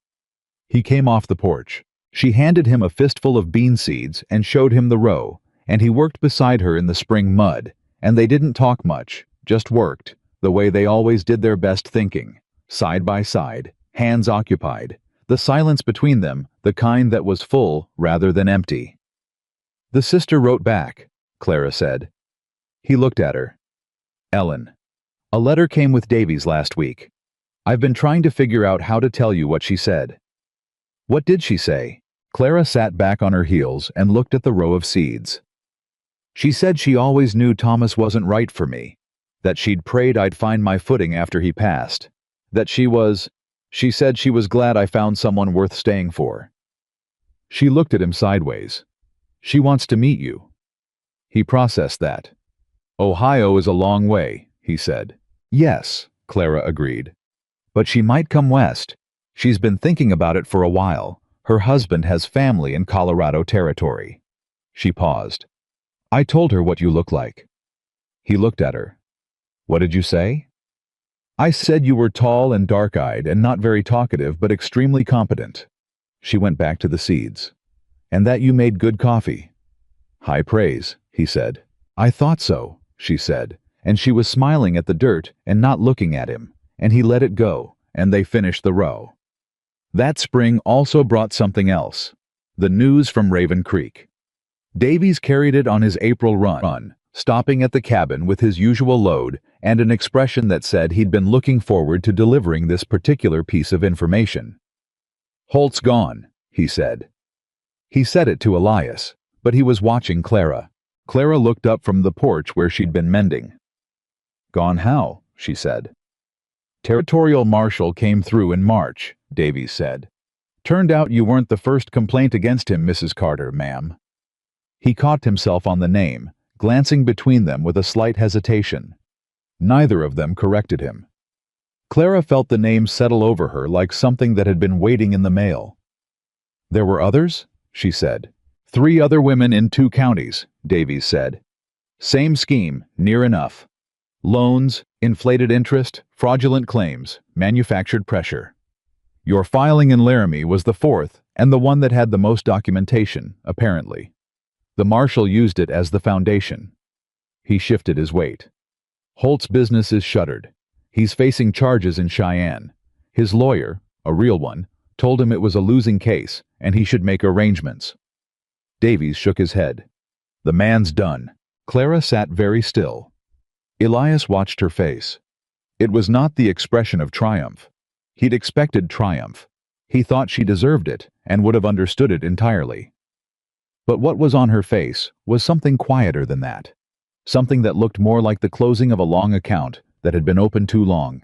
He came off the porch. She handed him a fistful of bean seeds and showed him the row, and he worked beside her in the spring mud, and they didn't talk much, just worked, the way they always did their best thinking, side by side, hands occupied, the silence between them the kind that was full rather than empty. "The sister wrote back," Clara said. He looked at her. "Ellen. A letter came with Davies last week. I've been trying to figure out how to tell you what she said." "What did she say?" Clara sat back on her heels and looked at the row of seeds. "She said she always knew Thomas wasn't right for me, that she'd prayed I'd find my footing after he passed, that she said she was glad I found someone worth staying for." She looked at him sideways. "She wants to meet you." He processed that. "Ohio is a long way," he said. "Yes," Clara agreed. "But she might come west. She's been thinking about it for a while. Her husband has family in Colorado Territory." She paused. "I told her what you look like." He looked at her. "What did you say?" "I said you were tall and dark-eyed and not very talkative but extremely competent." She went back to the seeds. "And that you made good coffee." "High praise," he said. "I thought so," she said, and she was smiling at the dirt and not looking at him, and he let it go, and they finished the row. That spring also brought something else, the news from Raven Creek. Davies carried it on his April run, stopping at the cabin with his usual load and an expression that said he'd been looking forward to delivering this particular piece of information. "Holt's gone," he said. He said it to Elias, but he was watching Clara. Clara looked up from the porch where she'd been mending. "Gone how?" she said. "Territorial Marshal came through in March," Davies said. "Turned out you weren't the first complaint against him, Mrs. Carter, ma'am." He caught himself on the name, glancing between them with a slight hesitation. Neither of them corrected him. Clara felt the name settle over her like something that had been waiting in the mail. "There were others?" she said. "3 other women in 2 counties," Davies said. "Same scheme, near enough. Loans, inflated interest, fraudulent claims, manufactured pressure. Your filing in Laramie was the 4th and the one that had the most documentation, apparently. The marshal used it as the foundation." He shifted his weight. "Holt's business is shuttered. He's facing charges in Cheyenne. His lawyer, a real one, told him it was a losing case and he should make arrangements." Davies shook his head. "The man's done." Clara sat very still. Elias watched her face. It was not the expression of triumph. He'd expected triumph. He thought she deserved it and would have understood it entirely. But what was on her face was something quieter than that. Something that looked more like the closing of a long account that had been open too long.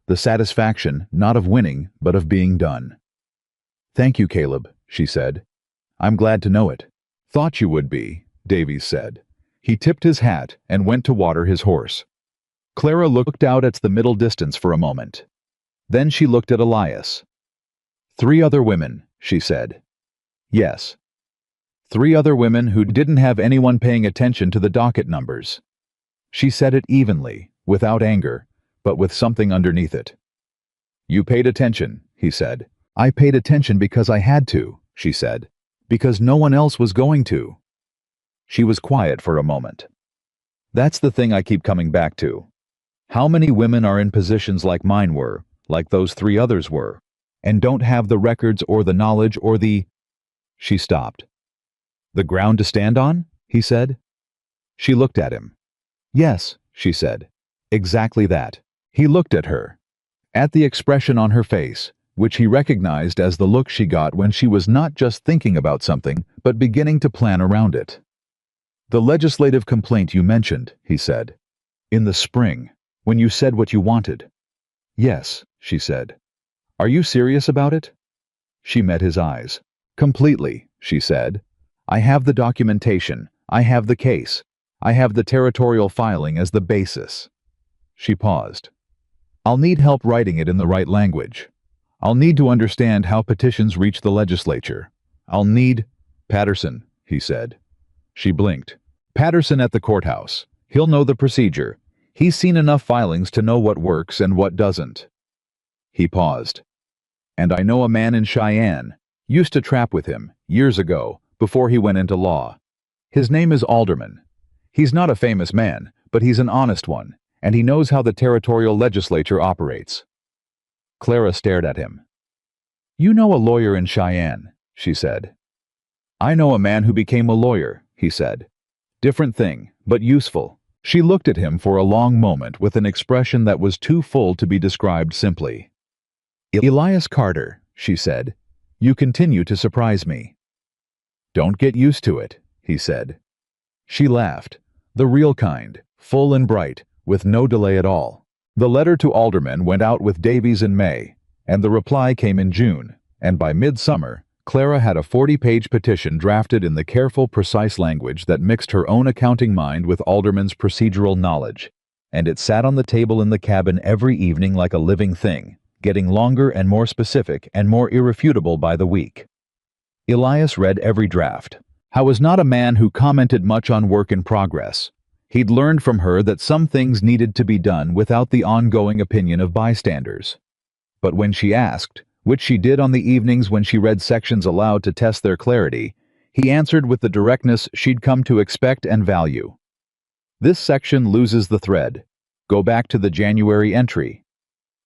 The satisfaction not of winning, but of being done. "Thank you, Caleb," she said. "I'm glad to know it." "Thought you would be," Davies said. He tipped his hat and went to water his horse. Clara looked out at the middle distance for a moment. Then she looked at Elias. "3 other women," she said. "Yes. 3 other women who didn't have anyone paying attention to the docket numbers." She said it evenly, without anger, but with something underneath it. "You paid attention," he said. "I paid attention because I had to," she said. "Because no one else was going to." She was quiet for a moment. "That's the thing I keep coming back to. How many women are in positions like mine were, like those three others were, and don't have the records or the knowledge or the... She stopped. The ground to stand on? He said. She looked at him. Yes, she said. Exactly that. He looked at her. At the expression on her face, which he recognized as the look she got when she was not just thinking about something, but beginning to plan around it. The legislative complaint you mentioned, he said. In the spring, when you said what you wanted. Yes, she said. Are you serious about it? She met his eyes. Completely, she said. I have the documentation, I have the case, I have the territorial filing as the basis. She paused. I'll need help writing it in the right language. I'll need to understand how petitions reach the legislature. I'll need... Patterson, he said. She blinked. Patterson at the courthouse. He'll know the procedure. He's seen enough filings to know what works and what doesn't. He paused. And I know a man in Cheyenne. Used to trap with him, years ago, before he went into law. His name is Alderman. He's not a famous man, but he's an honest one, and he knows how the territorial legislature operates. Clara stared at him. You know a lawyer in Cheyenne, she said. I know a man who became a lawyer, he said. Different thing, but useful. She looked at him for a long moment with an expression that was too full to be described simply. Elias Carter, she said, you continue to surprise me. Don't get used to it, he said. She laughed, the real kind, full and bright, with no delay at all. The letter to Alderman went out with Davies in May, and the reply came in June, and by midsummer, Clara had a 40-page petition drafted in the careful, precise language that mixed her own accounting mind with Alderman's procedural knowledge, and it sat on the table in the cabin every evening like a living thing, getting longer and more specific and more irrefutable by the week. Elias read every draft. Howe was not a man who commented much on work in progress. He'd learned from her that some things needed to be done without the ongoing opinion of bystanders. But when she asked, which she did on the evenings when she read sections aloud to test their clarity, he answered with the directness she'd come to expect and value. This section loses the thread. Go back to the January entry.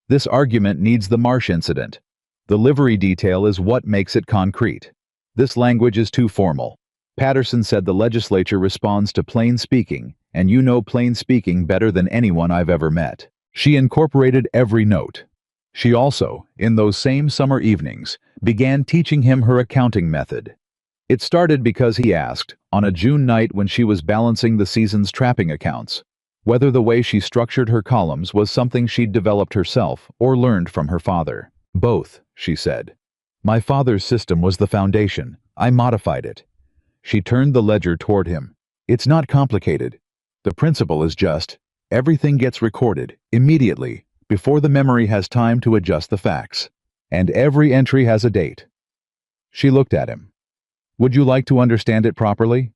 This argument needs the Marsh incident. The livery detail is what makes it concrete. This language is too formal. Patterson said the legislature responds to plain speaking, and you know plain speaking better than anyone I've ever met. She incorporated every note. She also, in those same summer evenings, began teaching him her accounting method. It started because he asked, on a June night when she was balancing the season's trapping accounts, whether the way she structured her columns was something she'd developed herself or learned from her father. Both, she said. My father's system was the foundation. I modified it. She turned the ledger toward him. It's not complicated. The principle is just, everything gets recorded, immediately, before the memory has time to adjust the facts. And every entry has a date. She looked at him. Would you like to understand it properly?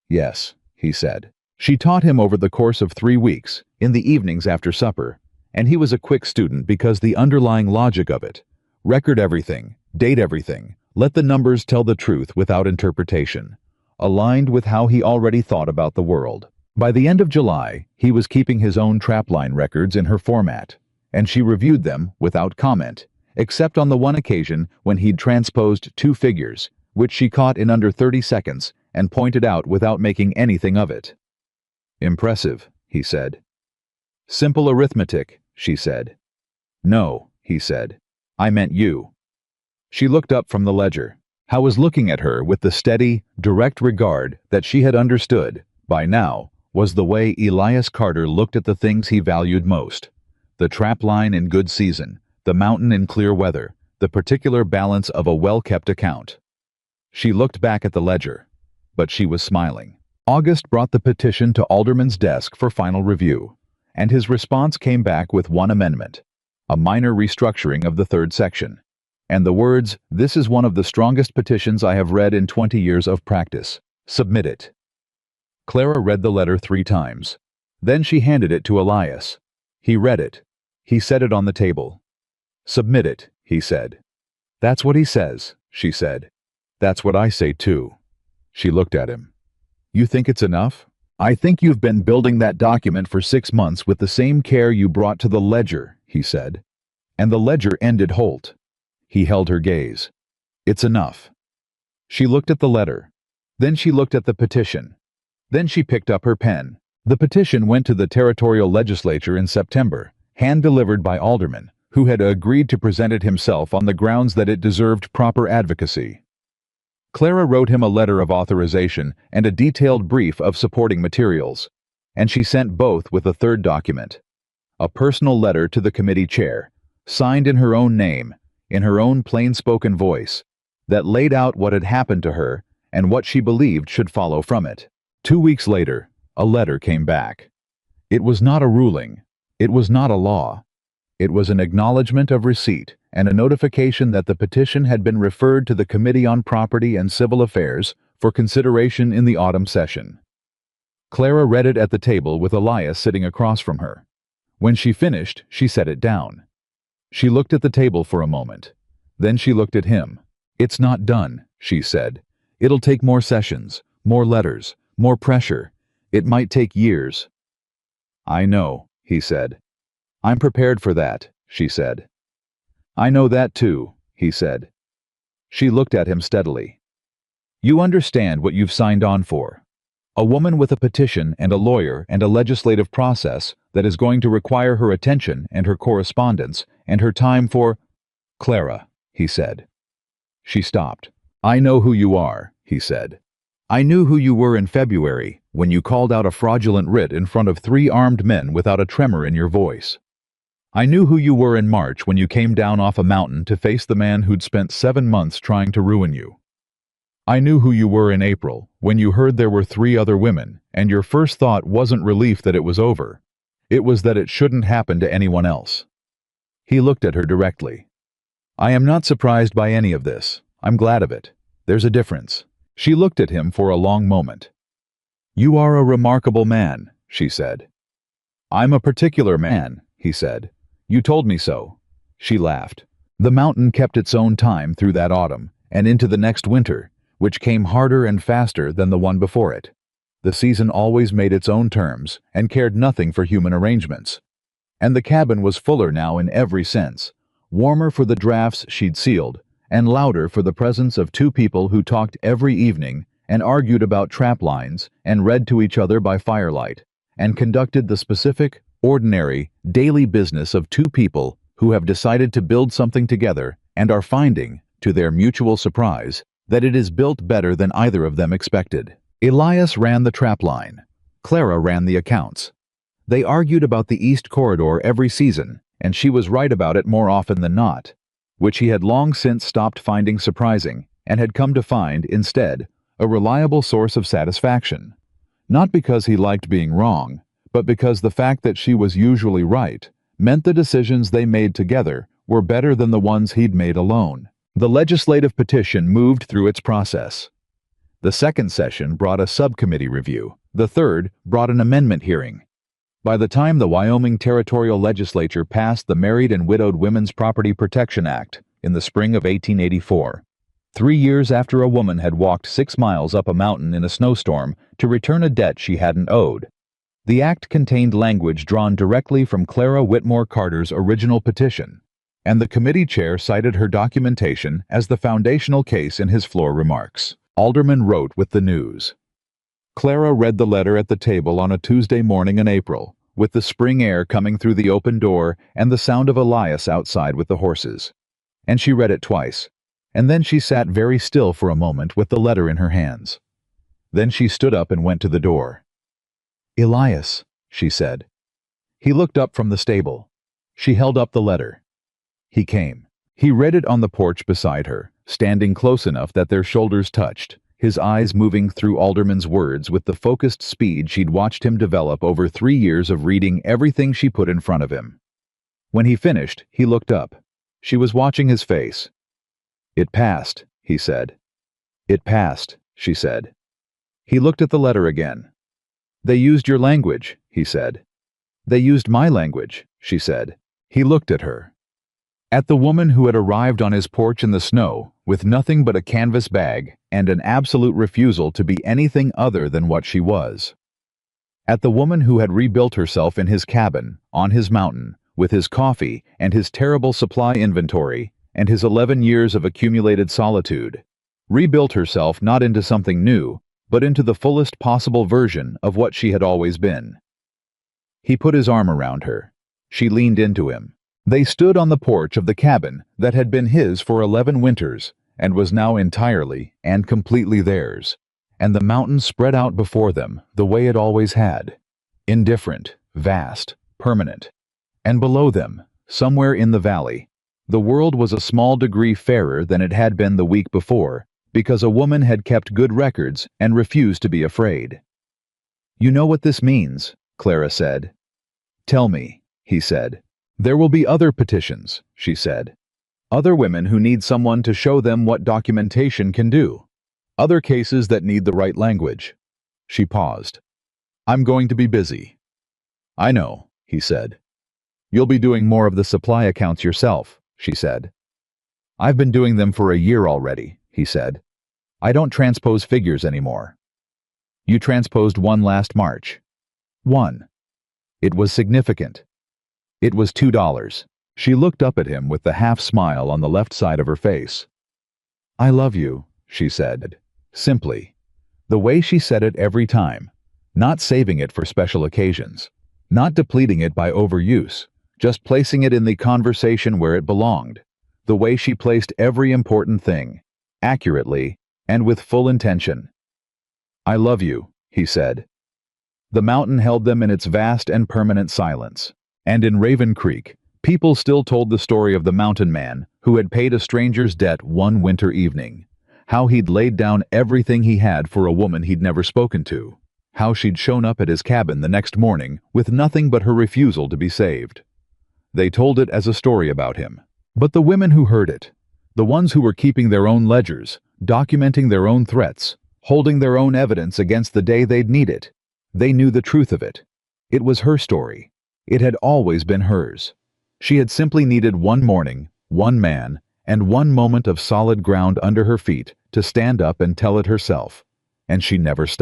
Yes, he said. She taught him over the course of 3 weeks, in the evenings after supper, and he was a quick student because the underlying logic of it. Record everything, date everything, let the numbers tell the truth without interpretation, aligned with how he already thought about the world. By the end of July, he was keeping his own trapline records in her format, and she reviewed them without comment, except on the one occasion when he'd transposed 2 figures, which she caught in under 30 seconds and pointed out without making anything of it. Impressive, he said. Simple arithmetic, she said. No, he said. I meant you. She looked up from the ledger. Howe was looking at her with the steady, direct regard that she had understood, by now, was the way Elias Carter looked at the things he valued most. The trap line in good season, the mountain in clear weather, the particular balance of a well-kept account. She looked back at the ledger, but she was smiling. August brought the petition to Alderman's desk for final review, and his response came back with one amendment, a minor restructuring of the 3rd section, and the words, "This is one of the strongest petitions I have read in 20 years of practice. Submit it." Clara read the letter 3 times. Then she handed it to Elias. He read it. He set it on the table. Submit it, he said. That's what he says, she said. That's what I say too. She looked at him. You think it's enough? "I think you've been building that document for 6 months with the same care you brought to the ledger," he said. And the ledger ended Holt. He held her gaze. "It's enough." She looked at the letter. Then she looked at the petition. Then she picked up her pen. The petition went to the territorial legislature in September, hand-delivered by Alderman, who had agreed to present it himself on the grounds that it deserved proper advocacy. Clara wrote him a letter of authorization and a detailed brief of supporting materials, and she sent both with a third document, a personal letter to the committee chair, signed in her own name, in her own plain-spoken voice, that laid out what had happened to her and what she believed should follow from it. 2 weeks later, a letter came back. It was not a ruling. It was not a law. It was an acknowledgement of receipt and a notification that the petition had been referred to the Committee on Property and Civil Affairs for consideration in the autumn session. Clara read it at the table with Elias sitting across from her. When she finished, she set it down. She looked at the table for a moment. Then she looked at him. "It's not done," she said. "It'll take more sessions, more letters, more pressure. It might take years." "I know," he said. "I'm prepared for that," she said. "I know that too," he said. She looked at him steadily. "You understand what you've signed on for. A woman with a petition and a lawyer and a legislative process that is going to require her attention and her correspondence and her time for—" "Clara," he said. She stopped. "I know who you are," he said. "I knew who you were in February when you called out a fraudulent writ in front of 3 armed men without a tremor in your voice. I knew who you were in March when you came down off a mountain to face the man who'd spent 7 months trying to ruin you. I knew who you were in April when you heard there were 3 other women, and your first thought wasn't relief that it was over. It was that it shouldn't happen to anyone else." He looked at her directly. "I am not surprised by any of this. I'm glad of it. There's a difference." She looked at him for a long moment. "You are a remarkable man," she said. "I'm a particular man," he said. "You told me so." She laughed. The mountain kept its own time through that autumn and into the next winter, which came harder and faster than the one before it. The season always made its own terms and cared nothing for human arrangements. And the cabin was fuller now in every sense, warmer for the drafts she'd sealed, and louder for the presence of 2 people who talked every evening and argued about trap lines and read to each other by firelight, and conducted the specific, ordinary, daily business of 2 people who have decided to build something together and are finding, to their mutual surprise, that it is built better than either of them expected. Elias ran the trap line. Clara ran the accounts. They argued about the East Corridor every season, and she was right about it more often than not, which he had long since stopped finding surprising and had come to find, instead, a reliable source of satisfaction. Not because he liked being wrong, but because the fact that she was usually right meant the decisions they made together were better than the ones he'd made alone. The legislative petition moved through its process. The second session brought a subcommittee review. The third brought an amendment hearing. By the time the Wyoming Territorial Legislature passed the Married and Widowed Women's Property Protection Act in the spring of 1884, 3 years after a woman had walked 6 miles up a mountain in a snowstorm to return a debt she hadn't owed, the act contained language drawn directly from Clara Whitmore Carter's original petition, and the committee chair cited her documentation as the foundational case in his floor remarks. Alderman wrote with the news. Clara read the letter at the table on a Tuesday morning in April, with the spring air coming through the open door and the sound of Elias outside with the horses. And she read it twice, and then she sat very still for a moment with the letter in her hands. Then she stood up and went to the door. "Elias," she said. He looked up from the stable. She held up the letter. He came. He read it on the porch beside her, standing close enough that their shoulders touched, his eyes moving through Alderman's words with the focused speed she'd watched him develop over 3 years of reading everything she put in front of him. When he finished, he looked up. She was watching his face. "It passed," he said. "It passed," she said. He looked at the letter again. "They used your language," he said. "They used my language," she said. He looked at her. At the woman who had arrived on his porch in the snow, with nothing but a canvas bag and an absolute refusal to be anything other than what she was. At the woman who had rebuilt herself in his cabin, on his mountain, with his coffee and his terrible supply inventory and his 11 years of accumulated solitude. Rebuilt herself not into something new, but into the fullest possible version of what she had always been. He put his arm around her. She leaned into him. They stood on the porch of the cabin that had been his for 11 winters and was now entirely and completely theirs. And the mountain spread out before them the way it always had. Indifferent, vast, permanent. And below them, somewhere in the valley, the world was a small degree fairer than it had been the week before, because a woman had kept good records and refused to be afraid. "You know what this means," Clara said. "Tell me," he said. "There will be other petitions," she said. "Other women who need someone to show them what documentation can do. Other cases that need the right language." She paused. "I'm going to be busy." "I know," he said. "You'll be doing more of the supply accounts yourself," she said. "I've been doing them for a year already," he said. "I don't transpose figures anymore." "You transposed one last March." "One." It was significant. It was $2. She looked up at him with the half-smile on the left side of her face. "I love you," she said, simply. The way she said it every time, not saving it for special occasions, not depleting it by overuse, just placing it in the conversation where it belonged, the way she placed every important thing, accurately and with full intention. "I love you," he said. The mountain held them in its vast and permanent silence, and in Raven Creek, people still told the story of the mountain man who had paid a stranger's debt one winter evening, how he'd laid down everything he had for a woman he'd never spoken to, how she'd shown up at his cabin the next morning with nothing but her refusal to be saved. They told it as a story about him. But the women who heard it, the ones who were keeping their own ledgers, documenting their own threats, holding their own evidence against the day they'd need it, they knew the truth of it. It was her story. It had always been hers. She had simply needed one morning, one man, and one moment of solid ground under her feet to stand up and tell it herself, and she never stopped.